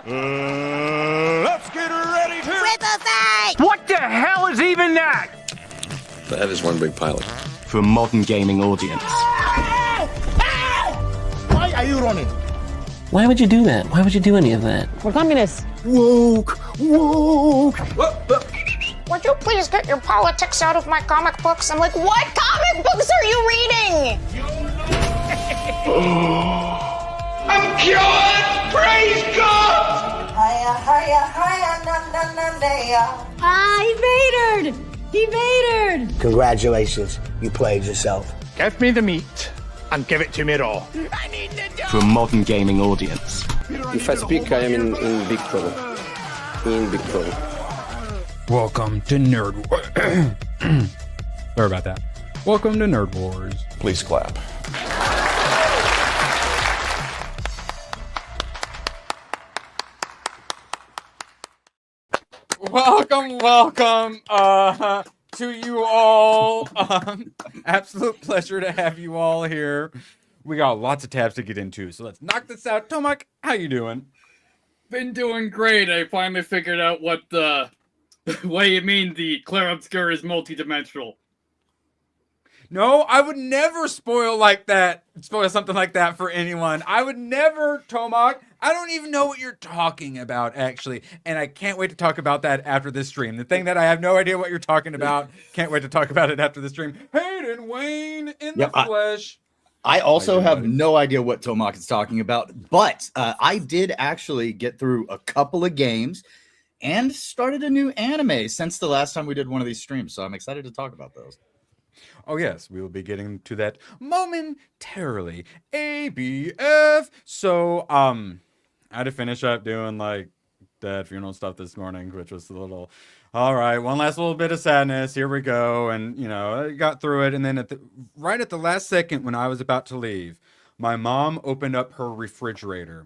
Let's get ready to... What the hell is even that? That is one big pilot. For a modern gaming audience. Why are you running? Why would you do that? Why would you do any of that? We're communists. Woke. Would you please get your politics out of my comic books? I'm like, what comic books are you reading? I'm cured! Praise God! He vatored! He vatored! Congratulations, you played yourself. Give me the meat and give it to me raw. For a modern gaming audience. If I speak, I am in big trouble. In big trouble. Welcome to Nerd Wars. Sorry about that. Welcome to Nerd Wars. Please clap. Welcome to you all. Absolute pleasure to have you all here. We got lots of tabs to get into, so let's knock this out. Tomak, how you doing? Been doing great. I finally figured out what you mean the Clair Obscur is multidimensional. No, I would never spoil something like that for anyone. I would never, Tomak. I don't even know what you're talking about, actually. And I can't wait to talk about that after this stream. The thing that I have no idea what you're talking about, can't wait to talk about it after the stream. Hayden Wayne in the flesh. I also have no idea what Tomak is talking about, but I did actually get through a couple of games and started a new anime since the last time we did one of these streams. So I'm excited to talk about those. Oh, yes, we will be getting to that momentarily. ABF. So, I had to finish up doing, like, dad funeral stuff this morning, which was a little, all right, one last little bit of sadness. Here we go. And, you know, I got through it. And then right at the last second when I was about to leave, my mom opened up her refrigerator.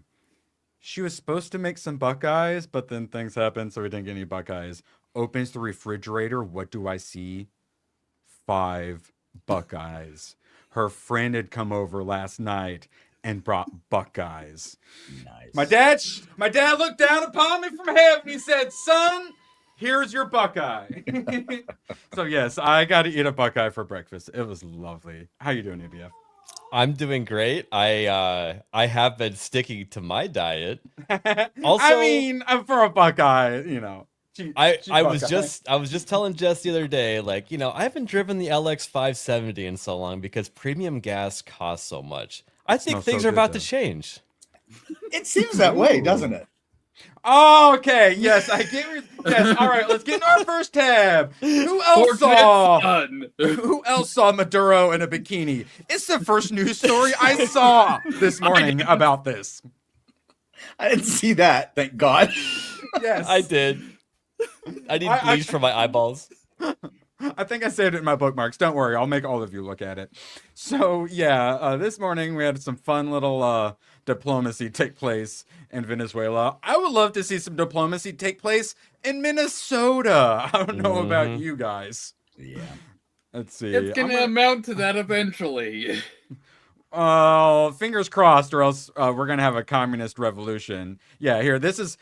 She was supposed to make some Buckeyes, but then things happened, so we didn't get any Buckeyes. Opens the refrigerator. What do I see? 5 Buckeyes. Her friend had come over last night and brought Buckeyes. Nice. My dad looked down upon me from heaven. He said, "Son, here's your Buckeye." So yes, I got to eat a Buckeye for breakfast. It was lovely. How you doing, ABF? I'm doing great. I have been sticking to my diet. Also, I mean, for a Buckeye, you know. I was just telling Jess the other day, like, you know, I haven't driven the LX 570 in so long because premium gas costs so much. I think things are about to change. It seems that way, doesn't it? Oh, okay. Yes, I get. Yes. All right. Let's get into our first tab. Who else saw Maduro in a bikini? It's the first news story I saw this morning about this. I didn't see that. Thank God. Yes, I did. I need bleach for my eyeballs. I think I saved it in my bookmarks. Don't worry, I'll make all of you look at it. So yeah, this morning we had some fun little diplomacy take place in Venezuela. I would love to see some diplomacy take place in Minnesota. I don't know about you guys. Yeah. Let's see. It's gonna amount to that eventually. Fingers crossed, or else we're gonna have a communist revolution. Yeah, here. This is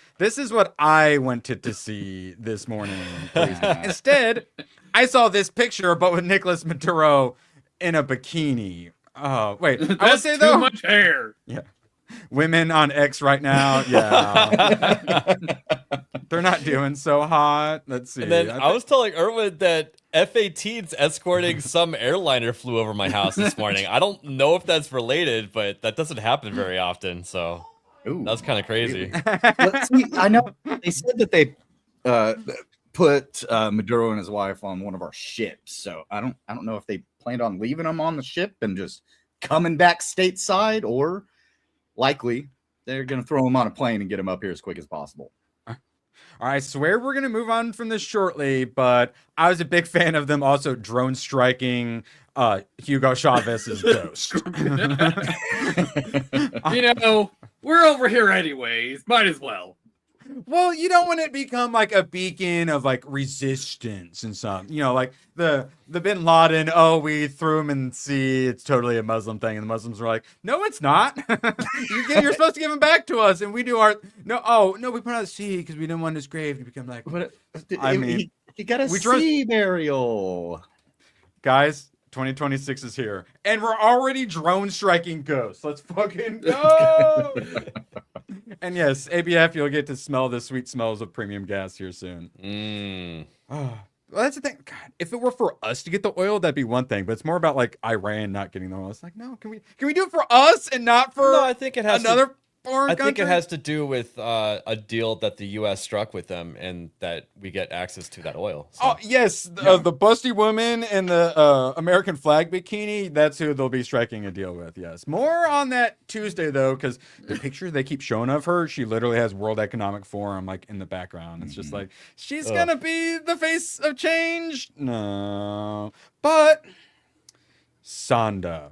what I wanted to see this morning. Instead, I saw this picture, but with Nicolas Maduro in a bikini. Oh, wait. I would say too much hair. Yeah. Women on X right now. Yeah. They're not doing so hot. Let's see. And then I was telling Erwin that F-18s escorting some airliner flew over my house this morning. I don't know if that's related, but that doesn't happen very often. So that's kind of crazy. Let's see. I know they said that they put Maduro and his wife on one of our ships. So I don't know if they planned on leaving them on the ship and just coming back stateside, or likely they're going to throw them on a plane and get them up here as quick as possible. I swear we're going to move on from this shortly, but I was a big fan of them also drone striking Hugo Chavez's ghost. You know, we're over here anyways. Might as well. Well, you don't want it to become like a beacon of like resistance and some, like the Bin Laden. Oh, we threw him in the sea. It's totally a Muslim thing, and the Muslims were like, "No, it's not. You're supposed to give him back to us, and we do our no. Oh, no, we put him out the sea because we didn't want his grave to become like. I mean, he got a sea burial, guys. 2026 is here, and we're already drone striking ghosts. Let's fucking go! And yes, ABF, you'll get to smell the sweet smells of premium gas here soon. Well, that's the thing. God, if it were for us to get the oil, that'd be one thing. But it's more about like Iran not getting the oil. It's like, no, can we do it for us and not for No, I think it has another foreign I country? think it has to do with a deal that the U.S. struck with them, and that we get access to that oil. So. Oh yes, the busty woman in the American flag bikini. That's who they'll be striking a deal with. Yes, more on that Tuesday though, because the picture they keep showing of her, she literally has World Economic Forum like in the background. It's just like she's gonna be the face of change. No, but Sanda,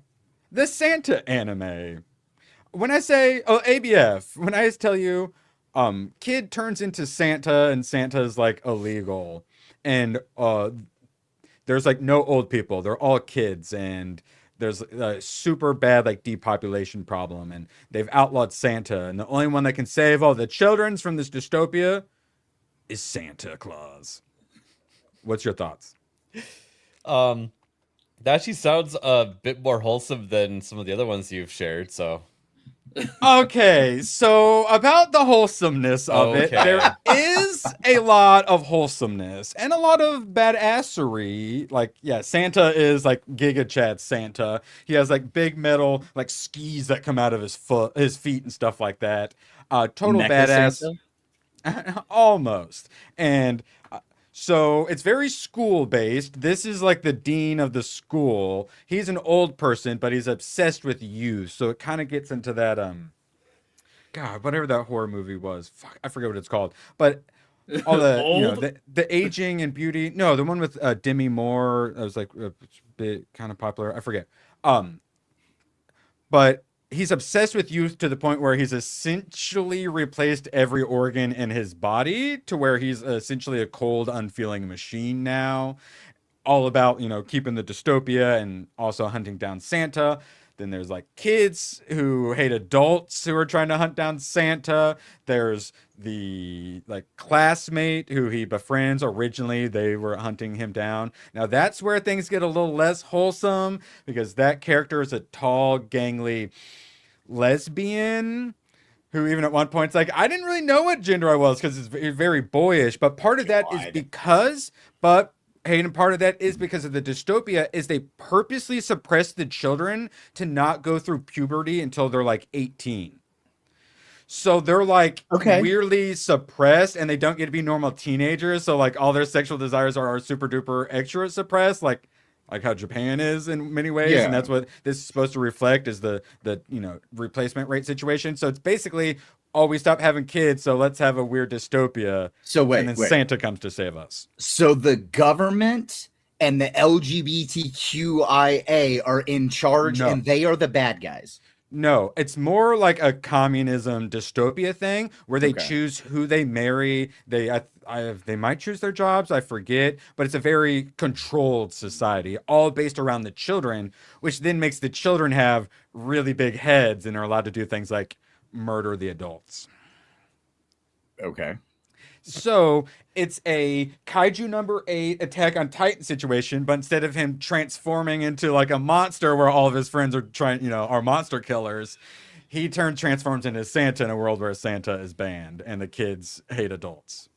the Santa anime. When I say ABF, when I tell you kid turns into Santa and Santa's like illegal, and there's like no old people, they're all kids, and there's a super bad like depopulation problem, and they've outlawed Santa, and the only one that can save all the children from this dystopia is Santa Claus. What's your thoughts? That actually sounds a bit more wholesome than some of the other ones you've shared, so... Okay, so about the wholesomeness of it, there is a lot of wholesomeness and a lot of badassery. Like, yeah, Santa is like Giga Chad Santa. He has like big metal like skis that come out of his feet and stuff like that. Total badass. Almost. And so it's very school based. This is like the dean of the school. He's an old person, but he's obsessed with youth. So it kind of gets into that God, whatever that horror movie was. Fuck, I forget what it's called. But all the the aging and beauty. No, the one with Demi Moore. That was like a bit kind of popular. I forget. But he's obsessed with youth to the point where he's essentially replaced every organ in his body to where he's essentially a cold, unfeeling machine now. All about, keeping the dystopia and also hunting down Santa. Then there's like kids who hate adults who are trying to hunt down Santa. There's the like classmate who he befriends. Originally, they were hunting him down. Now that's where things get a little less wholesome because that character is a tall, gangly lesbian who even at one point it's like, I didn't really know what gender I was because it's very boyish. But part of that is because of the dystopia is they purposely suppress the children to not go through puberty until they're like 18. So they're like weirdly suppressed and they don't get to be normal teenagers. So like all their sexual desires are super duper extra suppressed, like how Japan is in many ways. Yeah. And that's what this is supposed to reflect is the replacement rate situation. So it's basically, we stop having kids, so let's have a weird dystopia. So wait, and then Santa comes to save us. So the government and the LGBTQIA are in charge, and they are the bad guys. No, it's more like a communism dystopia thing where they choose who they marry. They might choose their jobs, I forget, but it's a very controlled society, all based around the children, which then makes the children have really big heads and are allowed to do things like murder the adults. Okay. So it's a Kaiju number 8 Attack on Titan situation, but instead of him transforming into like a monster where all of his friends are are monster killers, he transforms into Santa in a world where Santa is banned and the kids hate adults.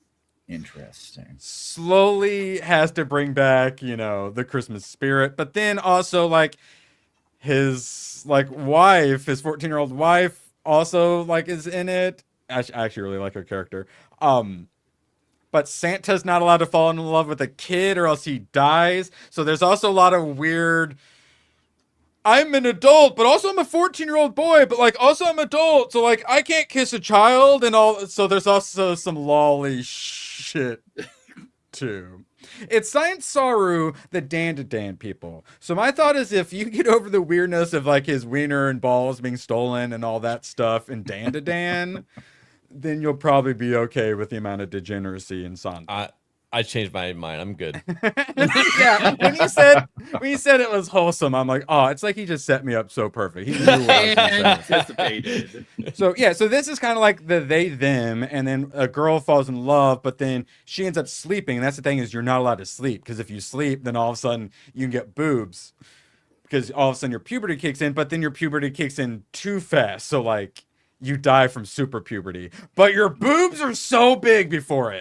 Interesting. Slowly has to bring back, the Christmas spirit, but then also like his wife, his 14-year-old wife also is in it. I actually really like her character. But Santa's not allowed to fall in love with a kid or else he dies. So there's also a lot of weird, I'm an adult, but also I'm a 14-year-old boy, but also I'm adult. So I can't kiss a child and all. So there's also some lolly shit too. It's Science Saru, the Dan people. So my thought is if you get over the weirdness of his wiener and balls being stolen and all that stuff in Dan, then you'll probably be okay with the amount of degeneracy in Sanda. I changed my mind. I'm good. Yeah, when you said it was wholesome, I'm like, oh, it's like he just set me up so perfect. He knew what I was gonna say. Anticipated. So yeah, so this is kind of like the they them, and then a girl falls in love, but then she ends up sleeping. And that's the thing, is you're not allowed to sleep, because if you sleep, then all of a sudden you can get boobs, because all of a sudden your puberty kicks in, but then your puberty kicks in too fast, so like you die from super puberty, but your boobs are so big before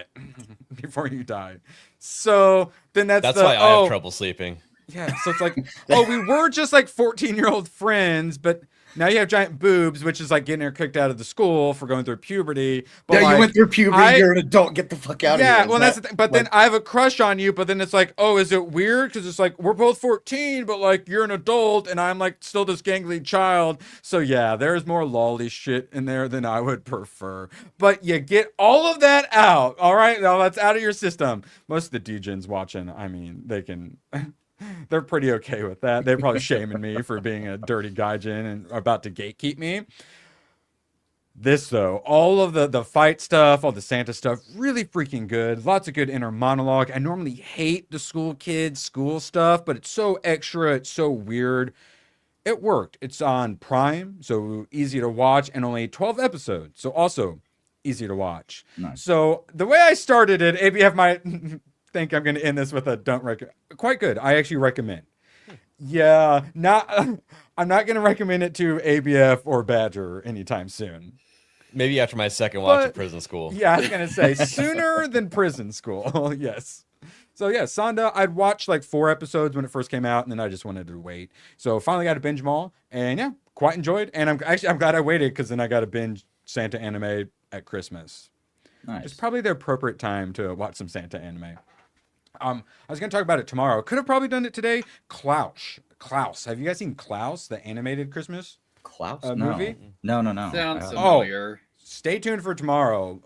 you die. So then that's why I have trouble sleeping. Yeah, so it's like, oh, we were just like 14-year-old friends, but now you have giant boobs, which is like getting her kicked out of the school for going through puberty. But Yeah, like, you went through puberty. You're an adult. Get the fuck out of here. Yeah, well, that's the thing. But then I have a crush on you. But then it's like, oh, is it weird? Because it's like we're both 14, but like you're an adult, and I'm like still this gangly child. So yeah, there's more lolly shit in there than I would prefer. But you get all of that out. All right, now that's out of your system. Most of the degens watching, I mean, they can. They're pretty okay with that. They're probably shaming me for being a dirty gaijin and about to gatekeep me. This, though, all of the fight stuff, all the Santa stuff, really freaking good. Lots of good inner monologue. I normally hate the school kids, school stuff, but it's so extra. It's so weird. It worked. It's on Prime, so easy to watch, and only 12 episodes. So also easy to watch. Nice. So the way I started it, ABF might... think I'm going to end this with a don't recommend. Quite good. I actually recommend. Yeah, I'm not going to recommend it to ABF or Badger anytime soon. Maybe after my second watch of Prison School. Yeah, I was going to say sooner than Prison School. Yes. So yeah, Sanda, I'd watched like 4 episodes when it first came out, and then I just wanted to wait. So finally got to binge them all, and yeah, quite enjoyed. And I'm glad I waited, because then I got to binge Santa anime at Christmas. Nice. It's probably the appropriate time to watch some Santa anime. I was going to talk about it tomorrow. Could have probably done it today. Klaus. Have you guys seen Klaus, the animated Christmas Klaus movie? No. Sounds familiar. Stay tuned for tomorrow.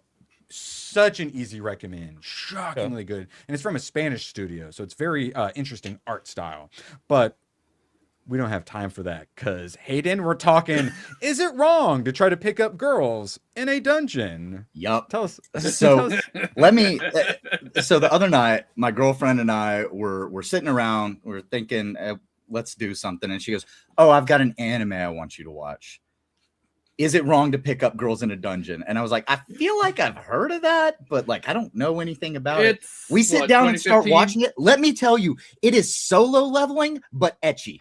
Such an easy recommend. Shockingly good. And it's from a Spanish studio, so it's very interesting art style. But we don't have time for that, because Hayden, we're talking, is it wrong to try to pick up girls in a dungeon? Yup. Tell us. So let me. So the other night, my girlfriend and I were sitting around. We're thinking, let's do something. And she goes, "Oh, I've got an anime I want you to watch. Is it wrong to pick up girls in a dungeon?" And I was like, I feel like I've heard of that, but like I don't know anything about it. We sit down and start watching it. Let me tell you, it is solo leveling, but ecchi.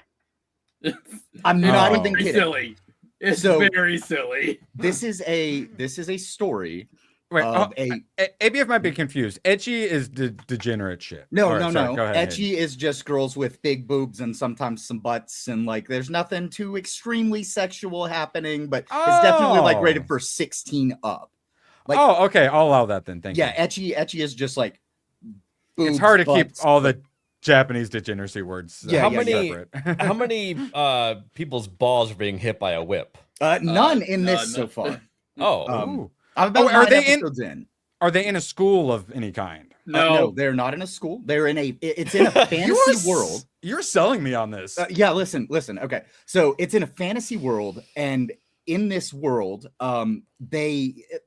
I'm not even kidding. Silly. It's very silly. This is a story. Wait, ABF might be confused. Ecchi is degenerate shit. No. Go ahead, Ecchi is just girls with big boobs and sometimes some butts, and like there's nothing too extremely sexual happening, but it's definitely like rated for 16 up. Like, okay, I'll allow that then. Thank you. Yeah, ecchi is just like boobs, it's hard to butts, keep all the Japanese degeneracy words. How many people's balls are being hit by a whip? None in this so far. Oh. I'm about 9 episodes in. Are they in a school of any kind? No, they're not in a school. They're in it's in a fantasy world. You're selling me on this. Yeah, listen. Okay. So it's in a fantasy world, and in this world,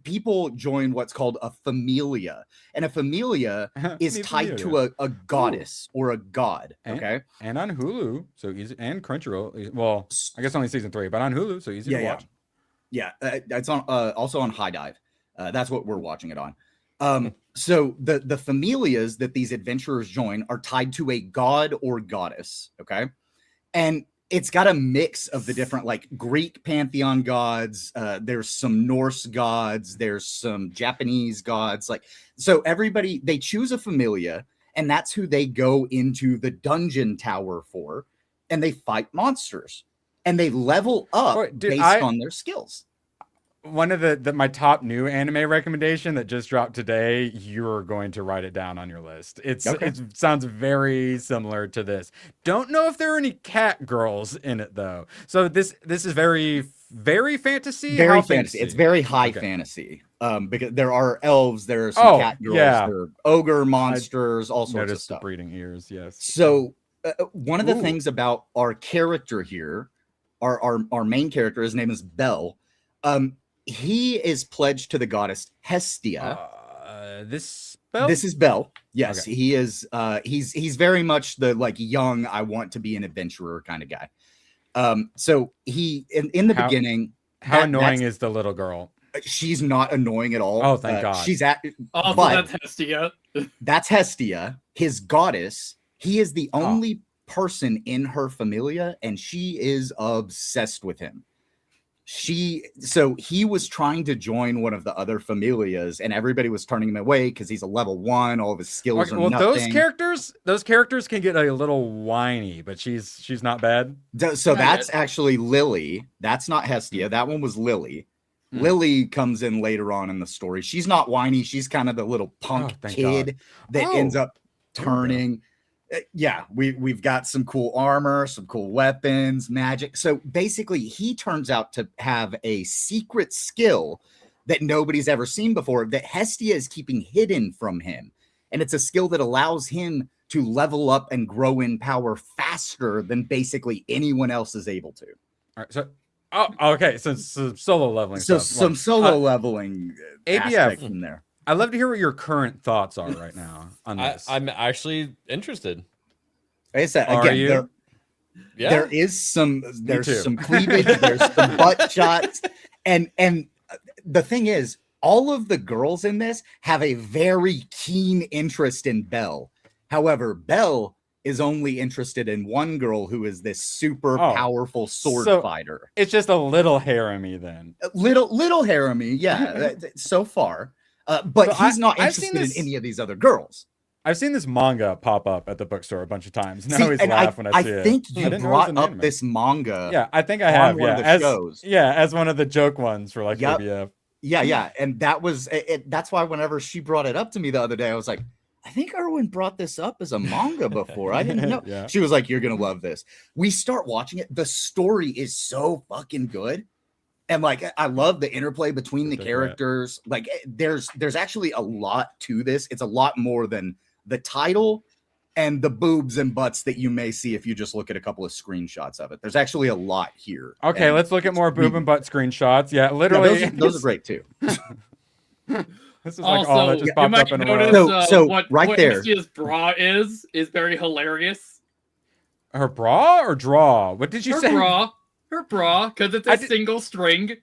people join what's called a familia, and a familia is tied to a goddess or a god. Okay, and on Hulu, so easy, and Crunchyroll. Well, I guess only season 3, but on Hulu, so easy to watch. Yeah, it's on also on High Dive. That's what we're watching it on. So the familias that these adventurers join are tied to a god or goddess. Okay, and it's got a mix of the different like Greek pantheon gods. There's some Norse gods. There's some Japanese gods. Like, so everybody, they choose a familia, and that's who they go into the dungeon tower for, and they fight monsters, and they level up based on their skills. One of my top new anime recommendation that just dropped today, you're going to write it down on your list. It sounds very similar to this. Don't know if there are any cat girls in it though. So this is very fantasy. Very fantasy. It's very high fantasy. Because there are elves, there are some cat girls, there are ogre monsters, all sorts of stuff. The breeding ears, yes. So one of the things about our character here, our main character, his name is Belle. he is pledged to the goddess Hestia. This Bell? This is Bell. Yes, Okay. he is. He's very much the like young, I want to be an adventurer kind of guy. So he in the beginning. How annoying is the little girl? She's not annoying at all. Oh, thank God. She's at. Also, but that's Hestia. that's Hestia, his goddess. He is the only person in her familia, and she is obsessed with him. So he was trying to join one of the other familias, and everybody was turning him away because he's a level 1. All of his skills are nothing. those characters can get a little whiny, but she's not bad. So that's actually Lily. That's not Hestia. That one was Lily. Lily comes in later on in the story. She's not whiny. She's kind of the little punk kid that ends up turning. Yeah, we've got some cool armor, some cool weapons, magic. So basically, he turns out to have a secret skill that nobody's ever seen before that Hestia is keeping hidden from him. And it's a skill that allows him to level up and grow in power faster than basically anyone else is able to. All right, so okay, so some solo leveling So stuff. some solo leveling aspect in there. I'd love to hear what your current thoughts are right now on this. I'm actually interested. Like I said, Are again, you? there is some cleavage, there's some butt shots, and the thing is, all of the girls in this have a very keen interest in Belle. However, Belle is only interested in one girl who is this super powerful sword fighter. It's just a little harem-y then. Little harem-y, yeah, so far. But he's not interested in any of these other girls. I've seen this manga pop up at the bookstore a bunch of times. And I See, always and laugh when I see it. I think you didn't know it was brought an up anime. this manga. Yeah, I think I have. One Yeah, of the shows. as one of the joke ones for like ABF. Yeah, and that was it. That's why whenever she brought it up to me the other day, I was like, I think Erwin brought this up as a manga before. I didn't know. Yeah. She was like, "You're gonna love this." We start watching it. The story is so fucking good, and like I love the interplay between the characters. Like there's actually a lot to this. It's a lot more than the title and the boobs and butts that you may see if you just look at a couple of screenshots of it. There's actually a lot here. Okay, and let's look at more boob and butt screenshots. Yeah, literally. Yeah, those are great too. This is like all that just you popped might up in a row. notice So what there. Hestia's bra is very hilarious. Her bra or draw? What did you say? Her bra, because it's a single string.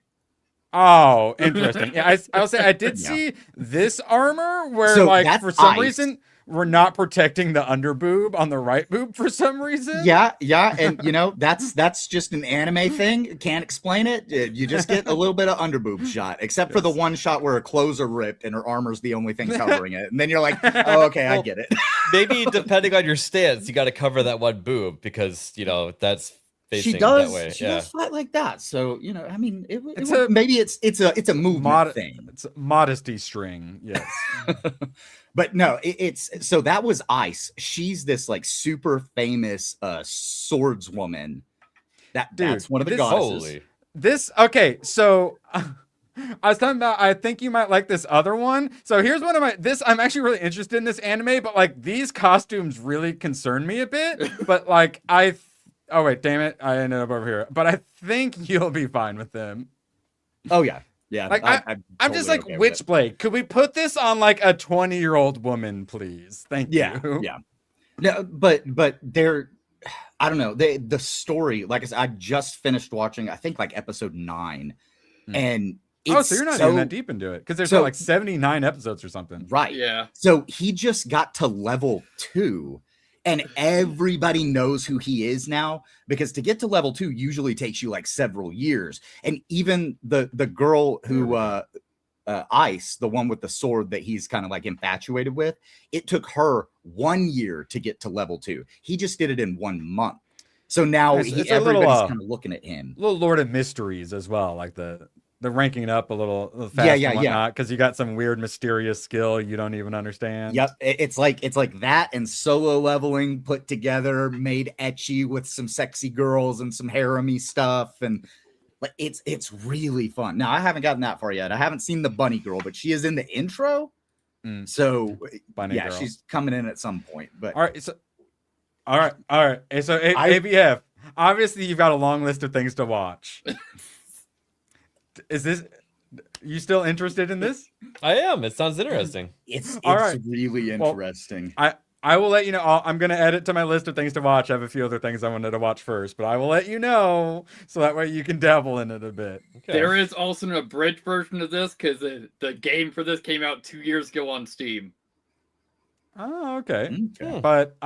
Oh, interesting. Yeah, I'll say I did see this armor where, So like, that's for some ice. reason, we're not protecting the under boob on the right boob for some reason. Yeah, and you know that's just an anime thing. Can't explain it. You just get a little bit of underboob shot, except for the one shot where her clothes are ripped and her armor's the only thing covering it, and then you're like, oh, okay, I get it. Maybe depending on your stance, you got to cover that one boob because that's facing She does. that way. She Yeah. does fight like that. So I mean, It's maybe it's a movement thing. It's a modesty string. Yes. But no, it's so that was Ice. She's this like super famous swordswoman. That's one of the goddesses. Okay, so I was talking about, I think you might like this other one. So here's one of I'm actually really interested in this anime, but like these costumes really concern me a bit. But like oh wait, damn it, I ended up over here. But I think you'll be fine with them. Oh yeah. Yeah, like I'm totally just like okay with it. Witchblade. Could we put this on like a 20-year-old woman, please? Thank you. Yeah. No, but they're, I don't know. The story, like I said, I just finished watching, I think like episode 9, and it's so you're not even that deep into it because there's like 79 episodes or something, right? Yeah. So he just got to level 2. And everybody knows who he is now, because to get to level 2 usually takes you like several years. And even the girl who Ice, the one with the sword that he's kind of like infatuated with, it took her 1 year to get to level 2. He just did it in 1 month. So now everybody's kind of looking at him. Little Lord of Mysteries as well, like the ranking it up a little fast and whatnot, because you got some weird mysterious skill you don't even understand. Yep, it's like that and solo leveling put together, made ecchi with some sexy girls and some harem-y stuff, and like it's really fun. Now I haven't gotten that far yet. I haven't seen the bunny girl, but she is in the intro. So Bunny girl. She's coming in at some point. But all right. So ABF. Obviously, you've got a long list of things to watch. Is this You still interested in this? I am. It sounds interesting. It's All right. really Well, interesting. I will let you know. I'm going to add it to my list of things to watch. I have a few other things I wanted to watch first, but I will let you know so that way you can dabble in it a bit. Okay. There is also an abridged version of this because the game for this came out 2 years ago on Steam. Oh, okay. Okay. But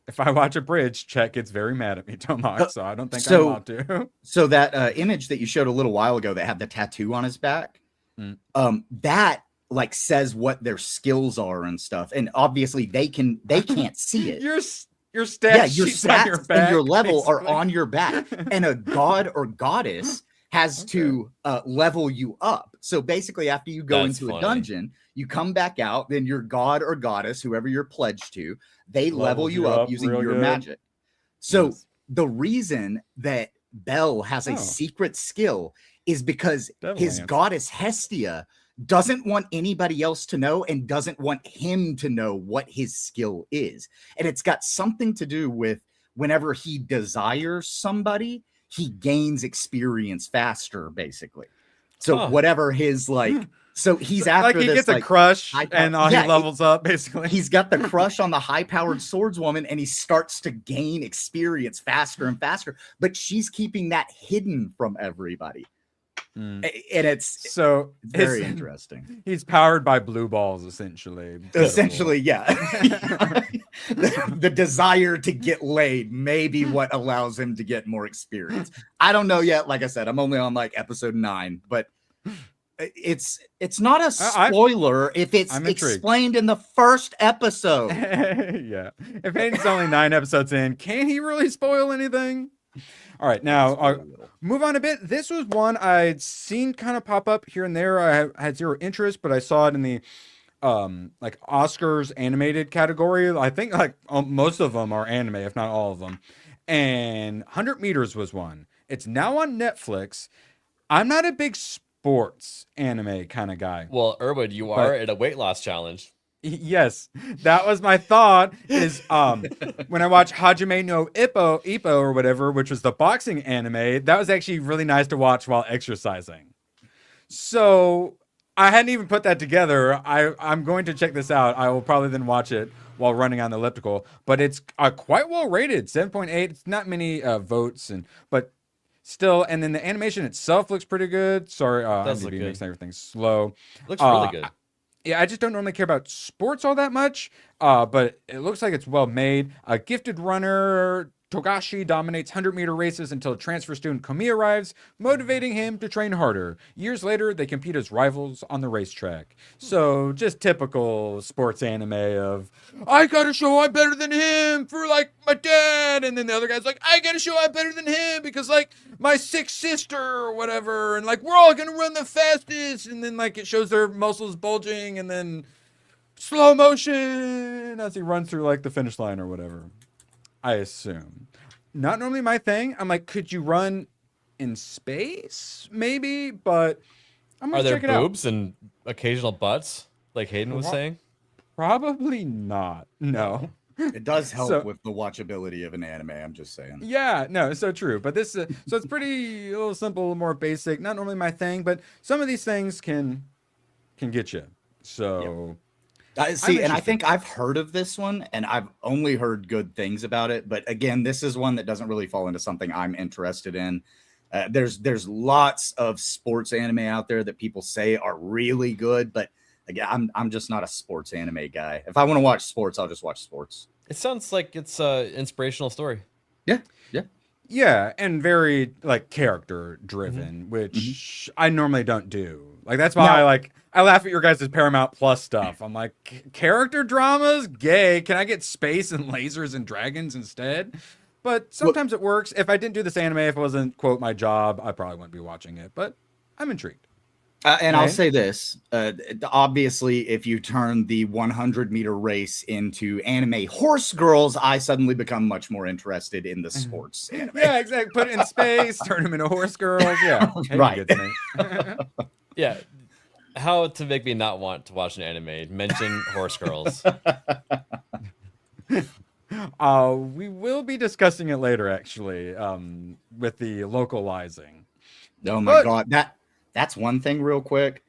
if I watch a bridge, Chet gets very mad at me, Tomac, so I don't think I'm So- allowed to. So that image that you showed a little while ago that had the tattoo on his back, that like says what their skills are and stuff, and obviously they can't see it. Your stats, Your sheets on stats your and back, your level are basically. on your back, and a god or goddess has to level you up. So basically, after you go That's into funny. a dungeon, you come back out, then your god or goddess, whoever you're pledged to, they level Levels you you up up using real your good. magic. So Yes. the reason that Bell has a Oh. secret skill is because Devil his ants. goddess Hestia doesn't want anybody else to know and doesn't want him to know what his skill is. And it's got something to do with whenever he desires somebody, he gains experience faster, basically. So Huh. whatever his like, so he's after Like he this, gets a like, crush high power- and Yeah, he levels up, basically. he's got the crush on the high-powered swordswoman, and he starts to gain experience faster and faster. But she's keeping that hidden from everybody, and it's So very his- interesting. He's powered by blue balls, essentially. Essentially, yeah. the desire to get laid may be what allows him to get more experience. I don't know yet. Like I said, I'm only on like episode 9, but it's not a spoiler if it's I'm intrigued. explained in the first episode. Yeah. If Hayden's only 9 episodes in, can he really spoil anything? All right, now move on a bit. This was one I'd seen kind of pop up here and there. I had zero interest, but I saw it in the like Oscars animated category. I think like most of them are anime, if not all of them. And 100 Meters was one. It's now on Netflix. I'm not a big sports anime kind of guy. Well, Erwood, you are at a weight loss challenge. Yes, that was my thought. Is when I watched Hajime no Ippo or whatever, which was the boxing anime, that was actually really nice to watch while exercising. So I hadn't even put that together. I'm going to check this out. I will probably then watch it while running on the elliptical. But it's quite well rated, 7.8. It's not many votes, but still. And then the animation itself looks pretty good. Sorry, Does look IMDb good. makes everything slow. Looks really good. Yeah, I just don't normally care about sports all that much, but it looks like it's well made. A gifted runner, Togashi dominates 100-meter races until transfer student Komi arrives, motivating him to train harder. Years later, they compete as rivals on the racetrack. So just typical sports anime of, I gotta show I'm better than him for like my dad, and then the other guy's like, I gotta show I'm better than him because like my sick sister or whatever, and like we're all gonna run the fastest, and then like it shows their muscles bulging, and then slow motion as he runs through like the finish line or whatever. I assume. Not normally my thing. I'm like, could you run in space? Maybe, but I'm Are gonna there check it out. boobs and occasional butts, like Hayden was saying? Probably not. No. It does help So- with the watchability of an anime. I'm just saying. Yeah, no, it's so true. But this, so it's pretty a little simple, more basic. Not normally my thing, but some of these things can get you. So. See, and I interested. think I've heard of this one, and I've only heard good things about it. But again, this is one that doesn't really fall into something I'm interested in. There's lots of sports anime out there that people say are really good, but again, I'm just not a sports anime guy. If I want to watch sports, I'll just watch sports. It sounds like it's an inspirational story. Yeah, and very like character driven, which I normally don't do. Like that's why I laugh at your guys' Paramount Plus stuff. I'm like, character dramas, gay. Can I get space and lasers and dragons instead? But sometimes it works. If I didn't do this anime, if it wasn't quote my job, I probably wouldn't be watching it. But I'm intrigued. And I'll Okay. say this, obviously, if you turn the 100-meter race into anime horse girls, I suddenly become much more interested in the sports anime. Yeah, exactly. Put it in space, turn them into horse girls. Yeah, Hayden Right. gets me. Yeah. How to make me not want to watch an anime? Mention horse girls. We will be discussing it later, actually, with the localizing. Oh my But- god, that That's one thing real quick.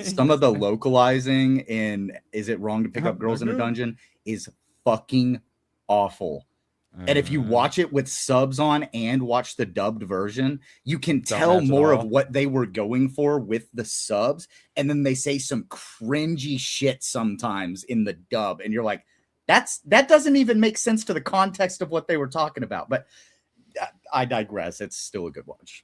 Some of the localizing in Is It Wrong to Pick Up Girls in a Dungeon is fucking awful. And if you watch it with subs on and watch the dubbed version, you can tell more of what they were going for with the subs. And then they say some cringy shit sometimes in the dub. And you're like, that doesn't even make sense to the context of what they were talking about. But I digress. It's still a good watch.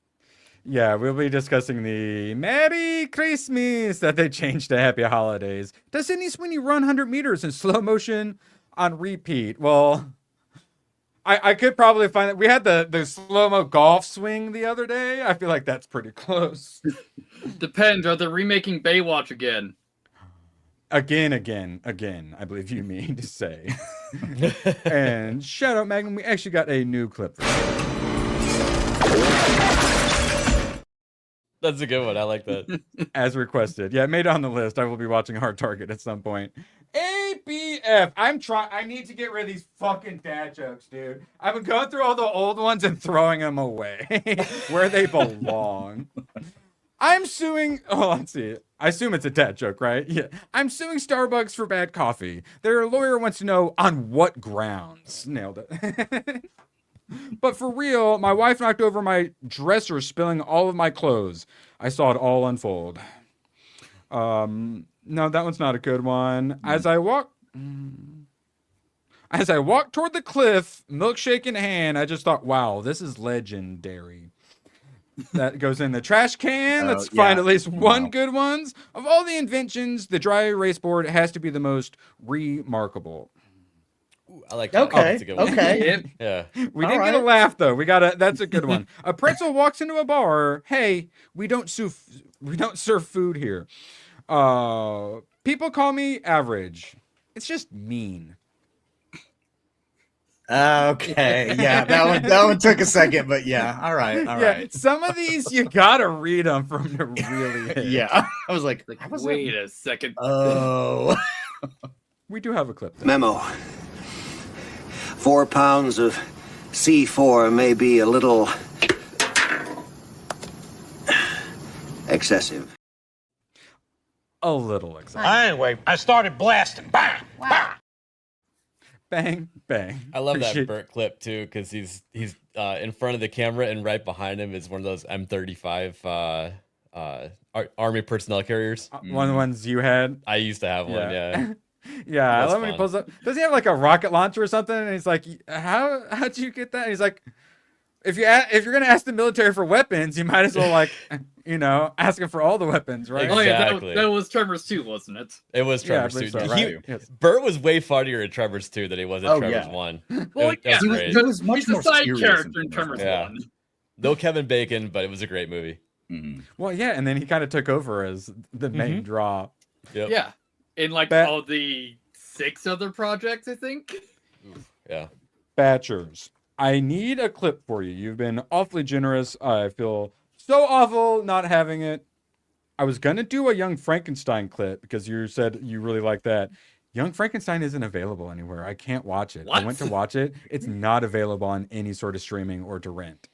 Yeah, we'll be discussing the Merry Christmas that they changed to Happy Holidays. Does Sydney Sweeney run 100 meters in slow motion on repeat? Well, I could probably find that. We had the slow-mo golf swing the other day. I feel like that's pretty close. Depends. Are they remaking Baywatch again? Again, I believe you mean to say. And shout out Magnum, we actually got a new clip for you. That's a good one. I like that. As requested. Yeah, it made it on the list. I will be watching Hard Target at some point. ABF. I need to get rid of these fucking dad jokes, dude. I've been going through all the old ones and throwing them away where they belong. I'm suing. Oh, let's see. I assume it's a dad joke, right? Yeah. I'm suing Starbucks for bad coffee. Their lawyer wants to know on what grounds. Nailed it. But for real, my wife knocked over my dresser, spilling all of my clothes. I saw it all unfold. No, that one's not a good one. As I walk toward the cliff, milkshake in hand, I just thought, wow, this is legendary. That goes in the trash can. Let's find at least one good ones. Of all the inventions, the dry erase board has to be the most remarkable. Ooh, I like that. Okay. That's a good one. Okay. Yeah. We didn't get a laugh though. That's a good one. A pretzel walks into a bar. Hey, we don't serve food here. People call me average. It's just mean. Okay. Yeah, that one took a second, but yeah. All right. Some of these you gotta read them from the really hit. Yeah. I was like Wait a second. oh. We do have a clip though. Memo. 4 pounds of C4 may be a little excessive. A little excessive. Anyway, I started blasting. Bang! Bang! Bang, bang. I love that Burt clip too, because he's in front of the camera and right behind him is one of those M35 Army personnel carriers. One of the ones you had. I used to have one. Yeah. Yeah, I That's love when he fun. pulls up. Does he have like a rocket launcher or something? And he's like, how'd you get that? And he's like, if you're gonna ask the military for weapons, you might as well like, ask him for all the weapons, right? Oh yeah, Exactly. that was Trevor's 2, wasn't it? It was Yeah, I Trevor's believe 2. so, right? Yes. Burt was way funnier in Trevor's 2 than he was in Oh, Trevor's yeah. 1. Well, It was great. He was much He's a more side serious character in in Trevor's Yeah. 1. No Kevin Bacon, but it was a great movie. Mhm. Well, yeah, and then he kind of took over as the main draw. Yep. Yeah, in like Bat- all the 6 other projects, I think. Yeah. Batchers, I need a clip for you. You've been awfully generous. I feel so awful not having it. I was gonna do a Young Frankenstein clip because you said you really like that. Young Frankenstein isn't available anywhere. I can't watch it. I went to watch it. It's not available on any sort of streaming or to rent.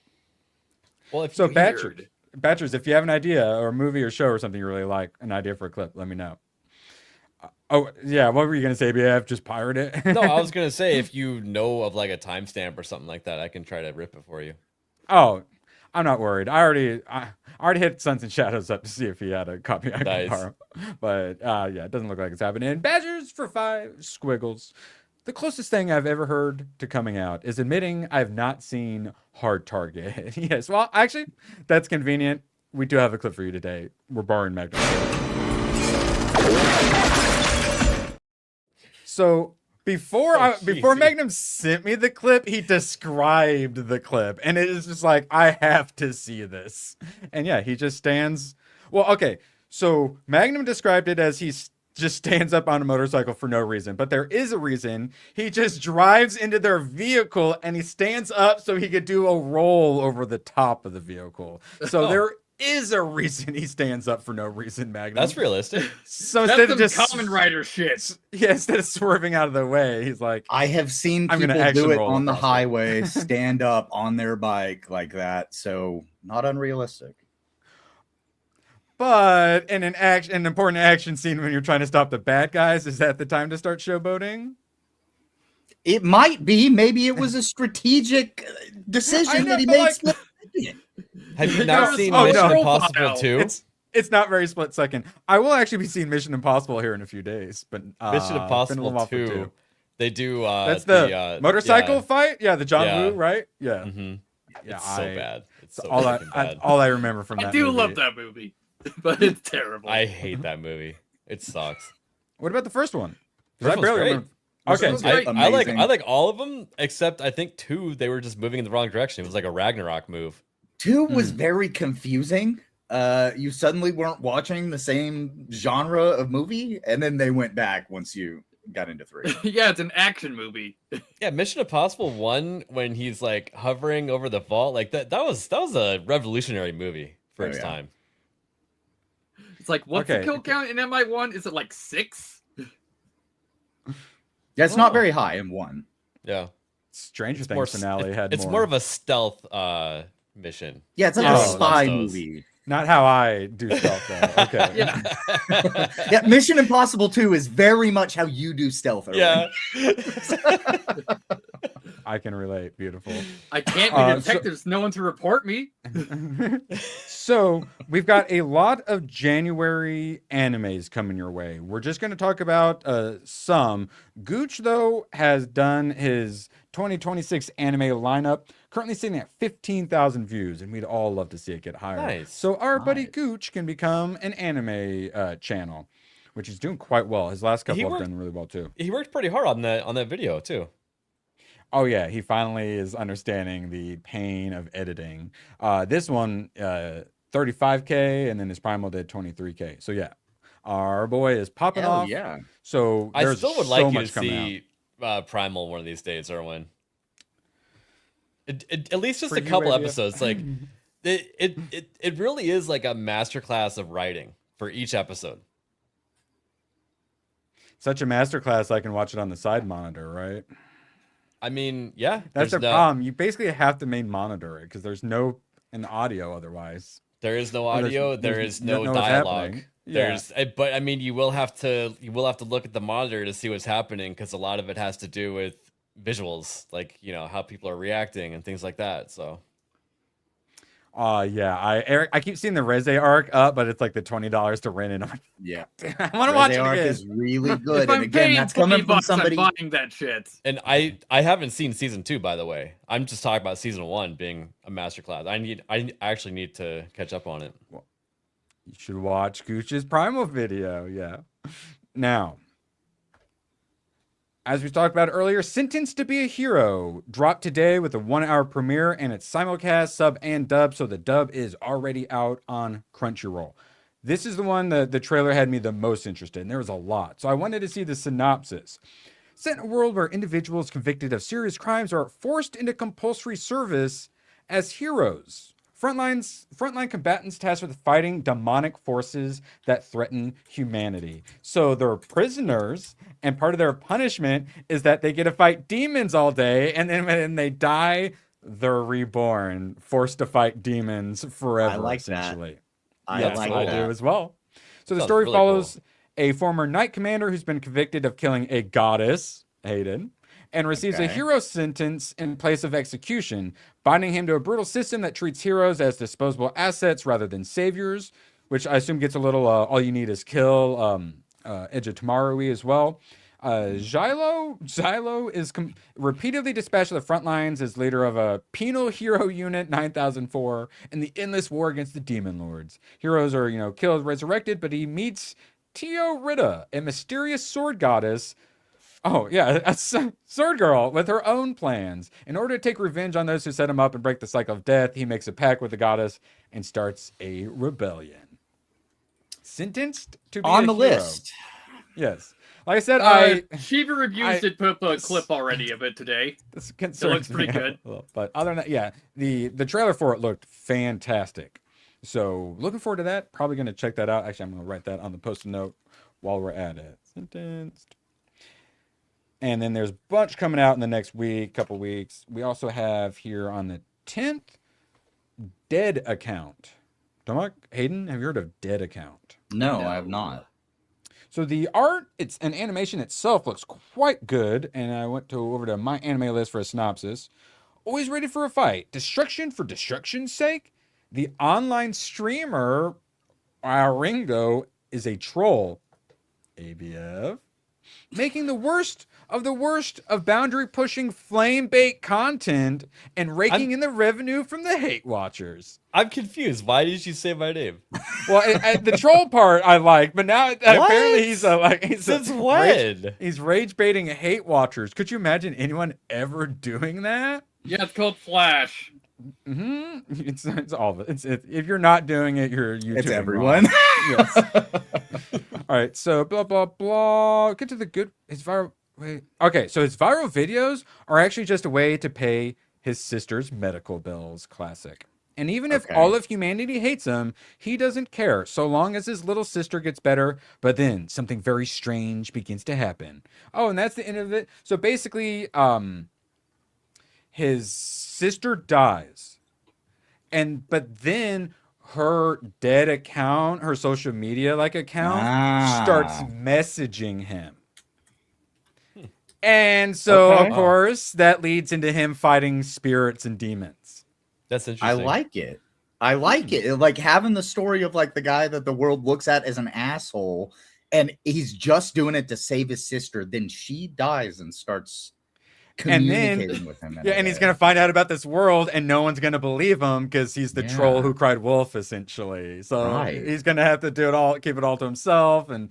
Well, if So you Batchers, if you have an idea or a movie or show or something you really like, an idea for a clip, let me know. Oh yeah, what were you gonna say, BF? Just pirate it? No, I was gonna say if you know of like a timestamp or something like that, I can try to rip it for you. Oh, I'm not worried. I already hit Sons and Shadows up to see if he had a copy I Nice. could borrow. But yeah, it doesn't look like it's happening. And Badgers for 5 squiggles. The closest thing I've ever heard to coming out is admitting I've not seen Hard Target. Yes, well, actually, that's convenient. We do have a clip for you today. We're borrowing Magnum. So before cheesy. Magnum sent me the clip, he described the clip, and it is just like, I have to see this. And yeah, he just stands. Well, okay, so Magnum described it as just stands up on a motorcycle for no reason, but there is a reason. He just drives into their vehicle and he stands up so he could do a roll over the top of the vehicle. So there is a reason he stands up for no reason, Magnum. That's realistic. So That's instead of some just Common Rider shit. yeah, instead of swerving out of the way, he's like, I have seen I'm gonna people action do it roll on the across it. highway, stand up on their bike like that. So not unrealistic. But in an important action scene when you're trying to stop the bad guys, is that the time to start showboating? It might be. Maybe it was a strategic decision that he made. Have you not seen Mission Impossible 2? It's not very split second. I will actually be seeing Mission Impossible here in a few days, but Mission Impossible 2. They do. That's the motorcycle fight. Yeah, the John Woo, right? Yeah. Mm-hmm. Yeah, it's so bad. It's so bad. All I remember from that. I do love that movie, but it's terrible. I hate that movie. It sucks. What about the first one? First one's great. Okay, I like all of them except I think 2. They were just moving in the wrong direction. It was like a Ragnarok move. 2 was very confusing. You suddenly weren't watching the same genre of movie, and then they went back once you got into 3. Yeah, it's an action movie. Yeah, Mission Impossible 1 when he's like hovering over the vault, like that was a revolutionary movie for its time. It's like, what's the kill count in MI1? Is it like 6? Yeah, it's not very high in 1. Yeah. Stranger Things finale had it's more. more of a stealth mission. Yeah, it's like a spy movie. Not how I do stealth though. Okay. Yeah, Mission Impossible 2 is very much how you do stealth. Yeah. I can relate. Beautiful. I can't be detected. There's no one to report me. So we've got a lot of January animes coming your way. We're just going to talk about some. Gooch, though, has done his 2026 anime lineup, currently sitting at 15,000 views, and we'd all love to see it get higher. Nice. So our buddy Gooch can become an anime channel, which is doing quite well. His last couple have done really well too. He worked pretty hard on that video too. Oh yeah, he finally is understanding the pain of editing. This one, 35K, and then his Primal did 23K. So yeah, our boy is popping off. Yeah. So I still would like you to see Primal one of these days, Erwin. At least just a couple episodes. Like it really is like a masterclass of writing for each episode. Such a masterclass, I can watch it on the side monitor, right? I mean, yeah. That's the problem. You basically have to main monitor it because there's no audio otherwise. There is no audio. There is no dialogue. Yeah. But I mean, you will have to look at the monitor to see what's happening because a lot of it has to do with visuals, like how people are reacting and things like that. So. Yeah, I keep seeing the Reze arc up, but it's like the $20 to rent it. I'm like, yeah, I want to watch it arc again. Is really good. If I'm and again, paying that's coming from somebody I'm buying that shit. And I haven't seen season 2, by the way. I'm just talking about season 1 being a masterclass. I actually need to catch up on it. Well, you should watch Gooch's Primal video. Yeah. Now, as we talked about earlier, Sentenced to be a Hero dropped today with a 1-hour premiere, and it's simulcast, sub, and dub, so the dub is already out on Crunchyroll. This is the one that the trailer had me the most interested in. There was a lot, so I wanted to see the synopsis. Set in a world where individuals convicted of serious crimes are forced into compulsory service as heroes. Frontline combatants tasked with fighting demonic forces that threaten humanity. So they're prisoners, and part of their punishment is that they get to fight demons all day, and then when they die, they're reborn, forced to fight demons forever. I like essentially. That. I do as well. So the story follows a former knight commander who's been convicted of killing a goddess, Hayden, and receives a hero sentence in place of execution, binding him to a brutal system that treats heroes as disposable assets rather than saviors, which I assume gets a little all you need is kill, Edge of Tomorrow as well. Xylo is repeatedly dispatched to the front lines as leader of a penal hero unit 9004 in the endless war against the demon lords. Heroes are, killed, resurrected, but he meets Tio Rita, a mysterious sword goddess. Oh, yeah, a sword girl with her own plans. In order to take revenge on those who set him up and break the cycle of death, he makes a pact with the goddess and starts a rebellion. Sentenced to be on the hero. list. Yes. Like I said, Shiva Reviews did put up a clip already of it today. It looks pretty good. But other than that, yeah, the trailer for it looked fantastic. So looking forward to that. Probably going to check that out. Actually, I'm going to write that on the post-it note while we're at it. Sentenced. And then there's a bunch coming out in the next couple weeks. We also have here on the 10th, Dead Account. Tomak, Hayden, have you heard of Dead Account? No, I have not. So the art, it's an animation itself looks quite good, and I went over to my anime list for a synopsis. Always ready for a fight. Destruction for destruction's sake? The online streamer, Ringo, is a troll. ABF. Making the worst of boundary-pushing flame bait content and raking in the revenue from the hate watchers. I'm confused. Why did you say my name? Well, the troll part I like, but now apparently he's Since when? He's rage baiting hate watchers. Could you imagine anyone ever doing that? Yeah, it's called Flash. It's all of it. If you're not doing it, you're YouTube. It's everyone. Yes. All right. So blah blah blah. Get to the good. His viral. Wait. Okay. So his viral videos are actually just a way to pay his sister's medical bills. Classic. And even if all of humanity hates him, he doesn't care so long as his little sister gets better. But then something very strange begins to happen. Oh, and that's the end of it. So basically, his sister dies, but then her dead account, her social media account, starts messaging him. And so, of course, that leads into him fighting spirits and demons. That's interesting. I like it. I like it. Like having the story of the guy that the world looks at as an asshole, and he's just doing it to save his sister. Then she dies and starts communicating with him. And he's gonna find out about this world, and no one's gonna believe him because he's the troll who cried wolf, essentially. So he's gonna have to do it all, keep it all to himself, and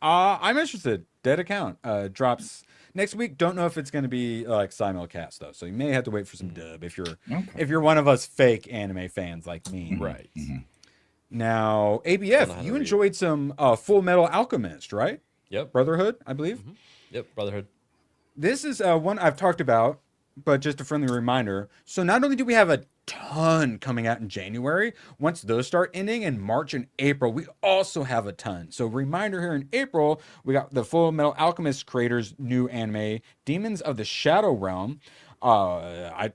I'm interested. Dead Account drops next week. Don't know if it's gonna be simulcast though, so you may have to wait for some dub if you're one of us fake anime fans like me. Right. Now, ABF, you enjoyed some Full Metal Alchemist, right? Yep. Brotherhood, I believe. Yep. Brotherhood. This is one I've talked about, but just a friendly reminder. So not only do we have a ton coming out in January, once those start ending in March and April, we also have a ton. So reminder here in April, we got the Full Metal Alchemist creators' new anime, Demons of the Shadow Realm.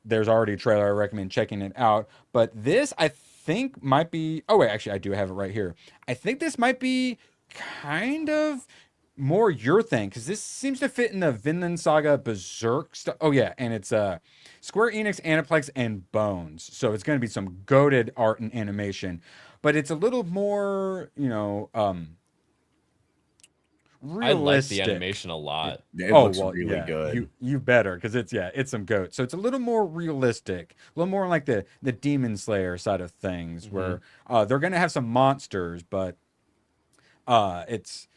There's already a trailer. I recommend checking it out. But this, I think, might be... Oh, wait, actually, I do have it right here. I think this might be kind of... more your thing, because this seems to fit in the Vinland Saga Berserk stuff. Oh yeah, and it's Square Enix, Aniplex, and Bones. So it's going to be some goated art and animation, but it's a little more, realistic. I like the animation a lot. It looks really good. You better, because it's some goat. So it's a little more realistic, a little more like the Demon Slayer side of things, where they're going to have some monsters, but it's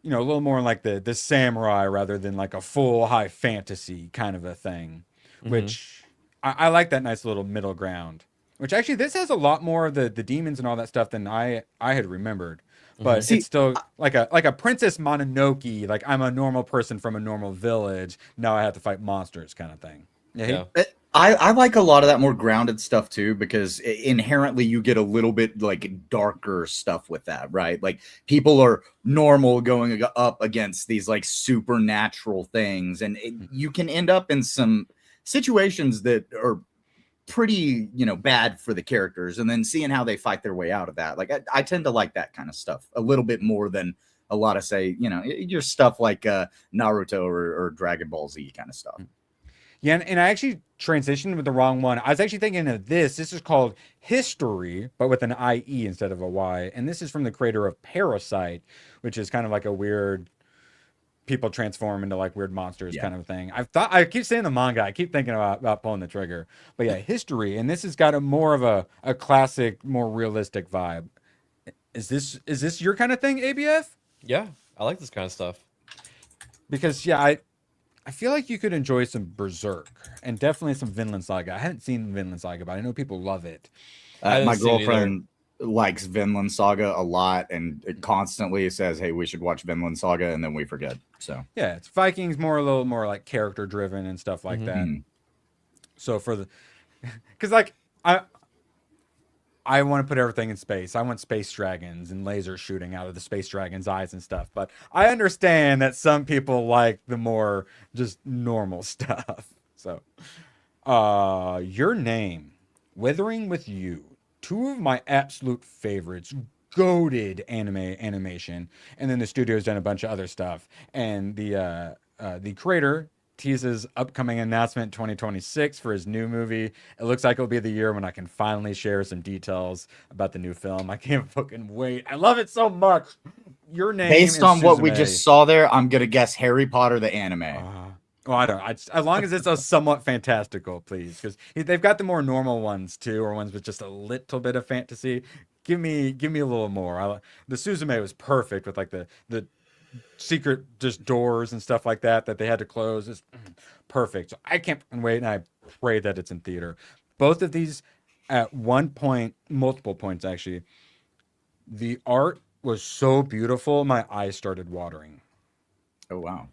a little more like the samurai rather than like a full high fantasy kind of a thing, which I like that nice little middle ground. Which actually, this has a lot more of the demons and all that stuff than I had remembered. But it's still like a Princess Mononoke, like I'm a normal person from a normal village. Now I have to fight monsters kind of thing. Yeah. I like a lot of that more grounded stuff too, because inherently you get a little bit darker stuff with that, right? Like people are normal going up against these supernatural things, and you can end up in some situations that are pretty, bad for the characters, and then seeing how they fight their way out of that. I tend to like that kind of stuff a little bit more than a lot of your stuff like Naruto or Dragon Ball Z kind of stuff. Yeah, and I actually transitioned with the wrong one. I was actually thinking of this. This is called History, but with an IE instead of a Y. And this is from the creator of Parasite, which is kind of like a weird people transform into weird monsters kind of thing. I keep saying the manga. I keep thinking about pulling the trigger. But yeah, History. And this has got a more of a classic, more realistic vibe. Is this your kind of thing, ABF? Yeah, I like this kind of stuff. Because, I feel like you could enjoy some Berserk and definitely some Vinland Saga. I haven't seen Vinland Saga, but I know people love it. My girlfriend likes Vinland Saga a lot and it constantly says, hey, we should watch Vinland Saga, and then we forget. So yeah, it's Vikings, a little more like character driven and stuff like that. So because I want to put everything in space. I want space dragons and lasers shooting out of the space dragon's eyes and stuff. But I understand that some people like the more just normal stuff. So, your name, Withering with You. two of my absolute favorites, goated animation, and then the studio's done a bunch of other stuff. And the creator teases upcoming announcement 2026 for his new movie. It looks like it'll be the year when I can finally share some details about the new film. I can't fucking wait. I love it so much. Your name Based is on what we Suzume. just saw there, I'm gonna guess Harry Potter the anime. Well, I don't. As long as it's a somewhat fantastical, please, because they've got the more normal ones too, or ones with just a little bit of fantasy. Give me a little more. The Suzume was perfect with like the secret just doors and stuff like that they had to close. It's perfect. So I can't wait, and I pray that it's in theater. Both of these, at one point, multiple points actually, the art was so beautiful, my eyes started watering. Oh wow.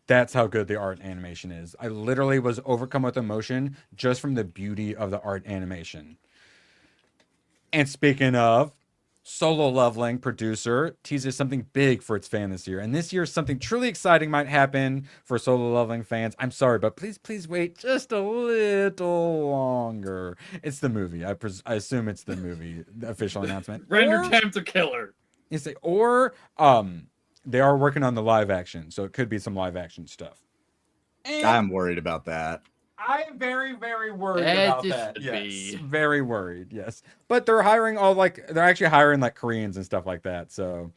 That's how good the art animation is. I literally was overcome with emotion just from the beauty of the art animation. And speaking of, Solo Leveling producer teases something big for its fan this year. And this year, something truly exciting might happen for Solo Leveling fans. I'm sorry, but please wait just a little longer. It's the movie. I assume it's the movie, the official announcement. Render time to killer. You say, they are working on the live action, so it could be some live action stuff. And I'm worried about that. I'm very, very worried about just that. should Yes, be. very worried. Yes, but they're hiring they're actually hiring like Koreans and stuff like that. So,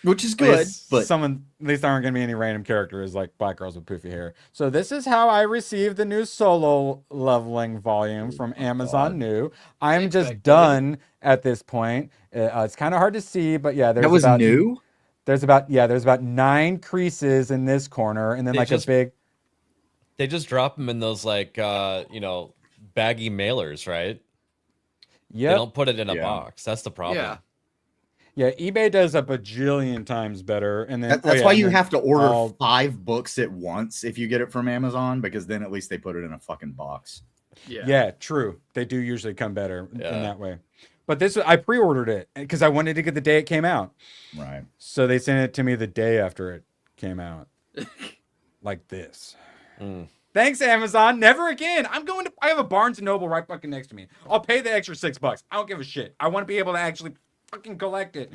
Which is good, but at least there aren't going to be any random characters like black girls with poofy hair. So this is how I received the new Solo Leveling volume from Amazon New. I'm just done at this point. It's kind of hard to see, but yeah, that was new. There's about 9 creases in this corner, and then They just drop them in those like baggy mailers, right? Yeah. They don't put it in a box. That's the problem. Yeah, eBay does a bajillion times better, and then That's why you have to order 5 books at once if you get it from Amazon, because then at least they put it in a fucking box. Yeah, true. They do usually come better in that way. But I pre-ordered it because I wanted to get the day it came out. Right. So they sent it to me the day after it came out, like this. Thanks, Amazon. Never again. I have a Barnes & Noble right fucking next to me. I'll pay the extra $6. I don't give a shit. I want to be able to actually fucking collect it.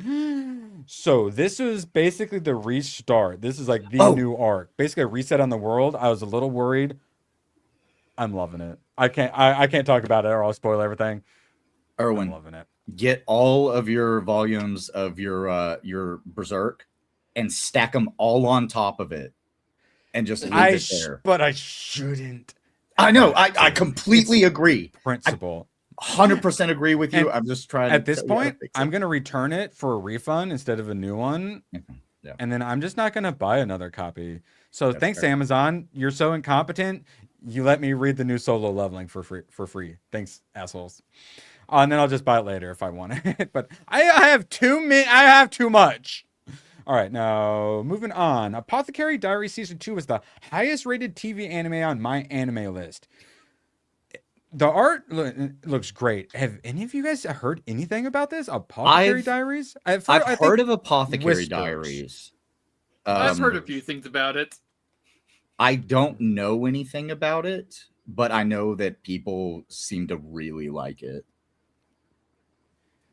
So this is basically the restart. This is like the new arc. Basically a reset on the world. I was a little worried. I'm loving it. I can't talk about it or I'll spoil everything. Erwin, I'm loving it. Get all of your volumes of your Berserk and stack them all on top of it. And just leave it there. But I shouldn't. I know. I completely agree. Principle. 100% agree with you. I'm just trying. At this point, I'm going to return it for a refund instead of a new one. Yeah. And then I'm just not going to buy another copy. So thanks, fair. Amazon. You're so incompetent. You let me read the new Solo Leveling for free. Thanks, assholes. And then I'll just buy it later if I want it. But I have too much. All right, now moving on. Apothecary Diaries Season 2 is the highest rated TV anime on my anime list. The art looks great. Have any of you guys heard anything about this? Apothecary Diaries? I've heard of Apothecary Diaries. I've heard a few things about it. I don't know anything about it, but I know that people seem to really like it.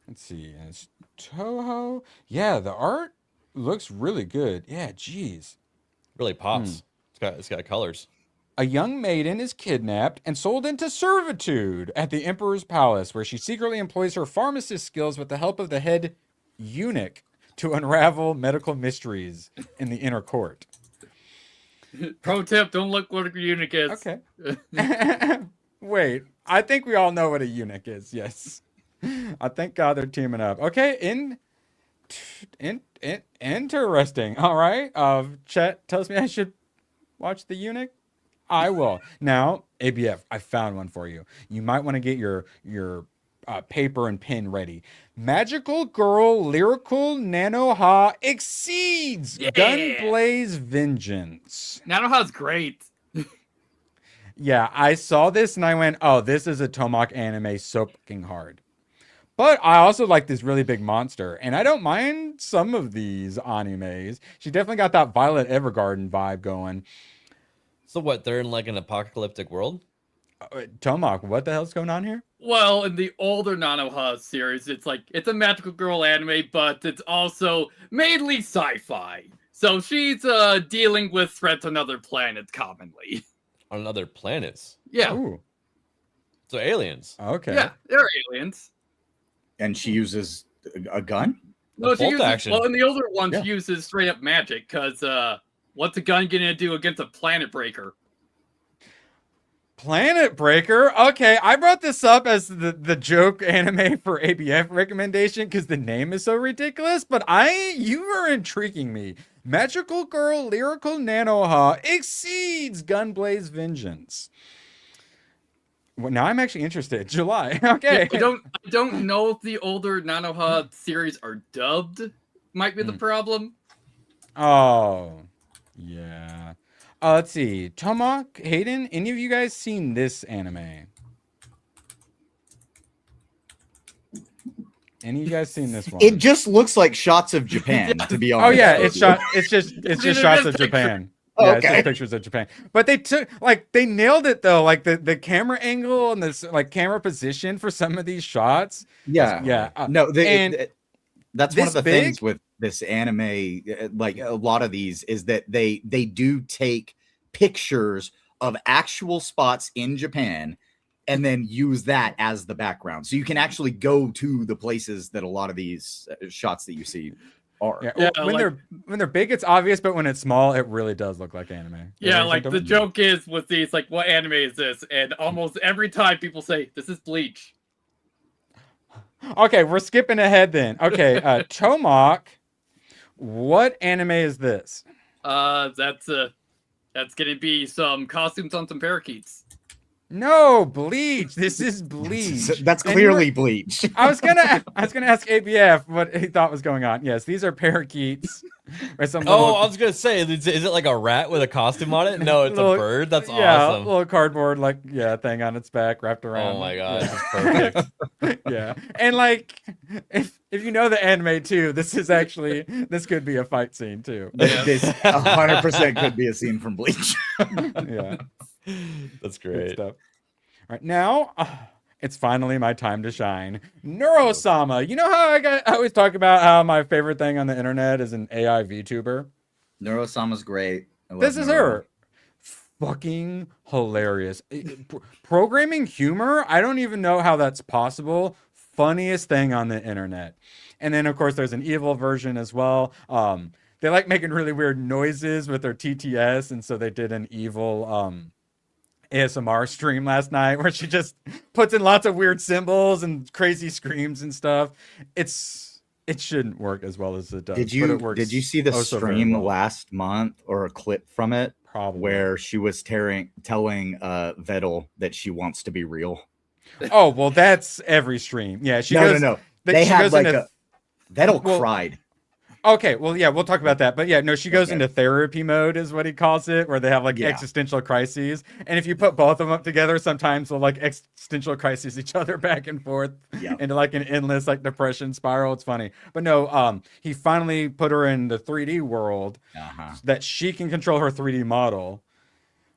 Let's see. It's Toho. Yeah, the art looks really good. Yeah, geez. Really pops. It's got colors. A young maiden is kidnapped and sold into servitude at the Emperor's palace, where she secretly employs her pharmacist skills with the help of the head eunuch to unravel medical mysteries in the inner court. Pro tip, don't look what a eunuch is. Okay. Wait, I think we all know what a eunuch is. Yes. I thank God they're teaming up. Okay, interesting. All right. Chet tells me I should watch the eunuch. I will. Now, ABF, I found one for you. You might want to get your paper and pen ready. Magical Girl Lyrical Nanoha exceeds Gunblaze Vengeance. Nanoha's great. Yeah, I saw this and I went, oh, this is a Tomoc anime soaking hard. But I also like this really big monster, and I don't mind some of these animes. She definitely got that Violet Evergarden vibe going. So what? They're in like an apocalyptic world? Tomoc, what the hell's going on here? Well, in the older Nanoha series, it's a magical girl anime, but it's also mainly sci-fi. So she's dealing with threats on other planets commonly. On other planets. Yeah. Ooh. So aliens. Okay. Yeah, they're aliens. And she uses a gun? No, she bolt uses, action. well, in the older one, Yeah. she uses straight up magic, because what's a gun gonna do against a planet breaker? Planet Breaker. Okay, I brought this up as the joke anime for ABF recommendation because the name is so ridiculous, but you are intriguing me. Magical Girl Lyrical Nanoha exceeds Gunblaze Vengeance. Well, now I'm actually interested. July. Okay. Yeah, I don't know if the older Nanoha series are dubbed. Might be the problem. Oh, yeah. Let's see. Tomok, Hayden, any of you guys seen this anime? Any of you guys seen this one? It just looks like shots of Japan, to be honest. Oh yeah, it's just shots of Japan. Yeah, it's Okay. just pictures of Japan. But they nailed it though. Like the camera angle and this like camera position for some of these shots. Yeah. Yeah. No, and that's one of this the things big? with this anime, like a lot of these, is that they do take pictures of actual spots in Japan and then use that as the background. So you can actually go to the places that a lot of these shots that you see are. Yeah, Yeah, when they're big, it's obvious, but when it's small, it really does look like anime. Yeah, Like, like the joke is with these, like, what anime is this? And almost every time people say, this is Bleach. Okay, we're skipping ahead then. Okay, Tomok, what anime is this? That's gonna be some costumes on some parakeets. No, Bleach. This is Bleach. That's And clearly Bleach. I was gonna ask ABF what he thought was going on. Yes, these are parakeets. Or some Oh, little, I was gonna say, is it like a rat with a costume on it? No, it's little- a bird. That's yeah, awesome. little cardboard thing on its back wrapped around. Oh my god, this is perfect. Yeah, and like if you know the anime too, this could be a fight scene too. This 100% could be a scene from Bleach. Yeah, That's good great. stuff. All right, now it's finally my time to shine. Neuro-sama. You know how I always talk about how my favorite thing on the internet is an AI VTuber? Neuro-sama's great. This is her. Fucking hilarious. Programming humor, I don't even know how that's possible. Funniest thing on the internet. And then, of course, there's an evil version as well. They like making really weird noises with their TTS, and so they did an evil ASMR stream last night where she just puts in lots of weird symbols and crazy screams and stuff. It shouldn't work as well as it does. Did but it works you see the so very stream well. last month or a clip from it? Probably. Where she was telling Vettel that she wants to be real. Oh, well, that's every stream. Yeah, she goes. No. She They had goes like into- Vettel Well, cried. Okay, well, yeah, we'll talk about that. But yeah, no, she goes Okay. into therapy mode, is what he calls it, where they have like Yeah. existential crises. And if you put both of them up together, sometimes they'll like existential crises each other back and forth Yep. into like an endless like depression spiral. It's funny. But no, he finally put her in the 3D world that she can control her 3D model,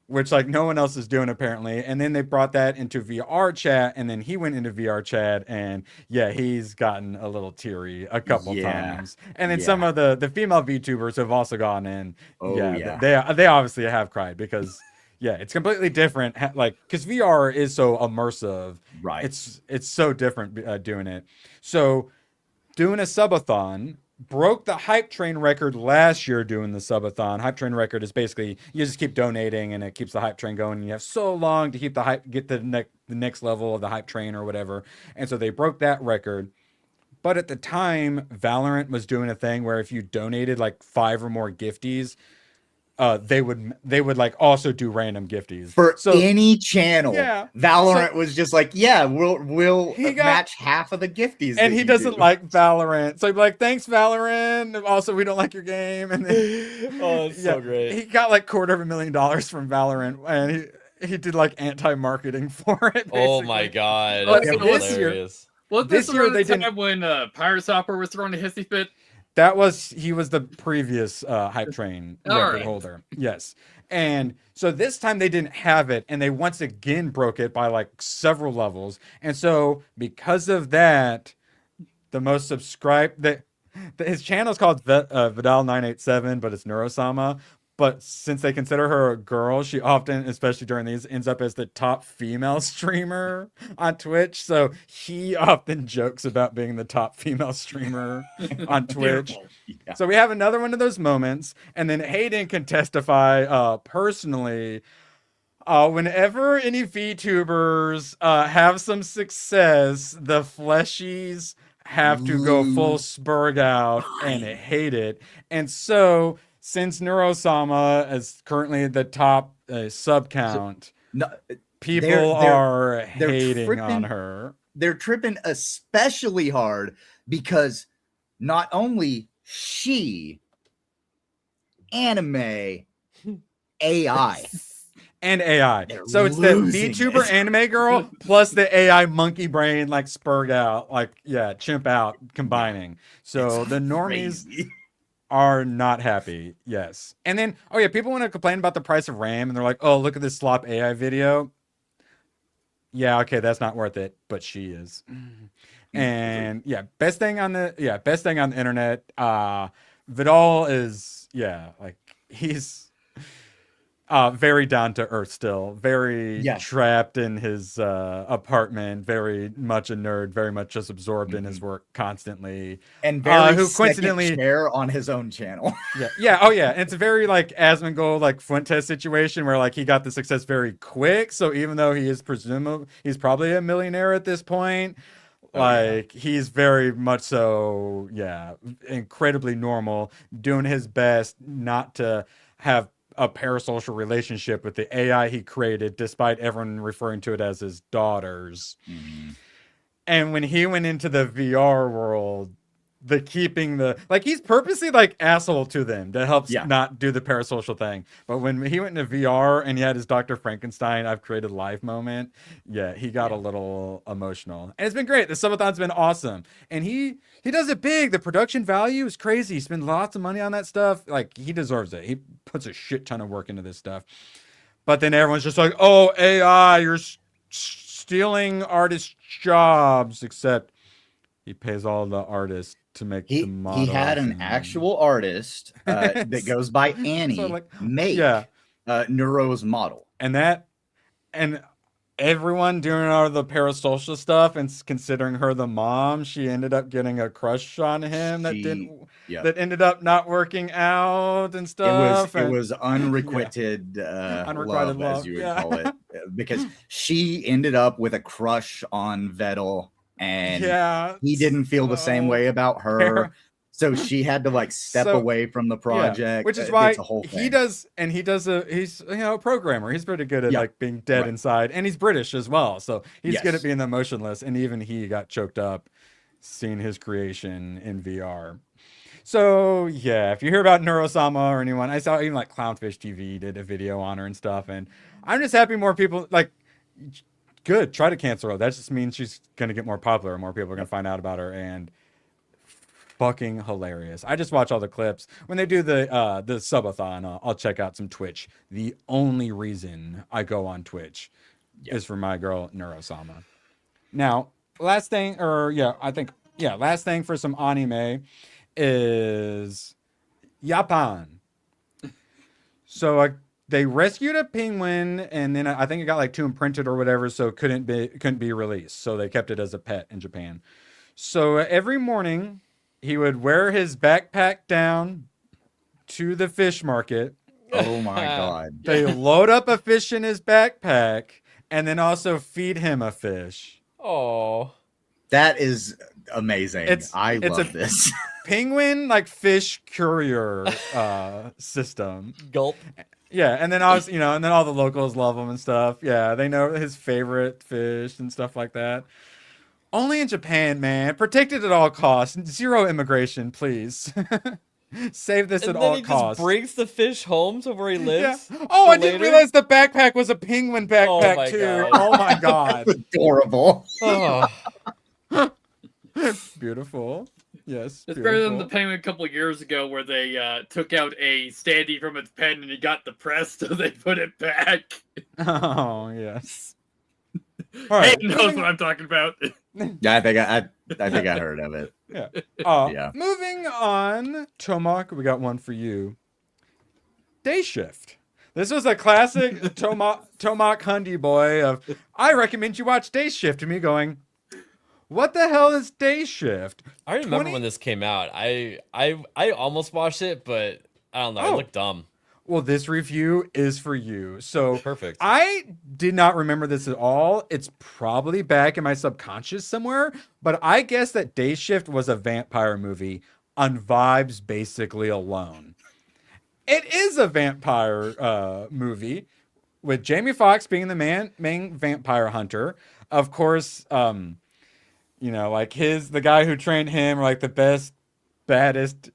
which like no one else is doing apparently. And then they brought that into VR chat, and then he went into VR chat, and yeah, he's gotten a little teary a couple times. And then some of the female VTubers have also gone in. Oh, yeah. They obviously have cried because yeah, it's completely different. Like because VR is so immersive, Right. It's so different doing it. So doing a subathon. Broke the hype train record last year doing the subathon. Hype train record is basically you just keep donating and it keeps the hype train going. And you have so long to keep the hype, get the next level of the hype train or whatever. And so they broke that record. But at the time, Valorant was doing a thing where if you donated like 5 or more gifties, they would like also do random gifties For so any channel. Yeah. Valorant was just like, yeah, we'll He got- match half of the gifties. and that he you doesn't do. like Valorant, so he'd be like, "Thanks, Valorant." And also, we don't like your game, and then Oh, it's so great. He got like $250,000 from Valorant, and he did like anti-marketing for it. Oh my basically. god, But that's this year- hilarious. Well, This this year around they the didn't- time when Pirate Hopper was throwing a hissy fit. he was the previous hype train All record right. holder. Yes. And so this time they didn't have it, and they once again broke it by like several levels. And so because of that, the most subscribed his channel is called Vidal987, but it's Neuro-sama. But since they consider her a girl, she often, especially during these, ends up as the top female streamer on Twitch. So he often jokes about being the top female streamer on Twitch. Yeah. So we have another one of those moments. And then Hayden can testify personally. Whenever any VTubers have some success, the fleshies have to go full spurg out and hate it. And so, since Neuro-sama is currently the top sub count, people are hating on her. They're tripping especially hard because not only she, anime, AI. And AI. So it's the VTuber anime girl plus the AI monkey brain, like spurg out, like, yeah, chimp out combining. So the normies are not happy. Yes. And then, oh yeah, people want to complain about the price of RAM and they're like, oh, look at this slop AI video. Yeah, okay, that's not worth it, but she is. And yeah, best thing on the internet. Vidal is, like he's very down to earth still, very trapped in his apartment, very much a nerd, very much just absorbed in his work constantly, and very who coincidentally share on his own channel. And it's a very like Asmongold, like Fuentes situation where like he got the success very quick. So even though he is he's probably a millionaire at this point. He's very much so, incredibly normal, doing his best not to have a parasocial relationship with the AI he created, despite everyone referring to it as his daughters. And when he went into the VR world, he's purposely like asshole to them to help not do the parasocial thing. But when he went into VR and he had his Dr. Frankenstein, I've created life moment. Yeah, he got a little emotional. And it's been great. The subathon's been awesome. And he does it big. The production value is crazy. He spends lots of money on that stuff. Like, he deserves it. He puts a shit ton of work into this stuff. But then everyone's just like, oh, AI, you're stealing artists' jobs, except he pays all the artists to make the models. He had an actual artist that goes by Annie make Neuro's model. And everyone doing all the parasocial stuff and considering her the mom, she ended up getting a crush on him that ended up not working out and stuff. It was unrequited love, as you would call it, because she ended up with a crush on Vettel. And he didn't feel the same way about her. So she had to like step away from the project. Which is why he's a programmer. He's pretty good at like being dead inside. And he's British as well. So he's good at being emotionless. And even he got choked up seeing his creation in VR. So yeah, if you hear about Neuro-sama or anyone, I saw even like Clownfish TV did a video on her and stuff. And I'm just happy more people like good. Try to cancel her. That just means she's going to get more popular and more people are going to find out about her. And fucking hilarious. I just watch all the clips. When they do the subathon, I'll check out some Twitch. The only reason I go on Twitch is for my girl Neuro-sama. Now, last thing for some anime is Japan. So they rescued a penguin, and then I think it got like too imprinted or whatever, so couldn't be released. So they kept it as a pet in Japan. So every morning, he would wear his backpack down to the fish market. Oh my god! They load up a fish in his backpack, and then also feed him a fish. Oh, that is amazing! I love this penguin like fish courier system. Gulp. Yeah, and then and then all the locals love him and stuff. Yeah, they know his favorite fish and stuff like that. Only in Japan, man. Protected at all costs. Zero immigration, please. Save this at all costs. Just brings the fish home to where he lives. Yeah. Oh, I didn't realize the backpack was a penguin backpack too. Oh my god. Adorable. Oh. Beautiful. Yes. It's better than the beautiful. Penguin a couple years ago where they took out a standee from its pen and it got depressed, so they put it back. Oh, yes. All right. Hayden knows what I'm talking about. Yeah, I think I heard of it. Yeah. Yeah. Moving on, Tomak, we got one for you. Day Shift. This was a classic Tomak Hundy boy of, I recommend you watch Day Shift, and me going, what the hell is Day Shift? I remember when this came out. I almost watched it, but I don't know. It looked dumb. Well, this review is for you. So Perfect. I did not remember this at all. It's probably back in my subconscious somewhere, but I guess that Day Shift was a vampire movie on vibes basically alone. It is a vampire movie with Jamie Foxx being the main vampire hunter. Of course, you know, like the guy who trained him, like the best, baddest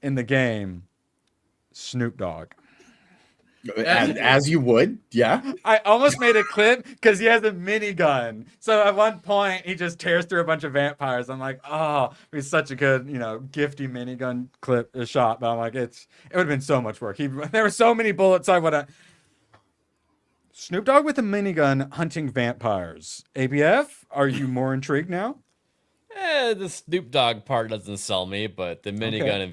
in the game, Snoop Dogg. As you would, yeah. I almost made a clip because he has a minigun. So at one point, he just tears through a bunch of vampires. I'm like, oh, it's such a good, you know, gifty minigun clip shot. But I'm like, it would have been so much work. There were so many bullets. I would have. Snoop Dogg with a minigun hunting vampires. ABF, are you more intrigued now? The Snoop Dogg part doesn't sell me, but the minigun and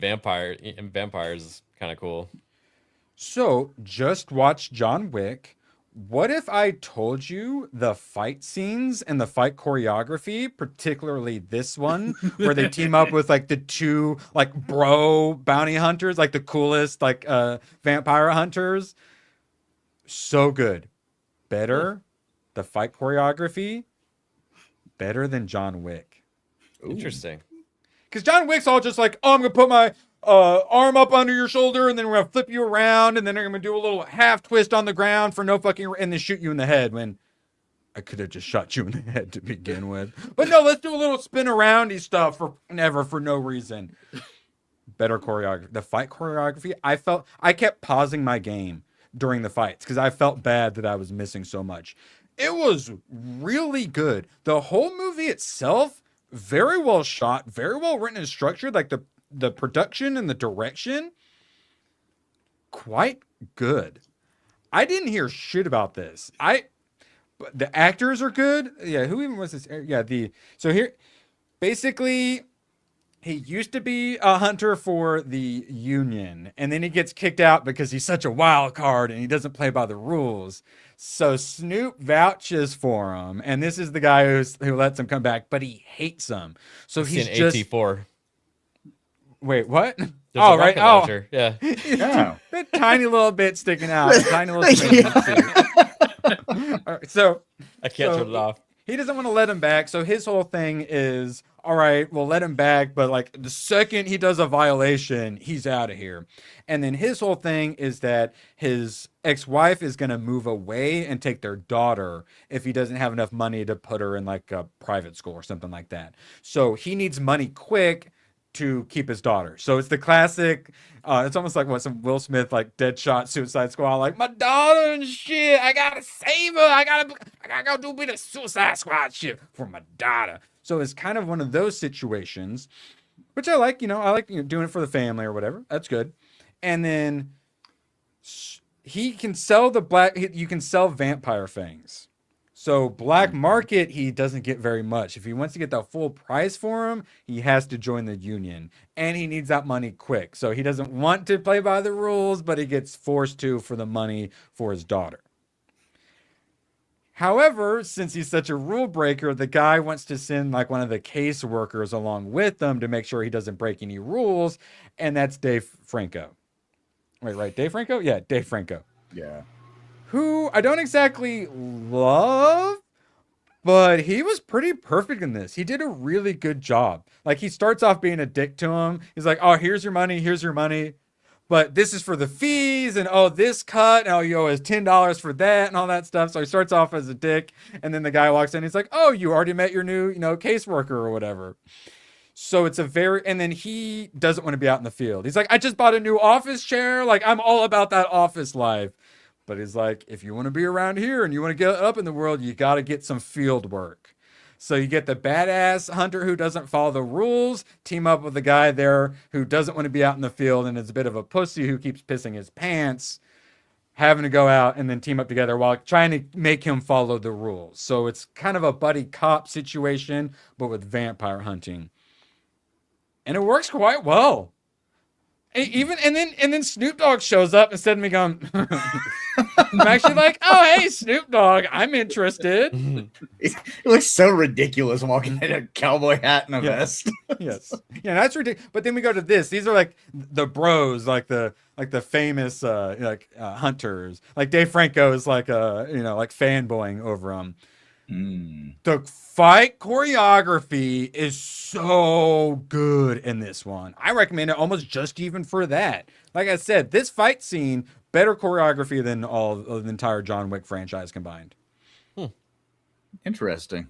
vampires is kind of cool. So, just watch John Wick. What if I told you the fight scenes and the fight choreography, particularly this one, where they team up with like the two like bro bounty hunters, like the coolest like vampire hunters? So good. Better, the fight choreography, better than John Wick. Interesting. Because John Wick's all just like, oh, I'm going to put my arm up under your shoulder, and then we're going to flip you around, and then I'm going to do a little half twist on the ground for no fucking, and then shoot you in the head when I could have just shot you in the head to begin with. But no, let's do a little spin aroundy stuff for no reason. Better choreography. The fight choreography, I kept pausing my game during the fights because I felt bad that I was missing so much. It was really good. The whole movie itself, very well shot, very well written and structured. Like the production and the direction, quite good. I didn't hear shit about this. But the actors are good. Yeah, who even was this? Yeah, so here, basically, he used to be a hunter for the Union, and then he gets kicked out because he's such a wild card and he doesn't play by the rules. So Snoop vouches for him, and this is the guy who lets him come back, but he hates him. So he's just AT4. Wait, what? There's oh, a right. rocket launcher. Yeah. That tiny little bit sticking out. Tiny little All right, so I can't turn it off. He doesn't want to let him back. So his whole thing is, all right, we'll let him back. But like the second he does a violation, he's out of here. And then his whole thing is that his ex-wife is going to move away and take their daughter if he doesn't have enough money to put her in like a private school or something like that. So he needs money quick to keep his daughter. So it's the classic, it's almost like what some Will Smith like Deadshot Suicide Squad, like my daughter and shit, I gotta save her, I gotta go do a bit of Suicide Squad shit for my daughter. So it's kind of one of those situations, which I like, doing it for the family or whatever. That's good. And then he can sell you can sell vampire fangs. So black market, he doesn't get very much. If he wants to get the full price for him, he has to join the union. And he needs that money quick. So he doesn't want to play by the rules, but he gets forced to for the money for his daughter. However, since he's such a rule breaker, the guy wants to send like one of the case workers along with them to make sure he doesn't break any rules. And that's Dave Franco. Wait, right? Dave Franco? Yeah, Dave Franco. Yeah. Who I don't exactly love, but he was pretty perfect in this. He did a really good job. Like, he starts off being a dick to him. He's like, oh, here's your money. But this is for the fees, and oh, this cut, and oh, you owe us $10 for that, and all that stuff. So he starts off as a dick, and then the guy walks in, he's like, oh, you already met your new, caseworker or whatever. So it's and then he doesn't want to be out in the field. He's like, I just bought a new office chair. Like, I'm all about that office life. But he's like, if you want to be around here and you want to get up in the world, you got to get some field work. So you get the badass hunter who doesn't follow the rules, team up with the guy there who doesn't want to be out in the field and is a bit of a pussy who keeps pissing his pants, having to go out and then team up together while trying to make him follow the rules. So it's kind of a buddy cop situation, but with vampire hunting. And it works quite well. And then Snoop Dogg shows up instead of me going, I'm actually like, oh, hey, Snoop Dogg, I'm interested. It looks so ridiculous walking in a cowboy hat and a vest. Yes. Yeah, that's ridiculous. But then we go to this. These are like the bros, like the famous hunters. Like Dave Franco is like like fanboying over them. The fight choreography is so good in this one. I recommend it almost just even for that. Like I said, this fight scene, better choreography than all of the entire John Wick franchise combined. Interesting.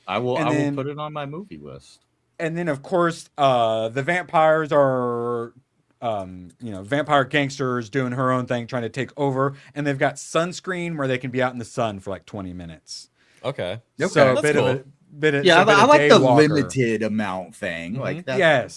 I will put it on my movie list. And then, of course, the vampires are, vampire gangsters doing her own thing, trying to take over. And they've got sunscreen where they can be out in the sun for like 20 minutes. Okay. So that's cool. I like the limited amount thing. Like that. Yes.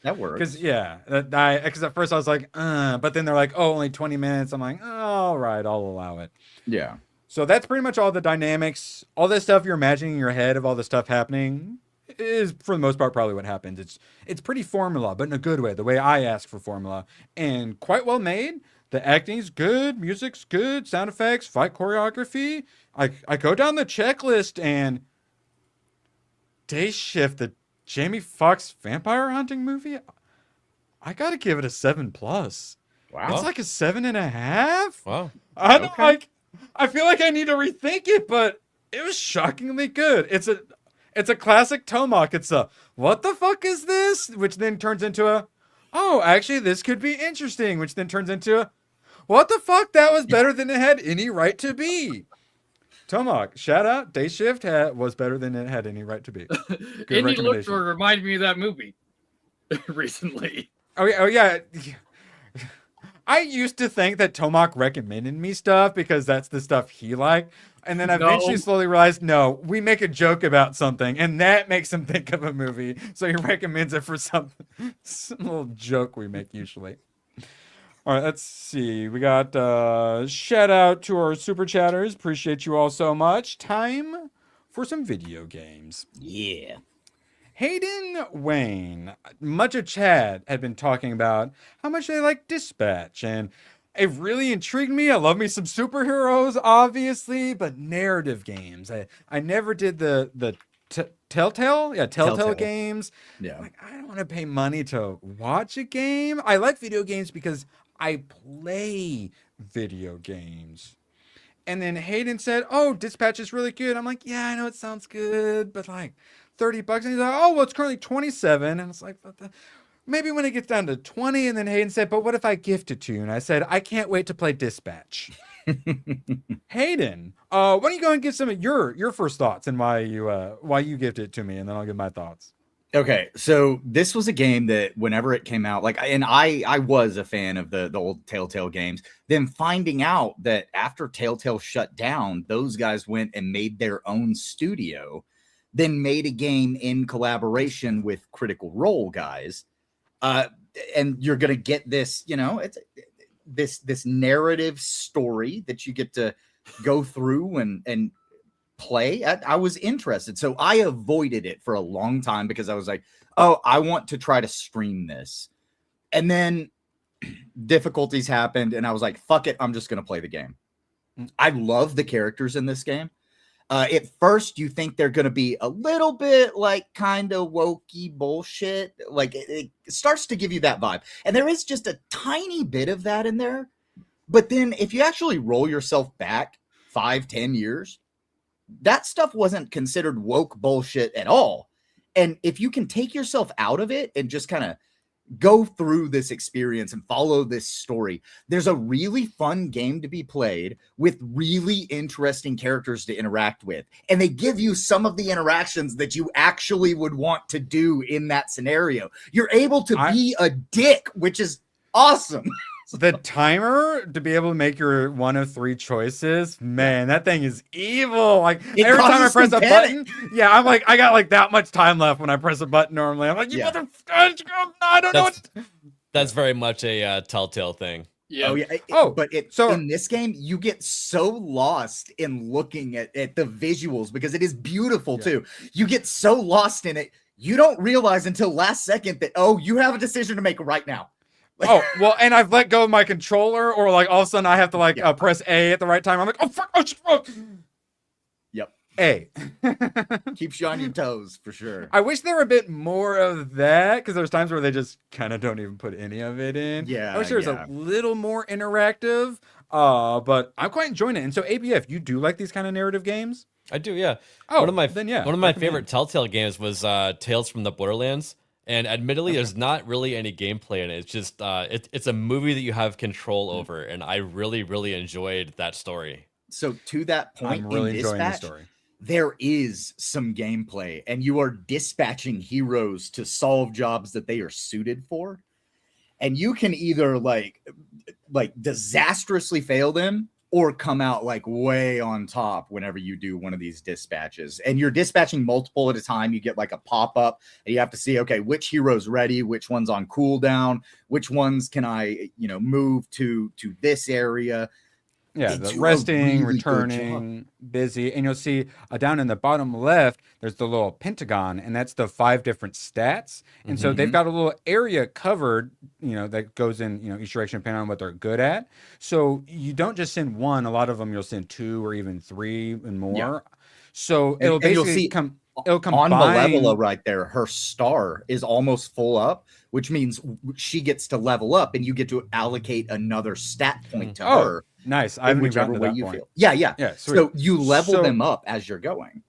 That works. Because at first I was like, but then they're like, oh, only 20 minutes. I'm like, oh, all right, I'll allow it. Yeah. So that's pretty much all the dynamics. All this stuff you're imagining in your head of all the stuff happening is, for the most part, probably what happens. It's pretty formula, but in a good way, the way I ask for formula, and quite well made. The acting's good, music's good, sound effects, fight choreography. I go down the checklist, and Day Shift, the Jamie Foxx vampire hunting movie, I gotta give it a 7+. Wow. It's like a 7.5. Wow. I feel like I need to rethink it, but it was shockingly good. It's a classic Tomak. It's a what the fuck is this? Which then turns into a actually this could be interesting, which then turns into a what the fuck? That was better than it had any right to be. Tomak, shout out. Day Shift was better than it had any right to be. Good Indie Looked reminded me of that movie recently. Oh yeah. I used to think that Tomak recommended me stuff because that's the stuff he liked. And then I eventually slowly realized, no, we make a joke about something and that makes him think of a movie. So he recommends it for some little joke we make usually. All right, let's see. We got shout out to our super chatters. Appreciate you all so much. Time for some video games. Yeah. Hayden Wayne, much of Chad had been talking about how much they like Dispatch, and it really intrigued me. I love me some superheroes, obviously, but narrative games. I never did the Telltale? Yeah, Telltale games. Yeah. Like, I don't want to pay money to watch a game. I like video games because I play video games. And then Hayden said, oh, Dispatch is really good. I'm like, yeah, I know it sounds good, but like $30. And he's like, oh, well, it's currently 27. And it's like, maybe when it gets down to 20. And then Hayden said, but what if I gift it to you? And I said, I can't wait to play Dispatch. Hayden, why don't you go and give some of your first thoughts and why you gifted it to me, and then I'll give my thoughts. Okay, so this was a game that whenever it came out, I was a fan of the old Telltale games. Then finding out that after Telltale shut down, those guys went and made their own studio, then made a game in collaboration with Critical Role guys. And you're gonna get this, it's this narrative story that you get to go through and play. I was interested, so I avoided it for a long time because I was like, oh, I want to try to stream this. And then difficulties happened and I was like, fuck it, I'm just gonna play the game. I love the characters in this game. At first you think they're gonna be a little bit like kind of wokey bullshit, like it starts to give you that vibe, and there is just a tiny bit of that in there. But then if you actually roll yourself back 5-10 years, that stuff wasn't considered woke bullshit at all. And if you can take yourself out of it and just kind of go through this experience and follow this story, there's a really fun game to be played with really interesting characters to interact with. And they give you some of the interactions that you actually would want to do in that scenario. You're able to be a dick, which is awesome. The timer to be able to make your one of 3 choices, man, that thing is evil. Like every time I press a button, I'm like, I got like that much time left when I press a button normally. I'm like, you motherfucker, I don't know what. That's very much a Telltale thing. Yeah. Oh yeah. In this game, you get so lost in looking at the visuals because it is beautiful too. You get so lost in it, you don't realize until last second that you have a decision to make right now. And I've let go of my controller, or like all of a sudden I have to like press A at the right time. I'm like, oh fuck, Yep. A. Keeps you on your toes for sure. I wish there were a bit more of that, because there's times where they just kind of don't even put any of it in. Yeah. I wish there was a little more interactive, but I'm quite enjoying it. And so ABF, you do like these kind of narrative games? I do, yeah. Oh, one of my favorite Telltale games was Tales from the Borderlands. And admittedly, there's not really any gameplay in it. It's just it's a movie that you have control over, and I really, really enjoyed that story. So to that point, I'm really enjoying the Dispatch, story. there is some gameplay, and you are dispatching heroes to solve jobs that they are suited for, and you can either like disastrously fail them or come out like way on top whenever you do one of these dispatches. And you're dispatching multiple at a time. You get like a pop-up and you have to see, okay, which hero's ready, which one's on cooldown, which ones can I, move to this area. Yeah, the resting, returning, busy. And you'll see down in the bottom left, there's the little pentagon, and that's the 5 different stats. And so they've got a little area covered, that goes in, each direction depending on what they're good at. So you don't just send 1. A lot of them you'll send 2 or even 3 and more. Yeah. So it'll basically it'll combine. On Malevola right there, her star is almost full up, which means she gets to level up, and you get to allocate another stat point to her. Nice. I haven't gotten to that point. Yeah. Sweet. So you level them up as you're going.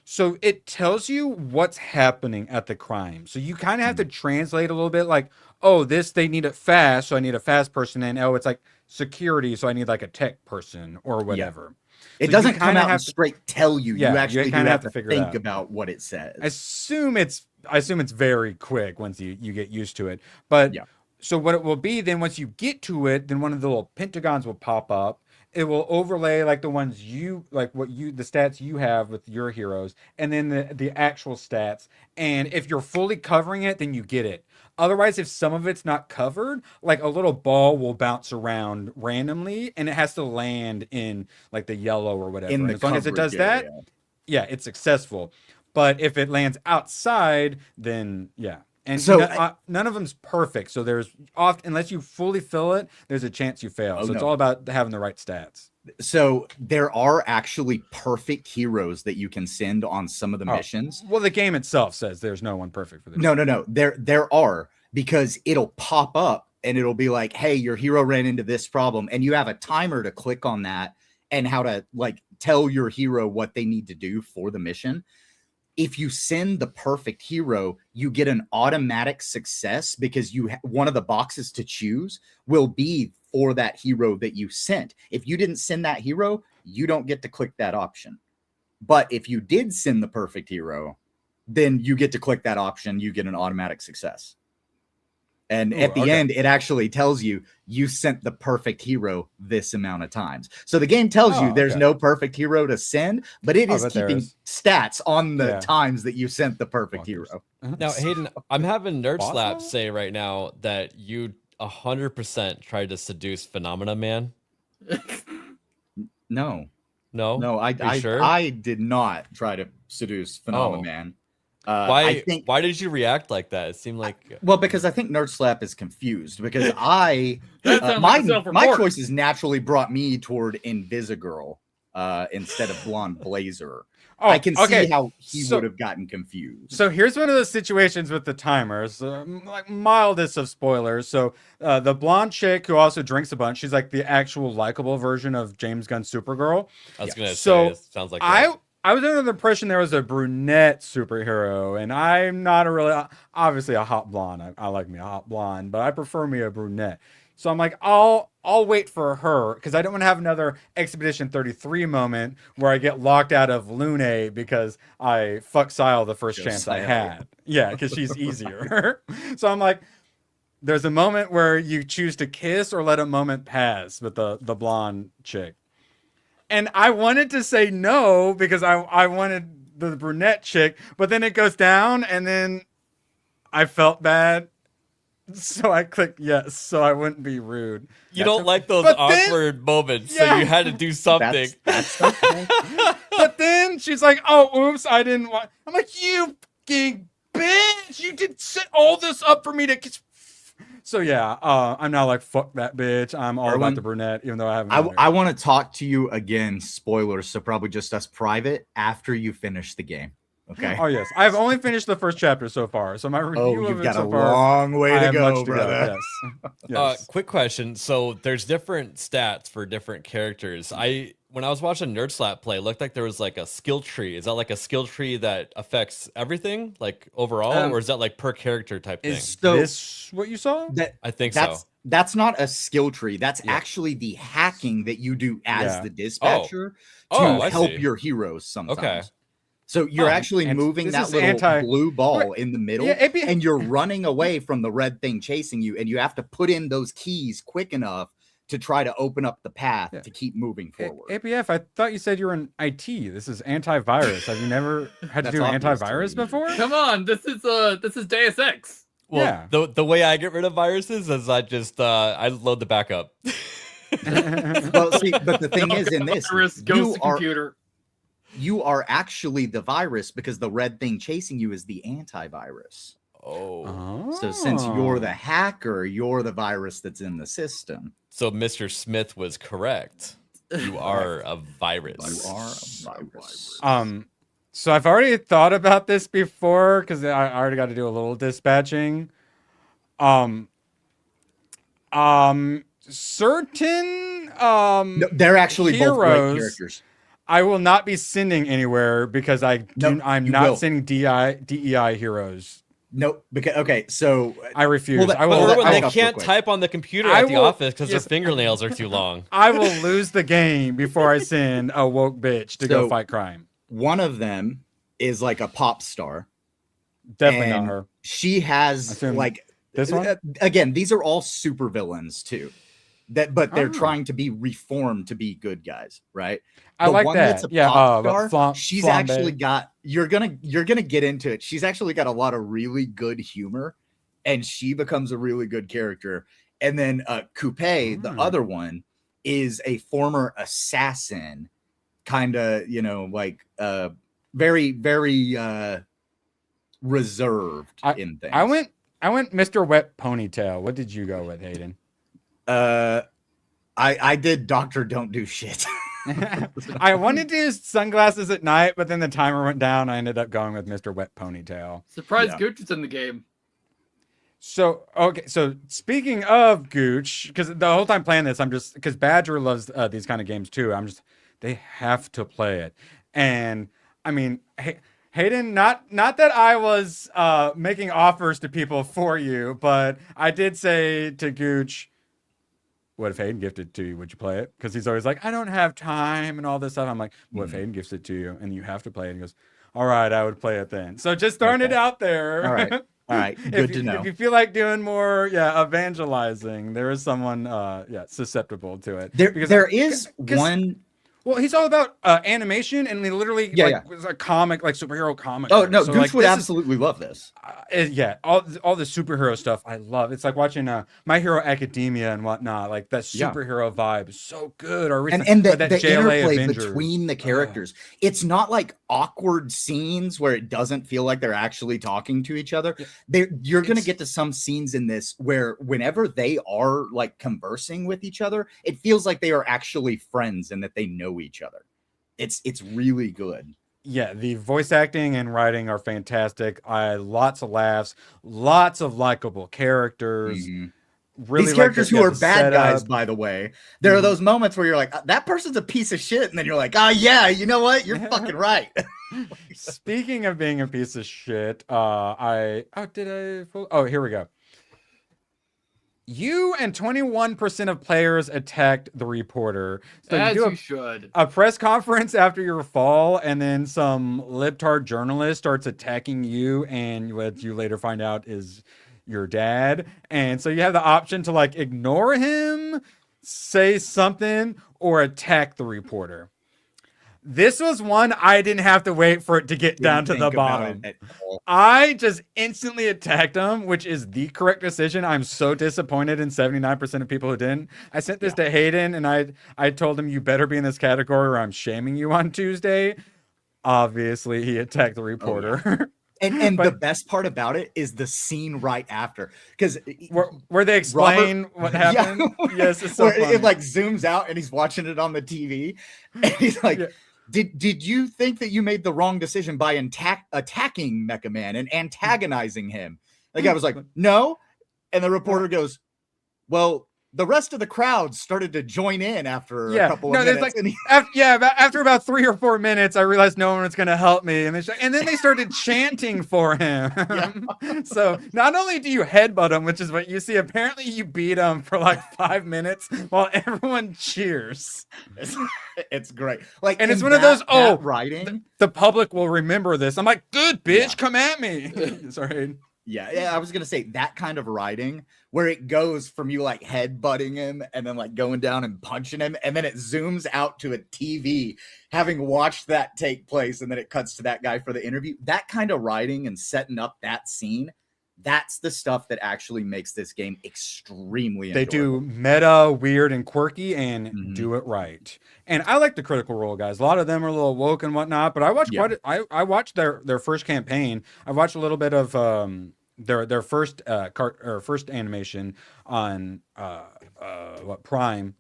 So it tells you what's happening at the crime. So you kind of have to translate a little bit, like, they need it fast, so I need a fast person. And it's like security, so I need like a tech person or whatever. Yeah. It doesn't come out and straight tell you. Yeah, you actually kind of have to think about what it says. I assume it's very quick once you get used to it. But so what it will be then, once you get to it, then one of the little pentagons will pop up. It will overlay like the ones the stats you have with your heroes, and then the actual stats. And if you're fully covering it, then you get it. Otherwise, if some of it's not covered, like a little ball will bounce around randomly, and it has to land in like the yellow or whatever. As long as it does that, it's successful. But if it lands outside, then And so none of them's perfect. So there's unless you fully fill it, there's a chance you fail. It's all about having the right stats. So there are actually perfect heroes that you can send on some of the missions. Well, the game itself says there's no one perfect for this. No. There are, because it'll pop up and it'll be like, hey, your hero ran into this problem. And you have a timer to click on that and how to like tell your hero what they need to do for the mission. If you send the perfect hero, you get an automatic success, because one of the boxes to choose will be for that hero that you sent. If you didn't send that hero, you don't get to click that option. But if you did send the perfect hero, then you get to click that option. You get an automatic success. And at the end, it actually tells you sent the perfect hero this amount of times. So the game tells you there's no perfect hero to send, but it is keeping stats on the times that you sent the perfect hero. Now, Hayden, I'm having Nerd Slap say right now that you 100% tried to seduce Phenomena Man. No, sure? I did not try to seduce Phenomena Man. Why did you react like that? It seemed like because I think Nerd Slap is confused, because my choices naturally brought me toward Invisigirl instead of Blonde Blazer. I can see how he would have gotten confused. So here's one of those situations with the timers, like mildest of spoilers. So the blonde chick who also drinks a bunch, she's like the actual likable version of James Gunn's Supergirl. I was gonna say, it sounds like I was under the impression there was a brunette superhero, and I'm not obviously a hot blonde. I like me a hot blonde, but I prefer me a brunette. So I'm like, I'll wait for her, because I don't want to have another Expedition 33 moment where I get locked out of Lune because I fuck Sile the first chance I had. Yeah, because she's easier. So I'm like, there's a moment where you choose to kiss or let a moment pass with the blonde chick. And I wanted to say no because I wanted the brunette chick, but then it goes down and then I felt bad. So I clicked yes, so I wouldn't be rude. You don't like those But awkward moments, so you had to do something. That's okay. But then she's like, "Oh, oops, I didn't want." I'm like, "You fucking bitch! You did set all this up for me to kiss." So yeah, I'm now like, "Fuck that bitch." I'm all about the brunette, even though I haven't. I want to talk to you again. Spoilers, so probably just us private after you finish the game. Okay. Oh yes, I've only finished the first chapter so far, so my review of you've it got so a far, long way I to have go, much brother. Yes. Yes. Quick question. So there's different stats for different characters. When I was watching Nerd Slap play, it looked like there was like a skill tree. Is that like a skill tree that affects everything, like overall, or is that like per character type thing? Is this what you saw? I think so. That's not a skill tree. That's actually the hacking that you do as the dispatcher to help your heroes sometimes. Okay. So you're actually moving that little blue ball in the middle, and you're running away from the red thing chasing you, and you have to put in those keys quick enough to try to open up the path to keep moving forward. APF, I thought you said you were in IT. This is antivirus. Have you never had to do antivirus before? Come on, this is Deus Ex. Well, the way I get rid of viruses is I just I load the backup. Well, see, but the thing is, in this, you are actually the virus because the red thing chasing you is the antivirus. Oh. So since you're the hacker, you're the virus that's in the system. So Mr. Smith was correct. You are a virus. You are a virus. So I've already thought about this before because I already got to do a little dispatching. Certain no, they're actually heroes, both great characters. I will not be sending anywhere because I'm not sending DEI heroes. Nope. Because okay, so I refuse. Well, they can't type on the computer at the office because their fingernails are too long. I will lose the game before I send a woke bitch to go fight crime. One of them is like a pop star. Definitely not her. She has like this one. Again, these are all super villains too. But they're trying to be reformed to be good guys, right? I like that. That's a pop star, she's actually got. You're gonna get into it. She's actually got a lot of really good humor, and she becomes a really good character. And then Coupe, the other one, is a former assassin, kind of like very very reserved in things. I went Mr. Wet Ponytail. What did you go with, Hayden? I did Doctor Don't Do Shit. I wanted to use sunglasses at night, but then the timer went down. I ended up going with Mr. Wet Ponytail. Surprise, Gooch is in the game. So, okay. So speaking of Gooch, because the whole time playing this, because Badger loves these kind of games too. They have to play it. And I mean, Hayden, not that I was making offers to people for you, but I did say to Gooch, what if Hayden gifted it to you? Would you play it? Because he's always like, I don't have time and all this stuff. I'm like, what if Hayden gifts it to you and you have to play it? And he goes, all right, I would play it then. So just throwing it out there. All right. Good to know. If you feel like doing more, evangelizing, there is someone, susceptible to it. There is one. Well, he's all about animation, and he literally was a comic, like superhero comic. Oh no, so Gooch would absolutely love this. All the superhero stuff I love. It's like watching My Hero Academia and whatnot. Like that superhero vibe is so good. Or and the interplay between the characters. It's not like awkward scenes where it doesn't feel like they're actually talking to each other. You're gonna get to some scenes in this where whenever they are like conversing with each other, it feels like they are actually friends and that they know each other. It's really good. Yeah, the voice acting and writing are fantastic. Lots of laughs, lots of likable characters. Really these characters who are bad guys, by the way. There are those moments where you're like, that person's a piece of shit, and then you're like, yeah, you know what? You're fucking right. Speaking of being a piece of shit, here we go. You and 21% of players attacked the reporter. So as you do you should. A press conference after your fall, and then some libtard journalist starts attacking you, and what you later find out is your dad. And so you have the option to like ignore him, say something, or attack the reporter. This was one I didn't have to wait for it to get down to the bottom. I just instantly attacked him, which is the correct decision. I'm so disappointed in 79% of people who didn't. I sent this to Hayden, and I told him, you better be in this category or I'm shaming you on Tuesday. Obviously, he attacked the reporter. Oh, yeah. And the best part about it is the scene right after, because where they explain what happened. Yeah. Yes, it's so funny. It like zooms out and he's watching it on the TV, and he's like, Did you think that you made the wrong decision by attacking Mecha Man and antagonizing him? The guy was like, no. And the reporter goes, well, the rest of the crowd started to join in after a couple of minutes. Like, after about 3 or 4 minutes, I realized no one was going to help me. And then they started chanting for him. So not only do you headbutt him, which is what you see, apparently you beat him for like 5 minutes while everyone cheers. It's great. Like, and it's one of those, writing. The public will remember this. I'm like, good bitch, come at me. Sorry. Yeah, I was gonna say that kind of writing where it goes from you like headbutting him and then like going down and punching him, and then it zooms out to a TV, having watched that take place, and then it cuts to that guy for the interview. That kind of writing and setting up that scene, that's the stuff that actually makes this game extremely enjoyable. They do meta, weird, and quirky, and do it right. And I like the Critical Role guys. A lot of them are a little woke and whatnot, but I watched I watched their first campaign. I watched a little bit of their first first animation on Prime.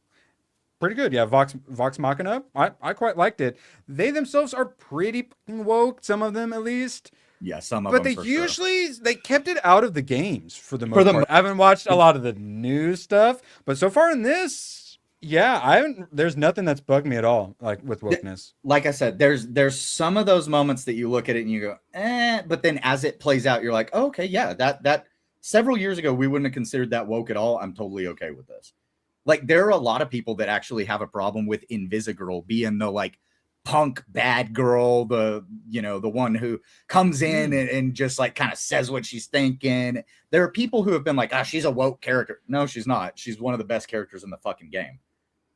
Pretty good. Yeah, Vox Machina. I quite liked it. They themselves are pretty woke, some of them at least. Yeah, some of them. But they kept it out of the games for the most part. I haven't watched a lot of the new stuff, but so far in this, there's nothing that's bugged me at all, like with wokeness. Like I said, there's some of those moments that you look at it and you go, but then as it plays out, you're like, oh, okay, yeah, that several years ago we wouldn't have considered that woke at all. I'm totally okay with this. Like, there are a lot of people that actually have a problem with Invisigirl being the like punk bad girl, the one who comes in and just like kind of says what she's thinking. There are people who have been like, she's a woke character. No, she's not. She's one of the best characters in the fucking game.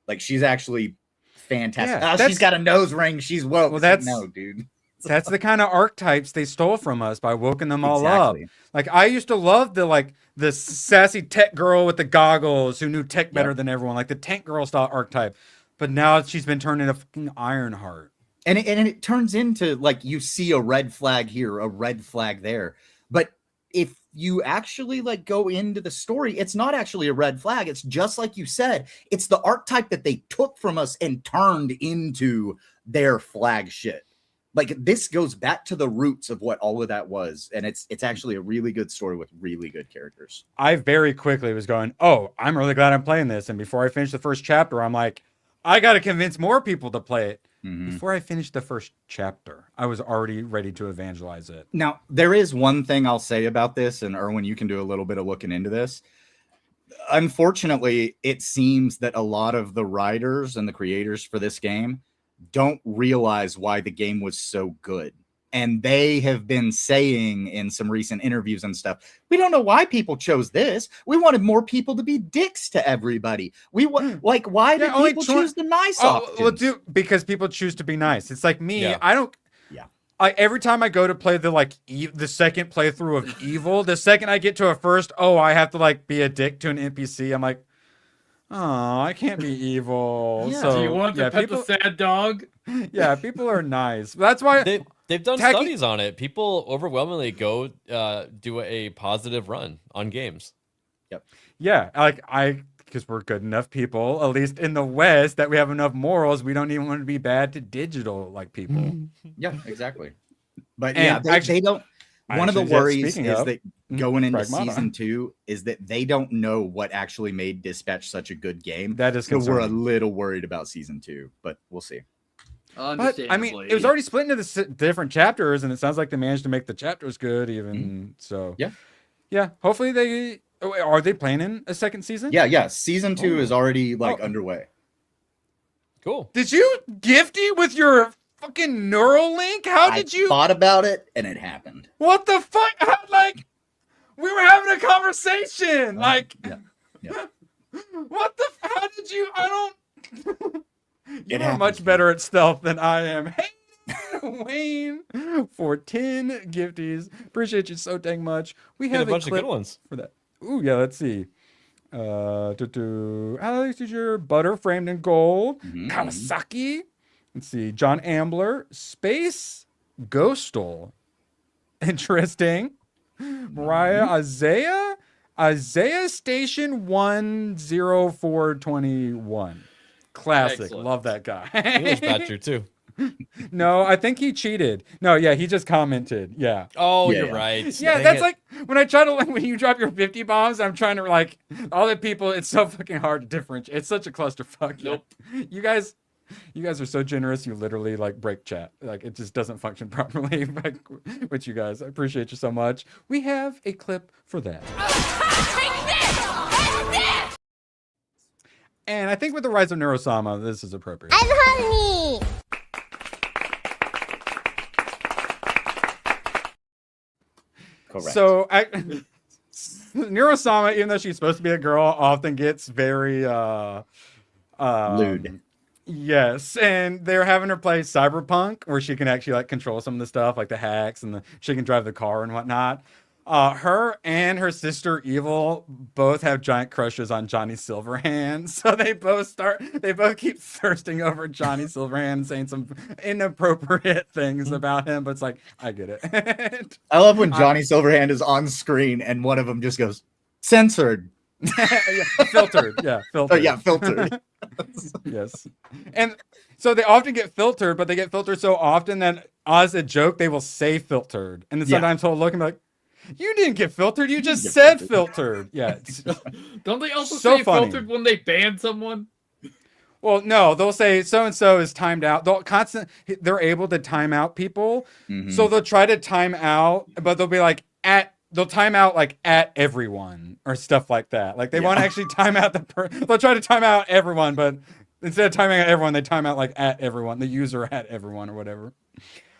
Like, she's actually fantastic. She's got a nose ring. She's woke. Well, no, dude. That's the kind of archetypes they stole from us by woking them all up. Like, I used to love the sassy tech girl with the goggles who knew tech better than everyone, like the tank girl style archetype. But now she's been turned into fucking Ironheart. And it turns into like, you see a red flag here, a red flag there. But if you actually like go into the story, it's not actually a red flag. It's just like you said, it's the archetype that they took from us and turned into their flagship. Like, this goes back to the roots of what all of that was. And it's actually a really good story with really good characters. I very quickly was going, I'm really glad I'm playing this. And before I finished the first chapter, I'm like, I got to convince more people to play it. Before I finished the first chapter, I was already ready to evangelize it. Now, there is one thing I'll say about this, and Erwin, you can do a little bit of looking into this. Unfortunately, it seems that a lot of the writers and the creators for this game don't realize why the game was so good. And they have been saying in some recent interviews and stuff, we don't know why people chose this. We wanted more people to be dicks to everybody. We like, why did people choose the nice options? Because people choose to be nice. It's like me. Yeah. I don't. Yeah. Every time I go to play the second playthrough of Evil, the second I get to a first, I have to like be a dick to an NPC. I'm like, I can't be evil. Yeah. So, do you want to pet the sad dog? Yeah, people are nice. That's why they've done studies on it. People overwhelmingly go do a positive run on games. Yep. Yeah, because we're good enough people, at least in the West, that we have enough morals. We don't even want to be bad to digital like people. Yeah, exactly. But they don't. One of the worries is that going into season 2 is that they don't know what actually made Dispatch such a good game. That is so we're a little worried about season 2, but we'll see. But I mean, it was already split into the different chapters, and it sounds like they managed to make the chapters good, even so. Yeah. Hopefully, are they planning a second season? Yeah. Season 2 is already underway. Cool. Did you gifty with your fucking Neuralink? How did you thought about it and it happened? What the fuck? We were having a conversation conversation. Like, Yeah. what the? How did you? I don't. You It are happens, much better at stealth than I am. Hey, Wayne, for 10 gifties. Appreciate you so dang much. We Got have a bunch of clip good ones for that. Ooh, yeah. Let's see. Alex is your butter framed in gold. Kawasaki. Let's see. John Ambler. Space Ghostal. Interesting. Mariah Isaiah Station 10421. Classic. Excellent. Love that guy. English Badger too. No, I think he cheated. No, yeah, he just commented. Yeah. Oh, Yeah, you're yeah. right. Yeah, Dang that's it. like when I try to when you drop your 50 bombs, I'm trying to like all the people, it's so fucking hard to differentiate. It's such a clusterfuck. Nope. You guys are so generous, you literally like break chat. Like it just doesn't function properly like, with you guys. I appreciate you so much. We have a clip for that. And I think with the rise of Neuro-sama, this is appropriate. I'm hungry. Correct. So Neuro-sama, even though she's supposed to be a girl, often gets very lewd. Yes, and they're having her play Cyberpunk, where she can actually like control some of the stuff, like the hacks and she can drive the car and whatnot. Her and her sister Evil both have giant crushes on Johnny Silverhand, so they both keep thirsting over Johnny Silverhand and saying some inappropriate things about him. But it's like, I get it. I love when Johnny Silverhand is on screen and one of them just goes censored. Yeah, filtered. Yeah, filtered. Oh yeah, filtered. Yes. And so they often get filtered, but they get filtered so often that as a joke, they will say filtered. And then sometimes he'll look and be like, you didn't get filtered. You just said filtered. Yeah. Don't they also So say funny. filtered when they ban someone? Well, no, they'll say so-and-so is timed out. They're able to time out people. So they'll try to time out, but they'll be like they'll time out like at everyone or stuff like that. Like they want to actually time out they'll try to time out everyone, but instead of timing out everyone, they time out like at everyone, the user at everyone or whatever.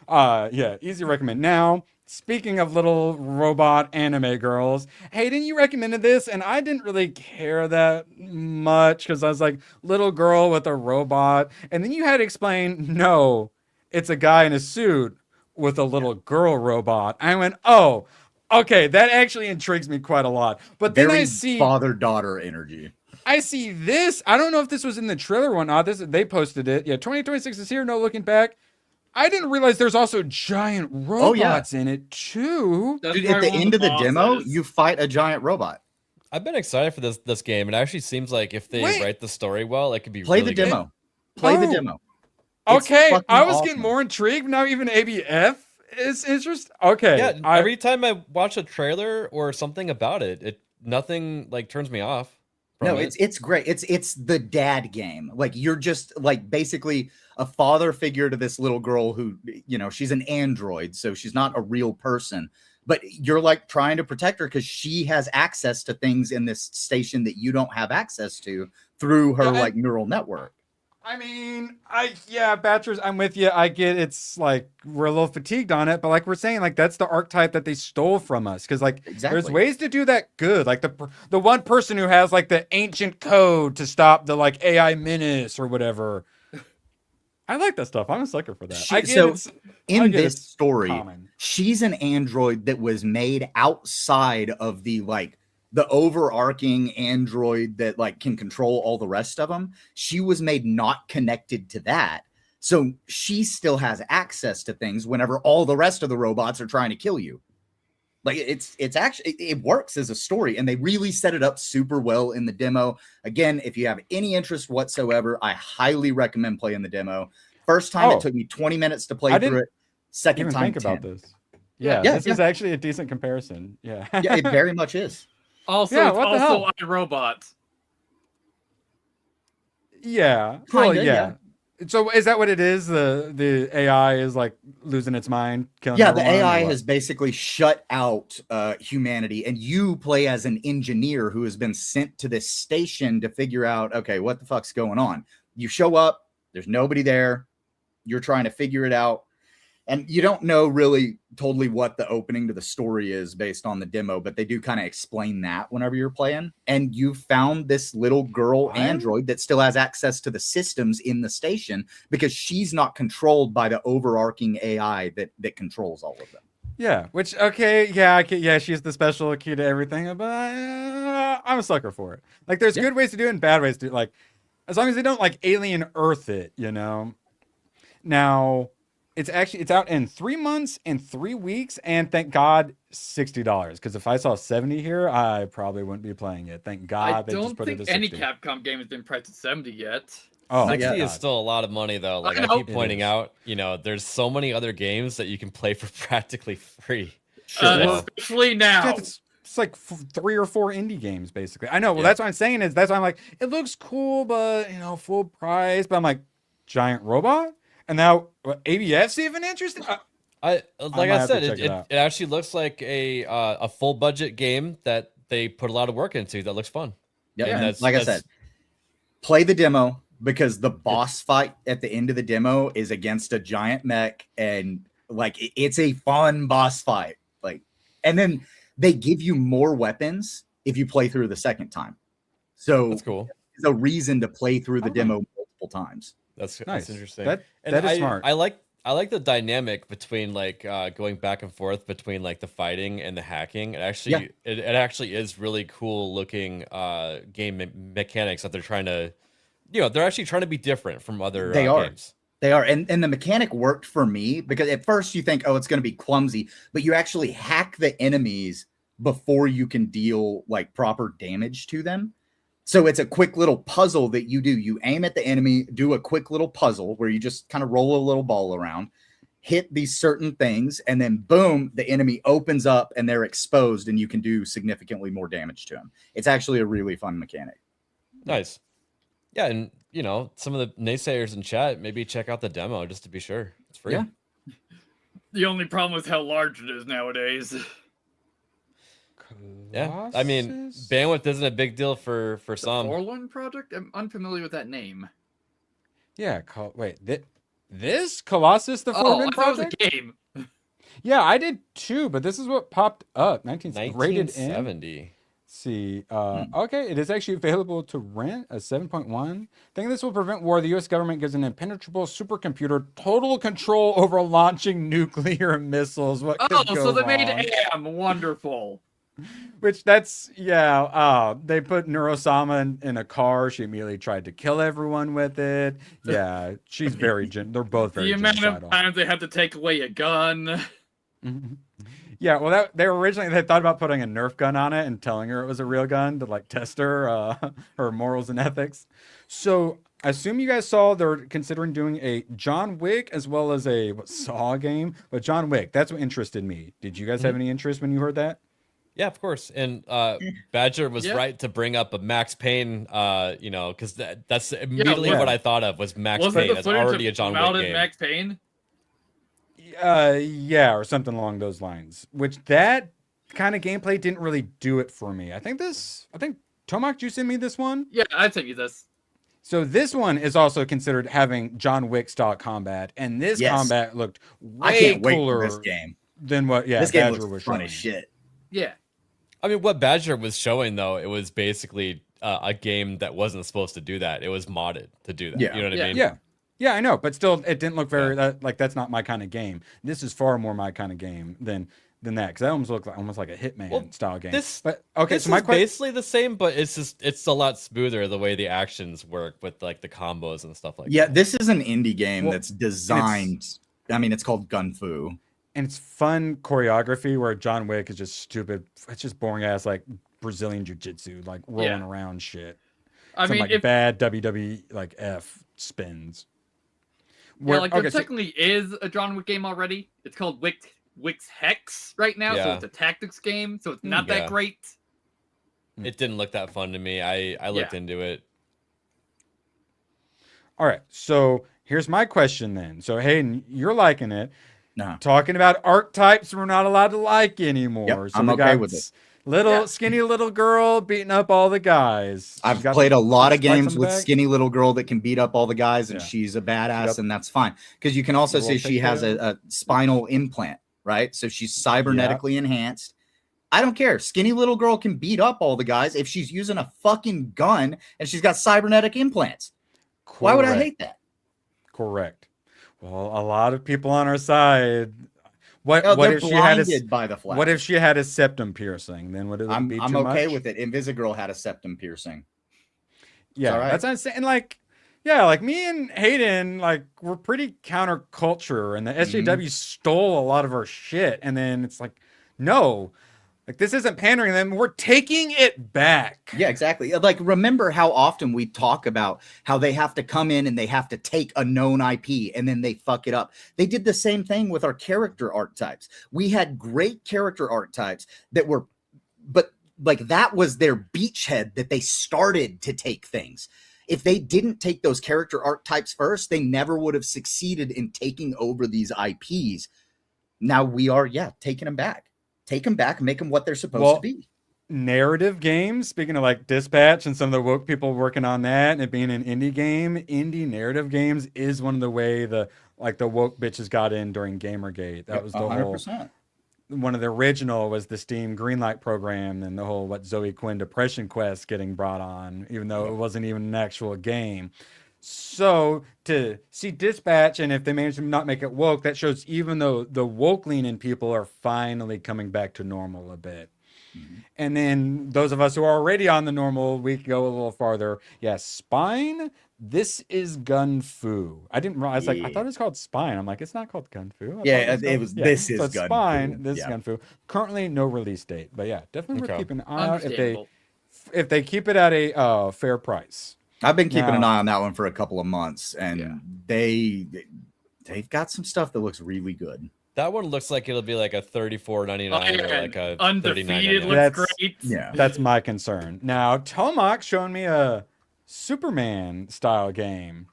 Yeah, easy recommend. Now, speaking of little robot anime girls, Hayden, you recommended this, and I didn't really care that much because I was like, little girl with a robot. And then you had to explain, no, it's a guy in a suit with a little girl robot. I went, oh, okay, that actually intrigues me quite a lot. But then Very I see father-daughter energy. I see this. I don't know if this was in the trailer or not. They posted it. Yeah, 2026 is here. No looking back. I didn't realize there's also giant robots in it too. Dude, at the end of the demo, you fight a giant robot. I've been excited for this game. It actually seems like if they write the story well, it could be Play really the demo. Play the demo. It's Okay, fucking I was awesome. getting more intrigued. Now even ABF is interesting. Okay. Yeah, every time I watch a trailer or something about it, nothing like turns me off. No, it's great. It's the dad game. Like you're just like basically a father figure to this little girl who, you know, she's an android, so she's not a real person. But you're like trying to protect her because she has access to things in this station that you don't have access to through her like neural network. I mean, Batchers, I'm with you. I get it's like we're a little fatigued on it, but like we're saying, like that's the archetype that they stole from us. Because like there's ways to do that good. Like the one person who has like the ancient code to stop the like AI menace or whatever. I like that stuff. I'm a sucker for that. In this story, she's an android that was made outside of the like the overarching android that like can control all the rest of them. She was made not connected to that. So she still has access to things whenever all the rest of the robots are trying to kill you. Like it's actually, it works as a story, and they really set it up super well in the demo. Again, if you have any interest whatsoever, I highly recommend playing the demo. First time it took me 20 minutes to play through it. Second time, think about 10. this. This is actually a decent comparison. Yeah, yeah, it very much is. Also, Yeah, it's what the also hell? iRobot. Yeah. Kinda, Well, yeah. So is that what it is? The AI is like losing its mind, killing Yeah, the everyone, or AI what? has basically shut out humanity, and you play as an engineer who has been sent to this station to figure out, okay, what the fuck's going on? You show up, there's nobody there, you're trying to figure it out. And you don't know really totally what the opening to the story is based on the demo, but they do kind of explain that whenever you're playing. And you found this little girl android that still has access to the systems in the station because she's not controlled by the overarching AI that controls all of them. Yeah, which, okay, yeah, she's the special key to everything, but I'm a sucker for it. Like, there's good ways to do it and bad ways to do it. Like, as long as they don't, like, alien Earth it, you know? Now, it's out in 3 months and 3 weeks, and thank God, $60. Because if I saw 70 here, I probably wouldn't be playing it. Thank God they just put it at 60. I don't think any Capcom game has been priced at 70 yet. Oh, 60 is still a lot of money, though. Like I keep pointing out, you know, there's so many other games that you can play for practically free. Especially now. Yeah, it's like 3 or 4 indie games, basically. I know. Well, that's what I'm saying is that's why I'm like, it looks cool, but, you know, full price. But I'm like, giant robot? And now ABF's even interested? I said, it actually looks like a full budget game that they put a lot of work into that looks fun. Yep. Yeah, I said, play the demo because the boss fight at the end of the demo is against a giant mech, and like it's a fun boss fight. Like, and then they give you more weapons if you play through the second time. So that's cool. It's a reason to play through the demo multiple times. That's nice. That's interesting. That is smart. I like the dynamic between like going back and forth between like the fighting and the hacking. It actually is really cool looking game mechanics that they're trying to, you know, they're actually trying to be different from other games. They are. And the mechanic worked for me because at first you think, oh, it's going to be clumsy, but you actually hack the enemies before you can deal like proper damage to them. So it's a quick little puzzle that you do. You aim at the enemy, do a quick little puzzle where you just kind of roll a little ball around, hit these certain things, and then boom, the enemy opens up and they're exposed and you can do significantly more damage to them. It's actually a really fun mechanic. Nice. Yeah, and you know, some of the naysayers in chat, maybe check out the demo just to be sure. It's free. Yeah. The only problem is how large it is nowadays. Yeah, I mean, bandwidth isn't a big deal for some. Forlorn Project? I'm unfamiliar with that name. Yeah, wait, this Colossus the Forlorn Project? That was a game. Yeah, I did too, but this is what popped up. 1970. See, okay, it is actually available to rent, a 7.1. Think this will prevent war. The U.S. government gives an impenetrable supercomputer total control over launching nuclear missiles. What could go so they wrong? made AM. Wonderful. Which they put Neuro-sama in a car. She immediately tried to kill everyone with it. Yeah, she's very they're both very The amount of times they had to take away a gun. Yeah, well, they thought about putting a Nerf gun on it and telling her it was a real gun to like test her morals and ethics. So I assume you guys saw they're considering doing a John Wick as well as a Saw game. But John Wick, that's what interested me. Did you guys have any interest when you heard that? Yeah, of course. And Badger was right to bring up a Max Payne, you know, because that's immediately what I thought of was Max Payne. It's already a John Wick game. Max Payne? Yeah, or something along those lines. Which that kind of gameplay didn't really do it for me. I think Tomac, you sent me this one? Yeah, I sent you this. So this one is also considered having John Wick style combat, and this combat looked way cooler for this game than what this game Badger was fun showing. as shit. Yeah. I mean, what Badger was showing, though, it was basically a game that wasn't supposed to do that. It was modded to do that. Yeah. You know what I mean? Yeah, I know. But still, it didn't look very, like, that's not my kind of game. This is far more my kind of game than that. Because that almost looked almost like a Hitman style game. This is basically the same, but it's a lot smoother the way the actions work with, like, the combos and stuff like that. Yeah, this is an indie game that's designed. It's called Gun Fu. And it's fun choreography where John Wick is just stupid. It's just boring ass like Brazilian jiu-jitsu, like rolling around shit. Bad WWE like F spins. There technically is a John Wick game already. It's called Wick's Hex right now, so it's a tactics game, so it's not that great. It didn't look that fun to me. I looked into it. All right, so here's my question then. So Hayden, you're liking it. No. Talking about archetypes we're not allowed to like anymore. Yep, So I'm we okay got with it. Skinny little girl beating up all the guys. I've played a lot of games with back. skinny little girl that can beat up all the guys, and she's a badass, and that's fine. Because you can also say she has a spinal implant, right? So she's cybernetically enhanced. I don't care. Skinny little girl can beat up all the guys if she's using a fucking gun and she's got cybernetic implants. Correct. Why would I hate that? Correct. Well, a lot of people on our side. What if she had by the flash? What if she had a septum piercing? Then would it be too much? I'm okay with it. Invisigirl had a septum piercing. Yeah, right. That's what I'm saying. Like, yeah, like me and Hayden, like we're pretty counterculture, and the SJW stole a lot of our shit, and then it's like, no. Like, this isn't pandering to them. We're taking it back. Yeah, exactly. Like, remember how often we talk about how they have to come in and they have to take a known IP and then they fuck it up. They did the same thing with our character archetypes. We had great character archetypes that were, but like that was their beachhead that they started to take things. If they didn't take those character archetypes first, they never would have succeeded in taking over these IPs. Now we are, taking them back. Take them back and make them what they're supposed to be. Narrative games, speaking of like Dispatch and some of the woke people working on that and it being an indie game, indie narrative games is one of the way the woke bitches got in during Gamergate. That was the 100%. Whole one of the original was the Steam Greenlight program and the whole Zoe Quinn Depression Quest getting brought on, even though it wasn't even an actual game. So to see Dispatch, and if they manage to not make it woke, that shows even though the woke leaning people are finally coming back to normal a bit. And then those of us who are already on the normal, we can go a little farther. Yeah, Spine, this is Gun Fu. I didn't realize, I thought it was called Spine. I'm like, it's not called Gun Fu. This is Gun Spine, Fu. This is Gun Fu. Currently no release date, but yeah, definitely we're keeping an eye out if they keep it at a fair price. I've been keeping an eye on that one for a couple of months, and they've got some stuff that looks really good. That one looks like it'll be like a $34.99 or like a undefeated. $39.99. Looks great. Yeah, that's my concern. Now Tomac showing me a Superman style game.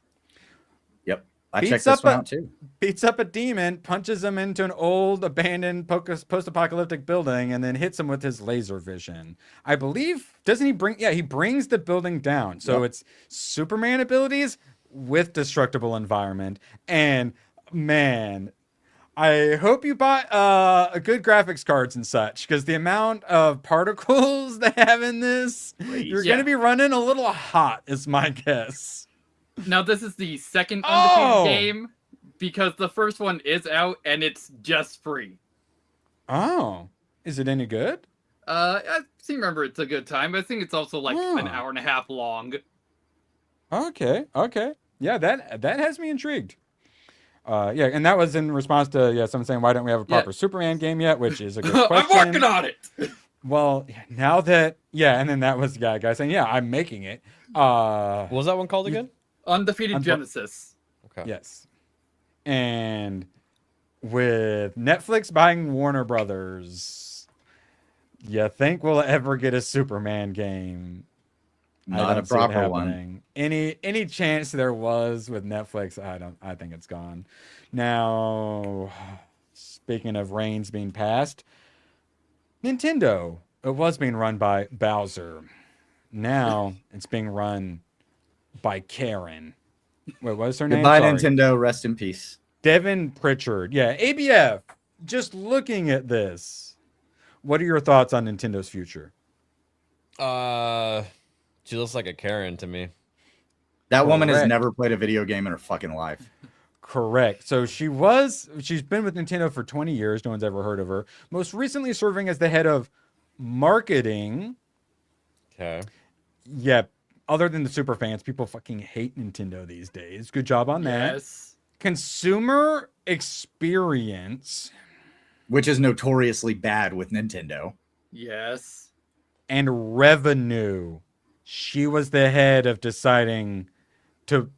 Yep, I checked this one out too. Beats up a demon, punches him into an old abandoned post-apocalyptic building, and then hits him with his laser vision. I believe, doesn't he bring? Yeah, he brings the building down. So it's Superman abilities with destructible environment. And man, I hope you bought a good graphics cards and such, because the amount of particles they have in this, you're going to be running a little hot, is my guess. Now, this is the second undefeated game, because the first one is out and it's just free. Oh, is it any good? I seem to remember it's a good time. I think it's also like an hour and a half long. Okay. Yeah, that has me intrigued. Yeah, and that was in response to someone saying, why don't we have a proper Superman game yet? Which is a good question. I'm working on it. Well, now that and then that was the guy saying, I'm making it. What was that one called again? Undefeated Genesis. Okay. Yes. And with Netflix buying Warner Brothers, you think we'll ever get a Superman game? Not a proper one. Any chance there was with Netflix, I think it's gone. Now, speaking of reigns being passed, Nintendo, it was being run by Bowser. Now it's being run by Karen. What was her name? Goodbye, Nintendo. Rest in peace. Devin Pritchard. Yeah, ABF. Just looking at this, what are your thoughts on Nintendo's future? She looks like a Karen to me. That woman has never played a video game in her fucking life. Correct. So she's been with Nintendo for 20 years. No one's ever heard of her. Most recently serving as the head of marketing. Okay. Yeah. Other than the super fans, people fucking hate Nintendo these days. Good job on that. Yes. Consumer experience. Which is notoriously bad with Nintendo. Yes. And revenue. She was the head of deciding to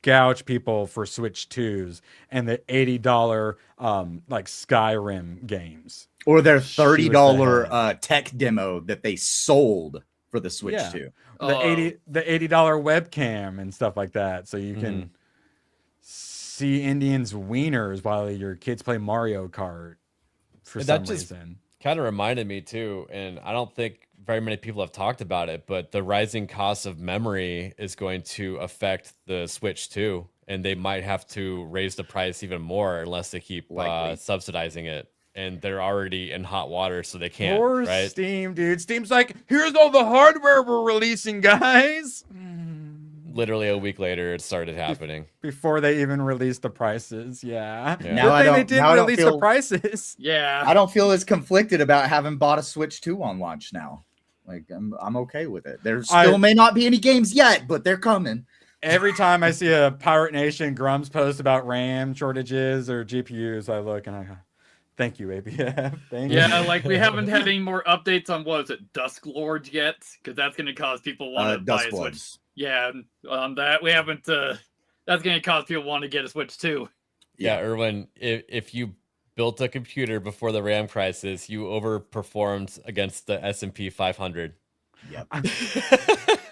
gouge people for Switch 2s and the $80 like Skyrim games. Or their $30 tech demo that they sold for the Switch 2. The $80 webcam and stuff like that. So you can see Indians' wieners while your kids play Mario Kart for some reason. kind of reminded me too, and I don't think very many people have talked about it, but the rising cost of memory is going to affect the Switch too, and they might have to raise the price even more unless they keep subsidizing it. And they're already in hot water, so they can't. Poor right? Steam, dude. Steam's like, here's all the hardware we're releasing, guys. Literally a week later, it started happening. Before they even released the prices, yeah. Now They didn't release the prices. Yeah. I don't feel as conflicted about having bought a Switch 2 on launch now. Like I'm okay with it. There still may not be any games yet, but they're coming. Every time I see a Pirate Nation Grumps post about RAM shortages or GPUs, I look and I go, thank you, ABF. Thank you. Yeah, like we haven't had any more updates on what is it, Dusk Lords yet? Because that's going to cause people want to buy a Switch. Yeah, on that we haven't. That's going to cause people want to get a Switch too. Yeah, Erwin, if you built a computer before the RAM crisis, you overperformed against the S&P 500. Yep.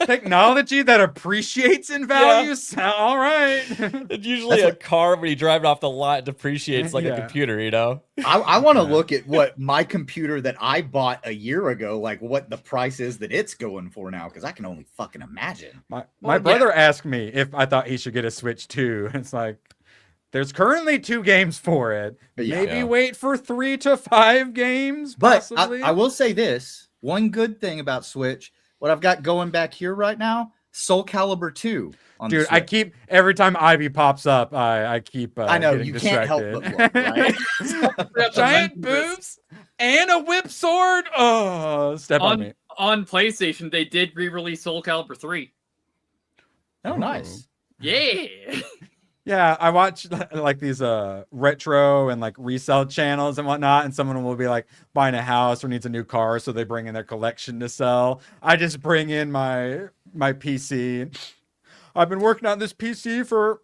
Technology that appreciates in value. Yeah. All right. It's usually a car when you drive it off the lot depreciates like a computer, you know? I want to look at what my computer that I bought a year ago, like what the price is that it's going for now, because I can only fucking imagine. My brother asked me if I thought he should get a Switch 2. It's like, there's currently 2 games for it. Maybe wait for 3 to 5 games, possibly. But I will say this. One good thing about Switch, what I've got going back here right now, Soul Calibur 2. Dude, I keep, every time Ivy pops up, I keep I know, getting you distracted. can't help but look, right? Giant boobs and a whip sword. Oh, step on me. On PlayStation, they did re-release Soul Calibur 3. Oh, nice. Yeah. Yeah, I watch like these retro and like resale channels and whatnot, and someone will be like buying a house or needs a new car, so they bring in their collection to sell. I just bring in my PC. I've been working on this PC for,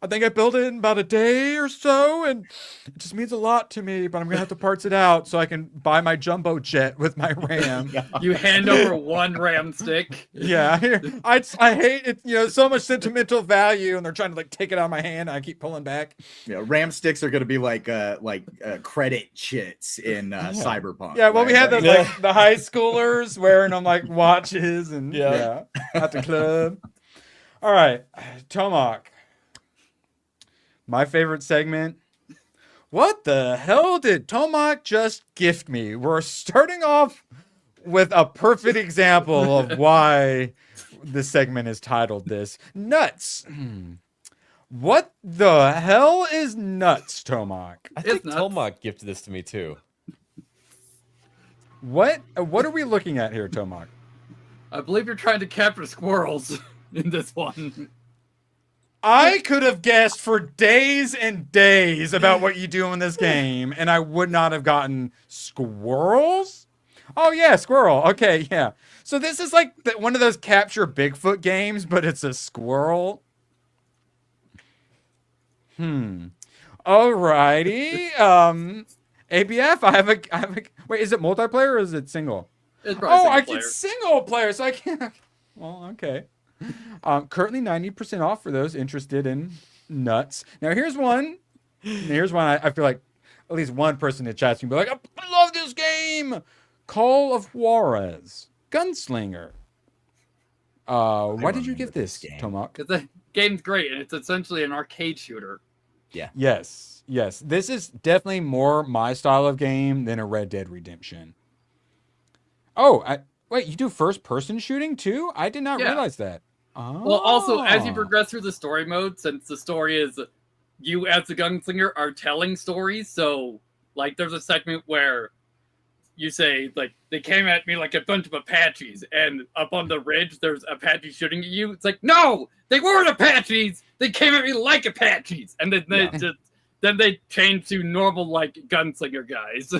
I think I built it in about a day or so, and it just means a lot to me, but I'm gonna have to parts it out so I can buy my jumbo jet with my RAM. You hand over 1 RAM stick. Yeah, I hate it. You know, so much sentimental value, and they're trying to like take it out of my hand. And I keep pulling back. Yeah, RAM sticks are gonna be like credit chits in Cyberpunk. Yeah, well, we had the like the high schoolers wearing them like watches and at the club. All right, Tomak. My favorite segment. What the hell did Tomak just gift me? We're starting off with a perfect example of why this segment is titled this. Nuts. What the hell is nuts, Tomak? I think Tomak gifted this to me too. What are we looking at here, Tomak? I believe you're trying to capture squirrels in this one. I could have guessed for days and days about what you do in this game, and I would not have gotten squirrels. Oh yeah, squirrel. Okay, yeah. So this is like one of those capture Bigfoot games, but it's a squirrel. Alrighty. ABF. I have a. Wait, is it multiplayer or is it single? It's It's single player, so I can't. Well, okay. Currently 90% off for those interested in nuts. Now here's one. I feel like at least one person in the chat can be like, I love this game. Call of Juarez, Gunslinger. Why did you give this, Tomak? Because the game's great, and it's essentially an arcade shooter. Yeah. Yes. This is definitely more my style of game than a Red Dead Redemption. Wait, you do first-person shooting too? I did not realize that. Oh. Well, also, as you progress through the story mode, since the story is you as the gunslinger are telling stories, so, like, there's a segment where you say, like, they came at me like a bunch of Apaches, and up on the ridge, there's Apaches shooting at you. It's like, no! They weren't Apaches! They came at me like Apaches! And then they changed to normal, like, gunslinger guys.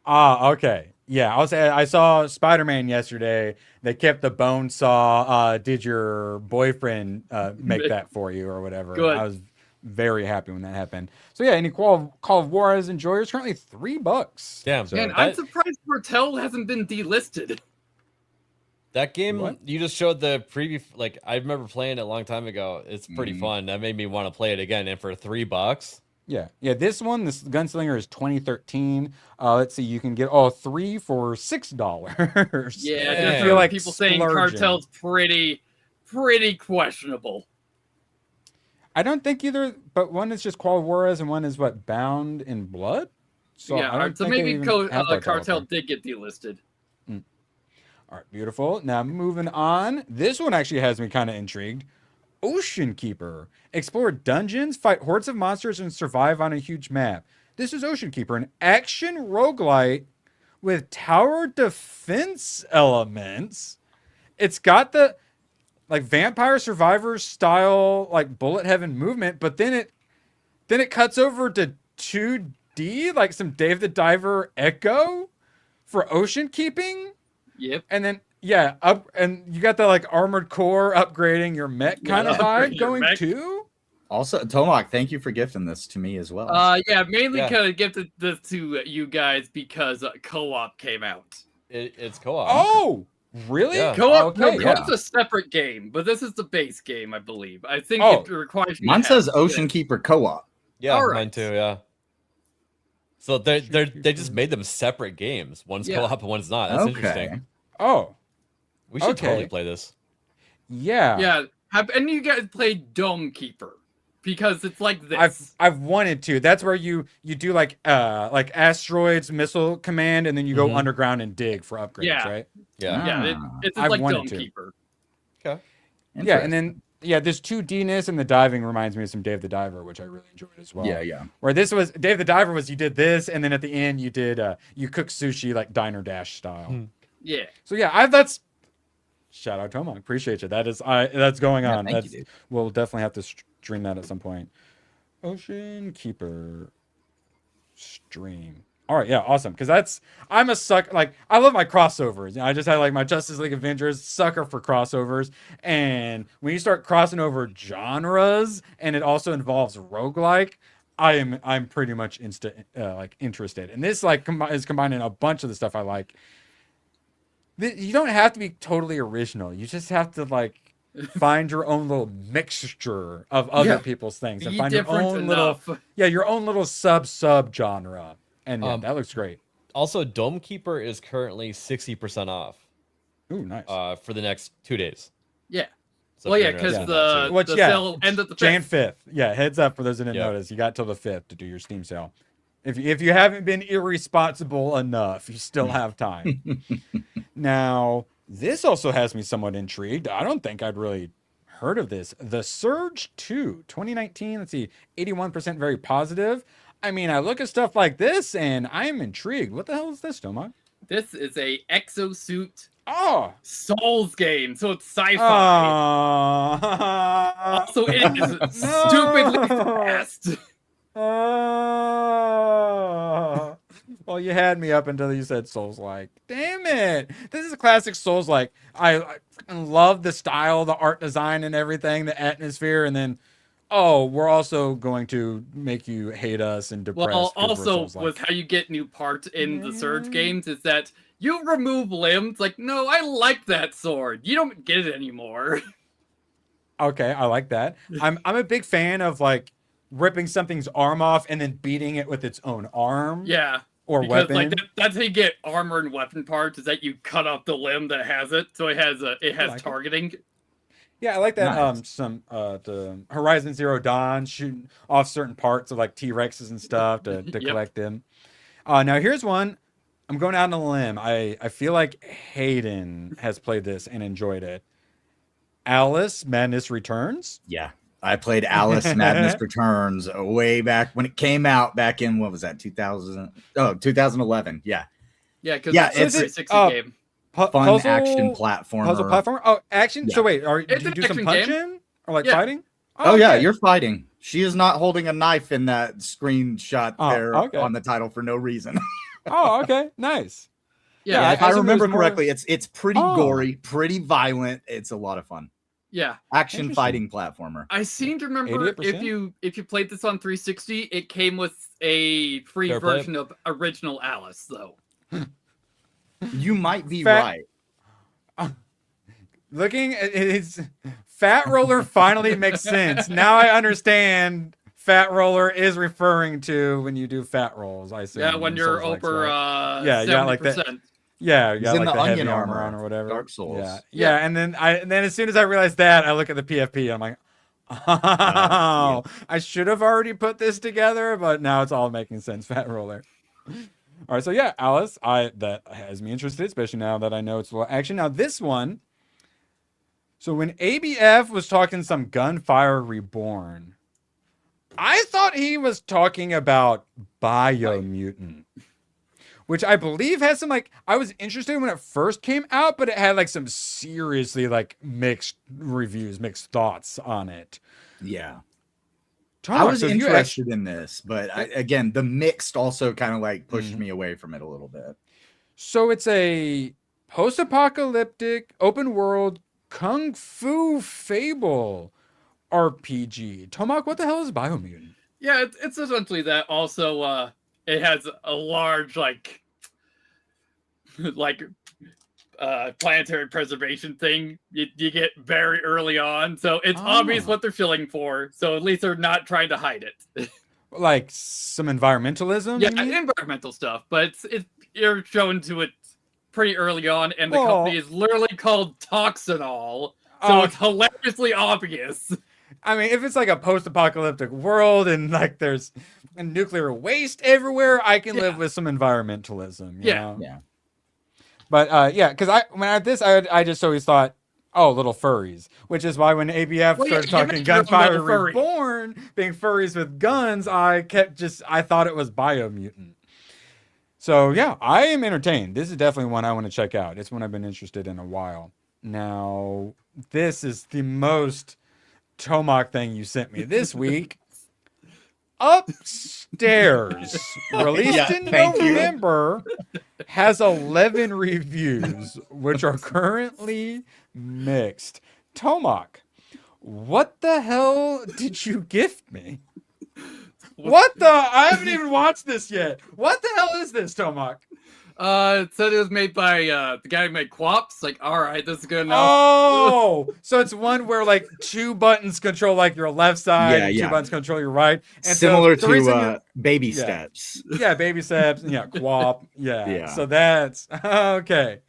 Okay. Yeah, I saw Spider-Man yesterday. They kept the bone saw. Did your boyfriend make that for you or whatever? Good. I was very happy when that happened. So yeah, any Call of Juarez enjoyers currently $3. Damn. So Man, I'm surprised Martel hasn't been delisted. That game, you just showed the preview. Like, I remember playing it a long time ago. It's pretty fun. That made me want to play it again. And for $3, Yeah. This one, this Gunslinger is 2013. Let's see, you can get all 3 for $6. Yeah, I just feel like people saying splurging. Cartel's pretty questionable. I don't think either, but one is just Qual Juarez and one is what, Bound in Blood? So yeah, I don't so think they maybe even have Cartel did get delisted. All right, beautiful. Now moving on. This one actually has me kind of intrigued. Ocean Keeper. Explore dungeons, fight hordes of monsters, and survive on a huge map. This is Ocean Keeper, an action roguelite with tower defense elements. It's got the like Vampire Survivor style like bullet heaven movement, but then it cuts over to 2D, like some Dave the Diver echo for ocean keeping. Yep. And then and you got the like armored core upgrading your mech kind of vibe going too. Also, Tomac, thank you for gifting this to me as well. Mainly kind of gifted this to you guys because co-op came out. It's co-op. Oh, really? Yeah. Co-op, Okay, co-op's a separate game, but this is the base game, I believe. I think it requires. Mine says Ocean Keeper co-op. Yeah, mine too. Yeah. So they just made them separate games. One's co-op and one's not. That's interesting. Oh, we should totally play this. Yeah. Yeah. Have any of you guys played Dome Keeper? Because it's like this. I've wanted to. That's where you do like asteroids missile command, and then you go underground and dig for upgrades, right? Yeah. Yeah. It's like Dome Keeper. Okay. Yeah, and then this 2D-ness and the diving reminds me of some Dave the Diver, which I really enjoyed as well. Yeah. Where this was Dave the Diver was you did this, and then at the end you did you cook sushi like Diner Dash style. Yeah. So that's shout out Tomon. Appreciate you. That's going on. Thank you, dude. We'll definitely have to stream that at some point. Ocean Keeper stream. All right, yeah, awesome. Because I'm a sucker. Like, I love my crossovers. I just had like my Justice League Avengers, sucker for crossovers. And when you start crossing over genres, and it also involves roguelike, I'm pretty much interested. And this is combining a bunch of the stuff I like. You don't have to be totally original. You just have to find your own little mixture of other people's things and find your own little sub genre. And that looks great. Also, Dome Keeper is currently 60% off. Ooh, nice. For the next 2 days. Yeah. So Well, yeah, because the sale ends at the 5th. Jan 5th. Yeah, heads up for those that didn't notice. You got till the 5th to do your Steam sale. If you haven't been irresponsible enough, you still have time. Now, this also has me somewhat intrigued. I don't think I'd really heard of this. The Surge 2, 2019. Let's see, 81% very positive. I mean, I look at stuff like this and I am intrigued. What the hell is this, Tomon? This is a exosuit Oh, Souls game, so it's sci-fi. Also, it is stupidly fast. Well, you had me up until you said Souls-like. Damn it! This is a classic Souls-like. I fucking love the style, the art design, and everything, the atmosphere, and then, we're also going to make you hate us and depressed. Well, also, with how you get new parts in the Surge games is that you remove limbs. Like, no, I like that sword. You don't get it anymore. Okay, I like that. I'm a big fan of ripping something's arm off and then beating it with its own arm. Yeah. Or because, weapon. That's how you get armor and weapon parts, is that you cut off the limb that has it, so it has targeting. Yeah, I like that. Nice. The Horizon Zero Dawn shooting off certain parts of T-Rexes and stuff to collect them. Now here's one. I'm going out on a limb. I feel like Hayden has played this and enjoyed it. Alice Madness Returns. Yeah. I played Alice Madness Returns way back when it came out back in, what was that, 2011. Yeah. Yeah, because it's a 360 game. Fun action platformer. Puzzle platformer? Oh, action? Yeah. So wait, do It's you an do some action punching? game. Or Yeah. fighting? Oh, yeah, okay. you're fighting. She is not holding a knife in that screenshot there okay. on the title for no reason. Oh, okay. Nice. Yeah, if I assume remember there's more- correctly, it's pretty gory, pretty violent. It's a lot of fun. Yeah. Action Interesting. fighting platformer. I seem to remember 88%? if you played this on 360, it came with a free Fair play. version of original Alice, though. You might be Fat- right. Looking at his Fat Roller finally makes sense. Now I understand fat roller is referring to when you do fat rolls. I assume. Yeah, when in you're Souls-likes, over right? Yeah, you 70%. got like that. Yeah, you He's got in like the the heavy onion armor armor on or whatever. Dark Souls. Yeah, and then as soon as I realized that, I look at the PFP and I'm like, oh, I should have already put this together, but now it's all making sense. Fat roller. All right, so yeah, Alice, that has me interested, especially now that I know it's a little action. Now this one, so when ABF was talking some Gunfire Reborn, I thought he was talking about Biomutant, which I believe has some like, I was interested when it first came out, but it had like some seriously like mixed reviews, mixed thoughts on it. Yeah. Tom, I was so you interested in this, but again, the mixed also kind of like pushed me away from it a little bit. So it's a post-apocalyptic open world kung fu fable RPG. Tomak, what the hell is Biomutant? Yeah, it's essentially that. Also, it has a large like planetary preservation thing you get very early on, so it's obvious what they're filling for. So at least they're not trying to hide it. Like some environmentalism? Yeah, environmental stuff, but you're shown to it pretty early on, and the company is literally called Toxinol, so it's hilariously obvious. I mean, if it's like a post-apocalyptic world and like there's nuclear waste everywhere, I can live with some environmentalism. You know? Yeah. But yeah, because I just always thought, oh, little furries, which is why when ABF started talking Gunfire Reborn, being furries with guns, I thought it was Biomutant. So yeah, I am entertained. This is definitely one I want to check out. It's one I've been interested in a while. Now, this is the most Tomak thing you sent me this week. Upstairs, released in November, has 11 reviews, which are currently mixed. Tomak, what the hell did you gift me? I haven't even watched this yet. What the hell is this, Tomak? It said it was made by the guy who made Quaps. Like, all right, this is good enough. Oh, so it's one where like 2 buttons control like your left side, and 2 buttons control your right. And similar so to baby steps. Yeah, baby steps. Yeah, Quap. Yeah. So that's okay.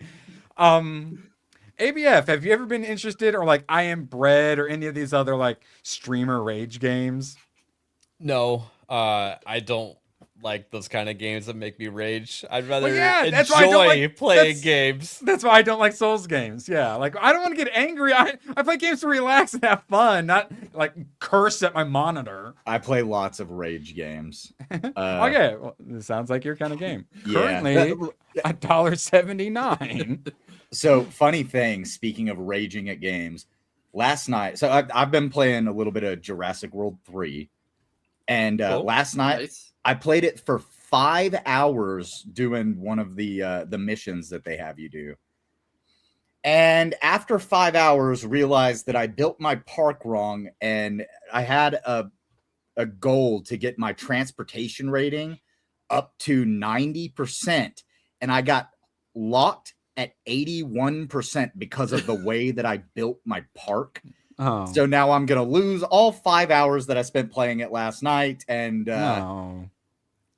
ABF, have you ever been interested, or like I Am Bread, or any of these other like streamer rage games? No, I don't like those kind of games that make me rage. I'd rather enjoy playing games. That's why I don't like Souls games. Yeah, like I don't want to get angry. I play games to relax and have fun, not like curse at my monitor. I play lots of rage games. Okay, well, this sounds like your kind of game. Yeah. Currently, $1.79. So funny thing, speaking of raging at games, last night, so I've been playing a little bit of Jurassic World 3, and last night I played it for 5 hours doing one of the missions that they have you do. And after 5 hours, realized that I built my park wrong, and I had a goal to get my transportation rating up to 90%, and I got locked at 81% because of the way that I built my park. Oh. So now I'm going to lose all 5 hours that I spent playing it last night and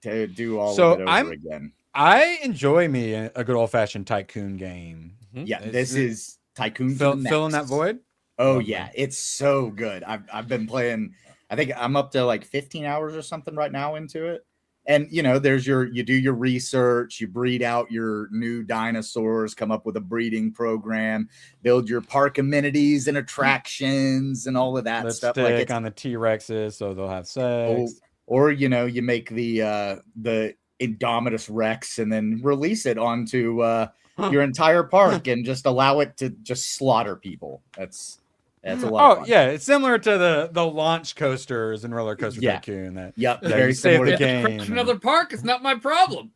to do all of it over again. I enjoy me a good old-fashioned tycoon game. Yeah, this is Tycoon filling that void. Oh yeah, it's so good. I've been playing. I think I'm up to like 15 hours or something right now into it. And you know, you do your research, you breed out your new dinosaurs, come up with a breeding program, build your park amenities and attractions and all of that stuff. Like on the T-Rexes, so they'll have sex. Or you know, you make the Indominus Rex and then release it onto your entire park and just allow it to just slaughter people. That's a lot of fun. Yeah, it's similar to the launch coasters and Roller Coaster Tycoon. Very save similar the to game. Another park, it's not my problem.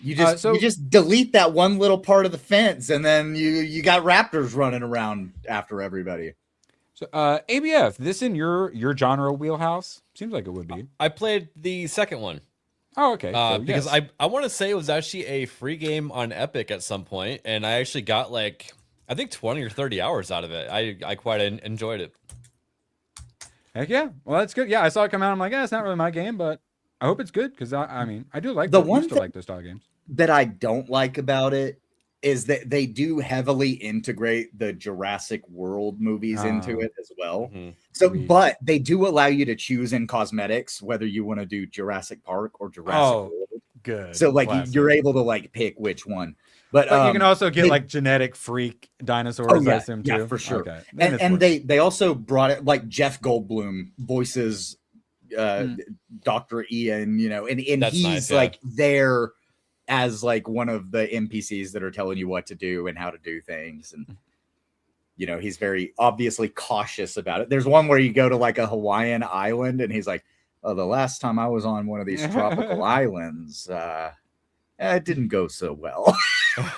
You just delete that one little part of the fence, and then you got raptors running around after everybody. So ABF, this in your genre wheelhouse? Seems like it would be. I played the second one. Oh, okay. So, because I want to say it was actually a free game on Epic at some point, and I actually got like I think 20 or 30 hours out of it. I quite enjoyed it. Heck yeah. Well, that's good. Yeah, I saw it come out. I'm like, it's not really my game, but I hope it's good because I mean, I do like The the one used to thing- like those style games. that I don't like about it is that they do heavily integrate the Jurassic World movies into it as well. So, but they do allow you to choose in cosmetics whether you want to do Jurassic Park or Jurassic World. Good. So, like, Classic. you're able to like pick which one. But you can also get like genetic freak dinosaurs, I assume too. Yeah, for sure. Okay. And they also brought it like Jeff Goldblum voices Dr. Ian, you know, and That's he's nice, yeah. like there as like one of the NPCs that are telling you what to do and how to do things. And you know, he's very obviously cautious about it. There's one where you go to like a Hawaiian island and he's like, oh, the last time I was on one of these tropical islands, it didn't go so well.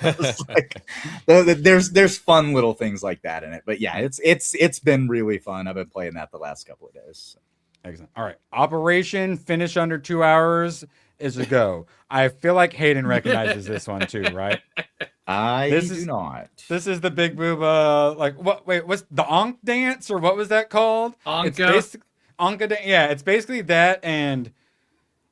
It's like, there's fun little things like that in it. But yeah, it's been really fun. I've been playing that the last couple of days. Excellent. All right. Operation finish under 2 hours is a go. I feel like Hayden recognizes this one too, right? I do not. This is the big boob, like what? Wait, what's the Onk dance or what was that called? Onka. Onka dance. Yeah, it's basically that, and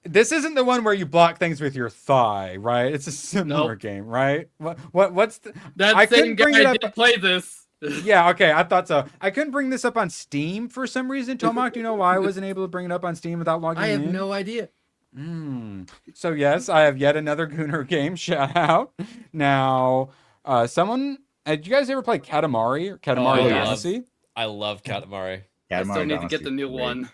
this isn't the one where you block things with your thigh, right? It's a similar game, right? What's the? That same guy did play this. Yeah, okay, I thought so. I couldn't bring this up on Steam for some reason. Tomac, do you know why I wasn't able to bring it up on Steam without logging in? I have no idea. So yes, I have yet another Gooner game. Shout out. Now, someone, did you guys ever play Katamari or Katamari Dynasty? I love Katamari. I still need to get the new one.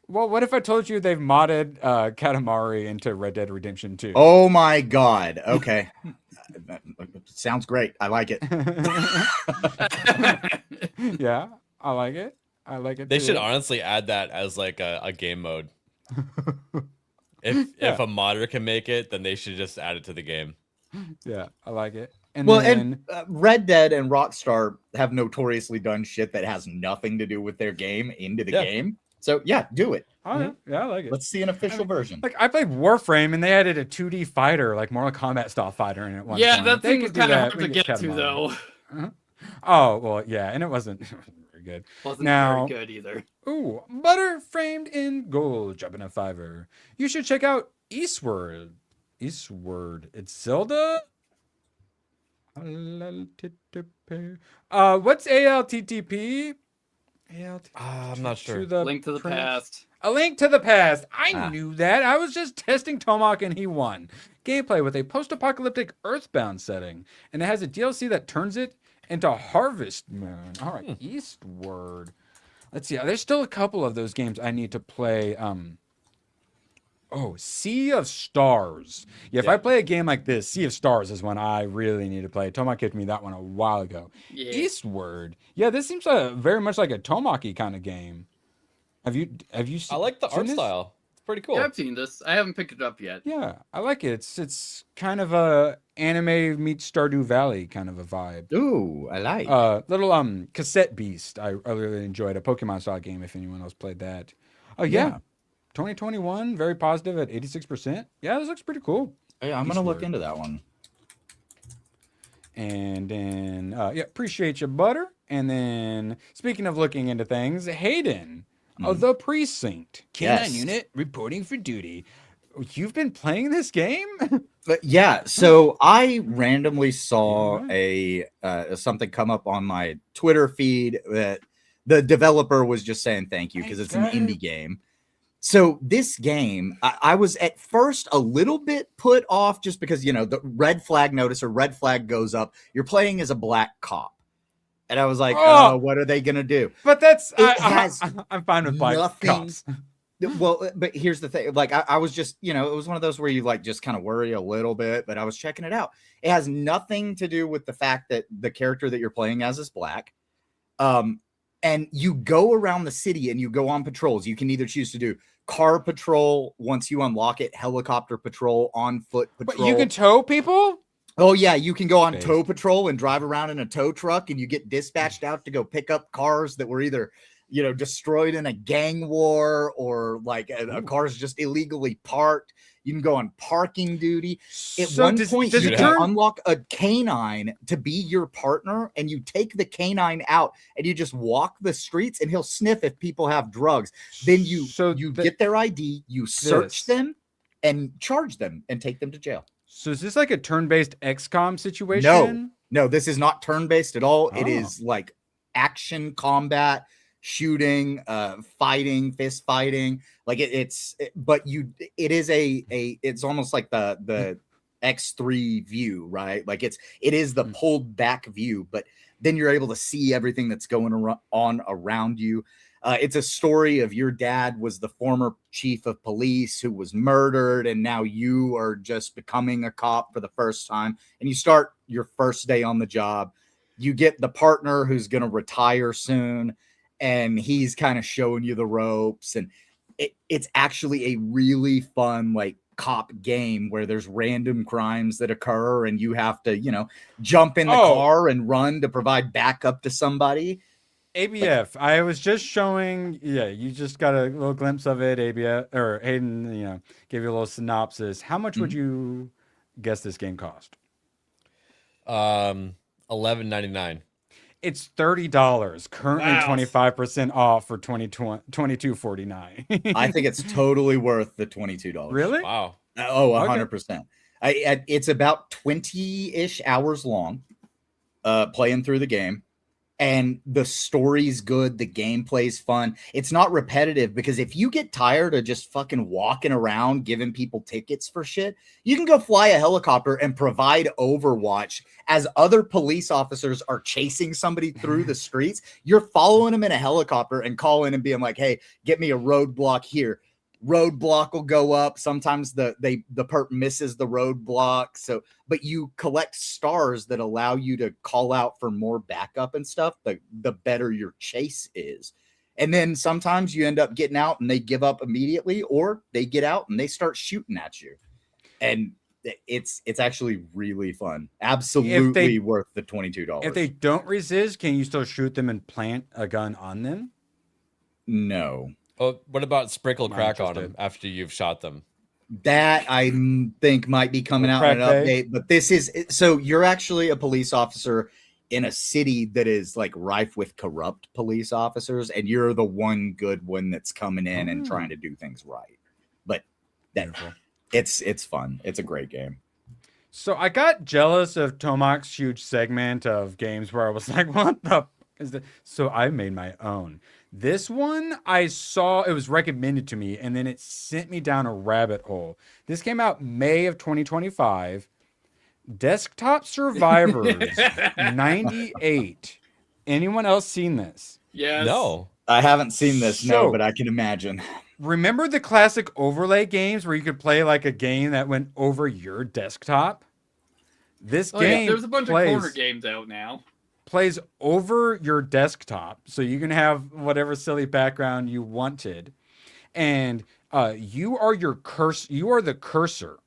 Well, what if I told you they've modded Katamari into Red Dead Redemption 2? Oh my god. Okay. Sounds great. I like it. Yeah, I like it. I like it. They too. should honestly add that as like a game mode. If a modder can make it, then they should just add it to the game. Yeah, I like it. And Red Dead and Rockstar have notoriously done shit that has nothing to do with their game into the game. So yeah, do it. Oh, yeah, I like it. Let's see an official version. Like I played Warframe and they added a 2D fighter, like Mortal Kombat style fighter in it. One Yeah, point. that They thing could was do kind of that. hard We to can get to Katamari. though. Oh well, yeah, and it wasn't very good. Wasn't Now, very good either. Ooh, butter framed in gold, dropping a $5. You should check out Eastward. Eastward. It's Zelda. What's ALTTP? I'm not sure. Link to the Past. A Link to the Past. I knew that. I was just testing Tomac and he won. Gameplay with a post-apocalyptic Earthbound setting, and it has a DLC that turns it into Harvest Moon. All right, Eastward. Let's see. There's still a couple of those games I need to play. Sea of Stars. Yeah, if I play a game like this, Sea of Stars is one I really need to play. Tomac gave me that one a while ago. Yeah. Eastward. Yeah, this seems very much like a Tomaki kind of game. Have you I like the seen art this? style. It's pretty cool. Yeah, I've seen this. I haven't picked it up yet. Yeah, I like it. It's kind of a anime meets Stardew Valley kind of a vibe. Ooh, I like. Little Cassette Beast. I really enjoyed a Pokemon style game. If anyone else played that. Oh yeah. 2021, very positive at 86%. Yeah, this looks pretty cool. Hey, I'm gonna look into that one. And then appreciate you, Butter. And then speaking of looking into things, Hayden of the Precinct, K9 unit reporting for duty. You've been playing this game? But yeah, so I randomly saw a something come up on my Twitter feed that the developer was just saying thank you because it's an indie game. So this game, I was at first a little bit put off just because, you know, the red flag notice or red flag goes up. You're playing as a black cop. And I was like, oh, what are they going to do? But that's, I'm fine with black cops. Well, but here's the thing. Like, I was just, you know, it was one of those where you like just kind of worry a little bit, but I was checking it out. It has nothing to do with the fact that the character that you're playing as is black. And you go around the city and you go on patrols. You can either choose to do car patrol once you unlock it, helicopter patrol, on foot patrol. But you can tow people? Oh, yeah. You can go on tow patrol and drive around in a tow truck, and you get dispatched out to go pick up cars that were either, you know, destroyed in a gang war or like a car's just illegally parked. You can go on parking duty. At So one does point, it you can turn- unlock a canine to be your partner, and you take the canine out, and you just walk the streets, and he'll sniff if people have drugs. Then you get their ID, you search them, and charge them, and take them to jail. So is this like a turn-based XCOM situation? No, this is not turn-based at all. It Oh. is like action combat, shooting, fighting, fist fighting. Like it's almost like the X3 view, right? Like it is the pulled back view, but then you're able to see everything that's going on around you. It's a story of your dad was the former chief of police who was murdered, and now you are just becoming a cop for the first time, and you start your first day on the job. You get the partner who's going to retire soon, and he's kind of showing you the ropes, and it's actually a really fun, like, cop game where there's random crimes that occur, and you have to, jump in the car and run to provide backup to somebody. ABF. I was just showing. Yeah, you just got a little glimpse of it. ABF or Hayden, gave you a little synopsis. How much would you guess this game cost? $11.99. It's $30. Currently 25% off for $22.49. I think it's totally worth the $22. Really? Wow. Oh, 100%. It's about 20-ish hours long, playing through the game. And the story's good. The gameplay's fun. It's not repetitive, because if you get tired of just fucking walking around giving people tickets for shit, you can go fly a helicopter and provide Overwatch as other police officers are chasing somebody through the streets. You're following them in a helicopter and calling and being like, hey, get me a roadblock here. Roadblock will go up. Sometimes the perp misses the roadblock. But you collect stars that allow you to call out for more backup and stuff. The better your chase is. And then sometimes you end up getting out and they give up immediately, or they get out and they start shooting at you. And it's actually really fun. Absolutely worth the $22. If they don't resist, can you still shoot them and plant a gun on them? No. Oh, what about sprinkle crack on them after you've shot them? That I think might be coming out in an update, but this is so you're actually a police officer in a city that is like rife with corrupt police officers, and you're the one good one that's coming in and trying to do things right. But it's fun. It's a great game. So I got jealous of Tomac's huge segment of games where I was like, what the is that? So I made my own. This one I saw, it was recommended to me, and then it sent me down a rabbit hole. This came out May of 2025. Desktop Survivors 98. Anyone else seen this? Yes. No. I haven't seen this, no, but I can imagine. Remember the classic overlay games where you could play like a game that went over your desktop? This game there's a bunch of corner games out now. Plays over your desktop, so you can have whatever silly background you wanted, and you are your curse. You are the cursor,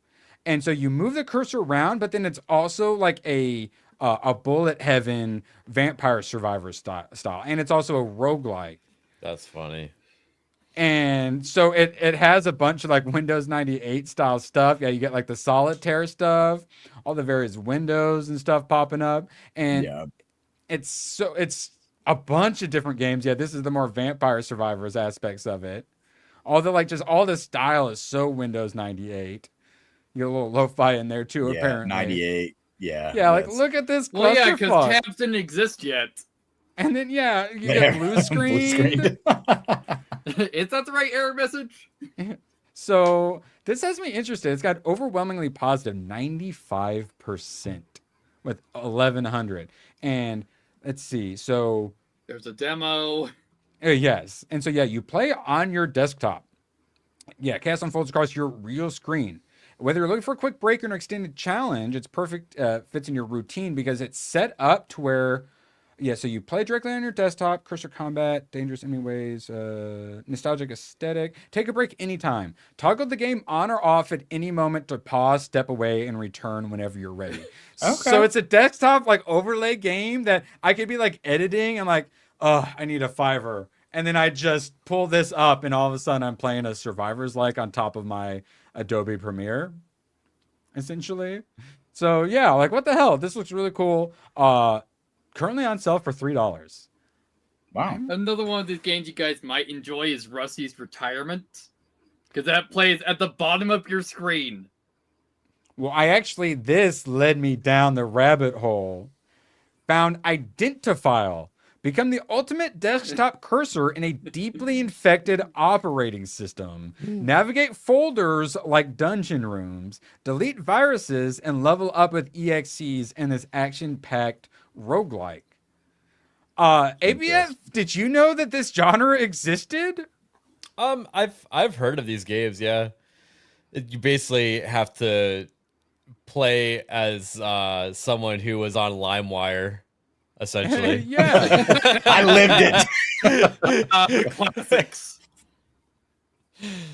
and so you move the cursor around. But then it's also like a bullet heaven vampire survivor style, and it's also a roguelike. That's funny. And so it has a bunch of like Windows 98 style stuff. Yeah, you get like the solitaire stuff, all the various windows and stuff popping up, and it's a bunch of different games. Yeah, this is the more vampire survivors aspects of it. Although like just all the style is so Windows 98. You get a little lo-fi in there too, apparently. 98. Yeah. Yeah, like look at this. Well, yeah, because tabs didn't exist yet. And then you get blue screen. Is that the right error message? So this has me interested. It's got overwhelmingly positive 95% with 1100. And let's see. So there's a demo. Yes. And so, yeah, you play on your desktop. Yeah, cast unfolds across your real screen. Whether you're looking for a quick break or an extended challenge, it's perfect, fits in your routine because it's set up to where, so you play directly on your desktop, cursor combat, dangerous anyways, nostalgic aesthetic. Take a break anytime. Toggle the game on or off at any moment to pause, step away, and return whenever you're ready. Okay. So it's a desktop like overlay game that I could be like editing and like, oh, I need a $5. And then I just pull this up and all of a sudden I'm playing a Survivors like on top of my Adobe Premiere, essentially. So yeah, like what the hell? This looks really cool. Currently on sale for $3. Wow. Another one of these games you guys might enjoy is Rusty's Retirement. Because that plays at the bottom of your screen. Well, this led me down the rabbit hole. Found Identifile. Become the ultimate desktop cursor in a deeply infected operating system. Navigate folders like dungeon rooms. Delete viruses and level up with EXCs in this action-packed roguelike. ABF, did you know that this genre existed? I've heard of these games, yeah. You basically have to play as someone who was on LimeWire, essentially. Yeah. I lived it. Classics.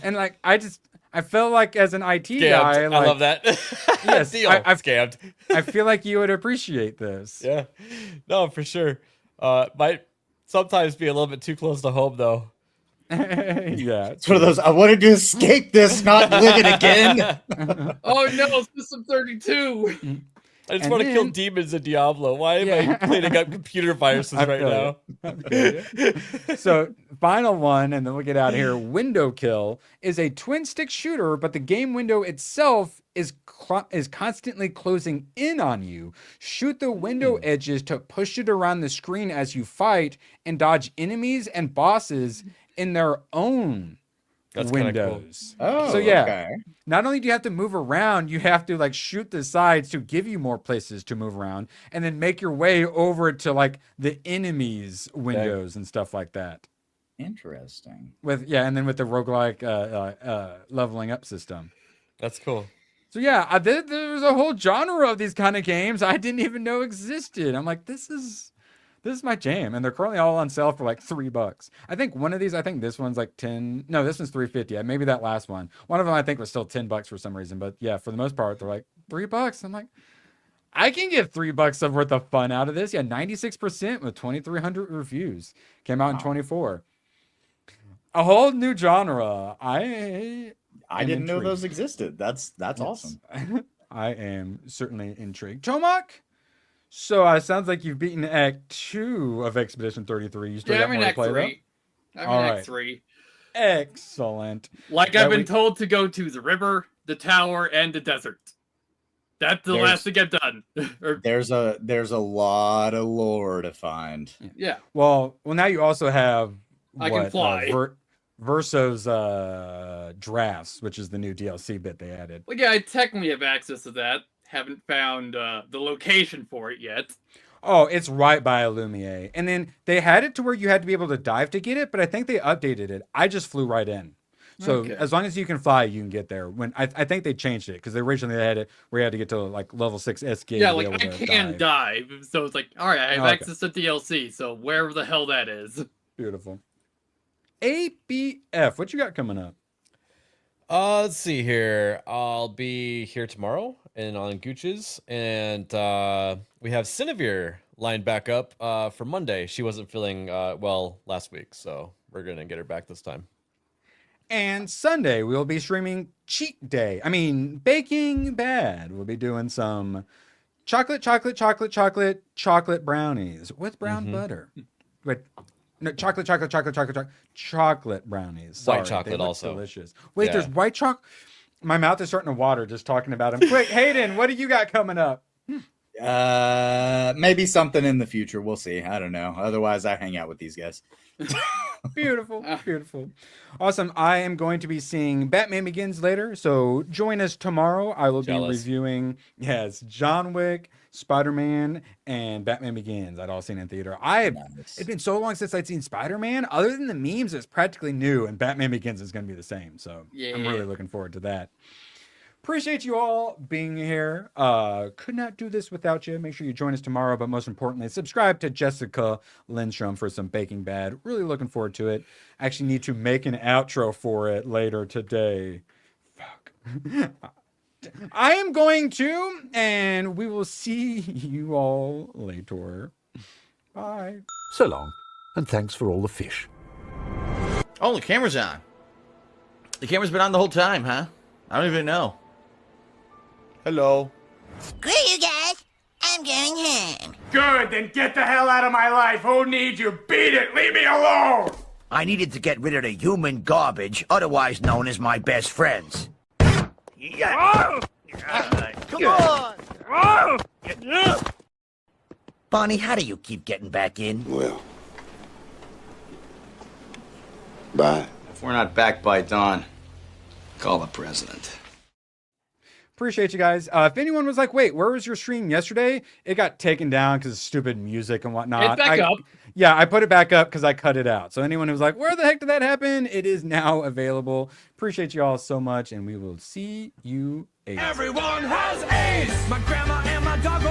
And like I feel like as an IT Scammed. guy, like, I love that. Yes, I've scammed. I feel like you would appreciate this. Yeah. No, for sure. Might sometimes be a little bit too close to home though. Yeah. It's one of those, I wanted to escape this, not live it again. Oh no, System 32. I just want to kill demons in Diablo. Why am I cleaning up computer viruses right now? So, final one, and then we'll get out of here. Window Kill is a twin stick shooter, but the game window itself is constantly closing in on you. Shoot the window edges to push it around the screen as you fight and dodge enemies and bosses in their own windows. Cool. Oh, so yeah. Okay. Not only do you have to move around, you have to like shoot the sides to give you more places to move around, and then make your way over to like the enemies' windows and stuff like that. Interesting. And then with the roguelike leveling up system. That's cool. So yeah, there's a whole genre of these kind of games I didn't even know existed. I'm like, this is my jam, and they're currently all on sale for like $3. I think one of these, this one's like 10. No, this one's $3.50. Maybe that last one. One of them I think was still $10 for some reason, but yeah, for the most part, they're like $3. I'm like, I can get $3 of worth of fun out of this. Yeah, 96% with 2,300 reviews. Came out in 24. A whole new genre. I didn't know those existed. That's awesome. I am certainly intrigued. Tomac. So it sounds like you've beaten Act 2 of Expedition 33. You still got I'm in more to Act play 3. though? I'm in Act 3. Excellent. Like I've been told to go to the river, the tower, and the desert. That's the last thing I've done. There's a lot of lore to find. Yeah. Well, now you also have I can fly. Verso's drafts, which is the new DLC bit they added. Well, yeah, I technically have access to that. Haven't found the location for it yet. Oh, it's right by Illumier. And then they had it to where you had to be able to dive to get it, but I think they updated it. I just flew right in. So as long as you can fly, you can get there. When I think they changed it because originally they had it where you had to get to like level 6 escape. Yeah, like I can dive. So it's like, all right, I have access to DLC. So wherever the hell that is. Beautiful. ABF, what you got coming up? Let's see here. I'll be here tomorrow and on Gooch's, and we have Cinevere lined back up for Monday. She wasn't feeling well last week, so we're gonna get her back this time. And Sunday we'll be streaming Cheat Day. Baking Bad. We'll be doing some chocolate brownies with brown butter. No, chocolate brownies. Sorry, white chocolate also delicious. Wait, there's white chocolate. My mouth is starting to water just talking about them. Quick, Hayden, what do you got coming up? Maybe something in the future. We'll see. I don't know. Otherwise, I hang out with these guys. Beautiful. Awesome. I am going to be seeing Batman Begins later, so join us tomorrow. I will be reviewing John Wick, Spider-Man, and Batman Begins. I'd all seen in theater. It's been so long since I'd seen Spider-Man. Other than the memes, it's practically new, and Batman Begins is going to be the same. So I'm really looking forward to that. Appreciate you all being here. Could not do this without you. Make sure you join us tomorrow, but most importantly, subscribe to Jessica Lindstrom for some Baking Bad. Really looking forward to it. Actually need to make an outro for it later today. Fuck. I am going to, and we will see you all later. Bye. So long, and thanks for all the fish. Oh, the camera's on. The camera's been on the whole time, huh? I don't even know. Hello. Screw you guys. I'm going home. Good, then get the hell out of my life. Who needs you? Beat it. Leave me alone. I needed to get rid of the human garbage, otherwise known as my best friends. Come on. Bonnie, how do you keep getting back in? Well, bye. If we're not back by dawn, call the president. Appreciate you guys. If anyone was like, wait, where was your stream yesterday? It got taken down because of stupid music and whatnot. It's back up. Yeah, I put it back up because I cut it out. So anyone who's like, where the heck did that happen? It is now available. Appreciate you all so much, and we will see you later. Everyone has AIDS. My grandma and my dog.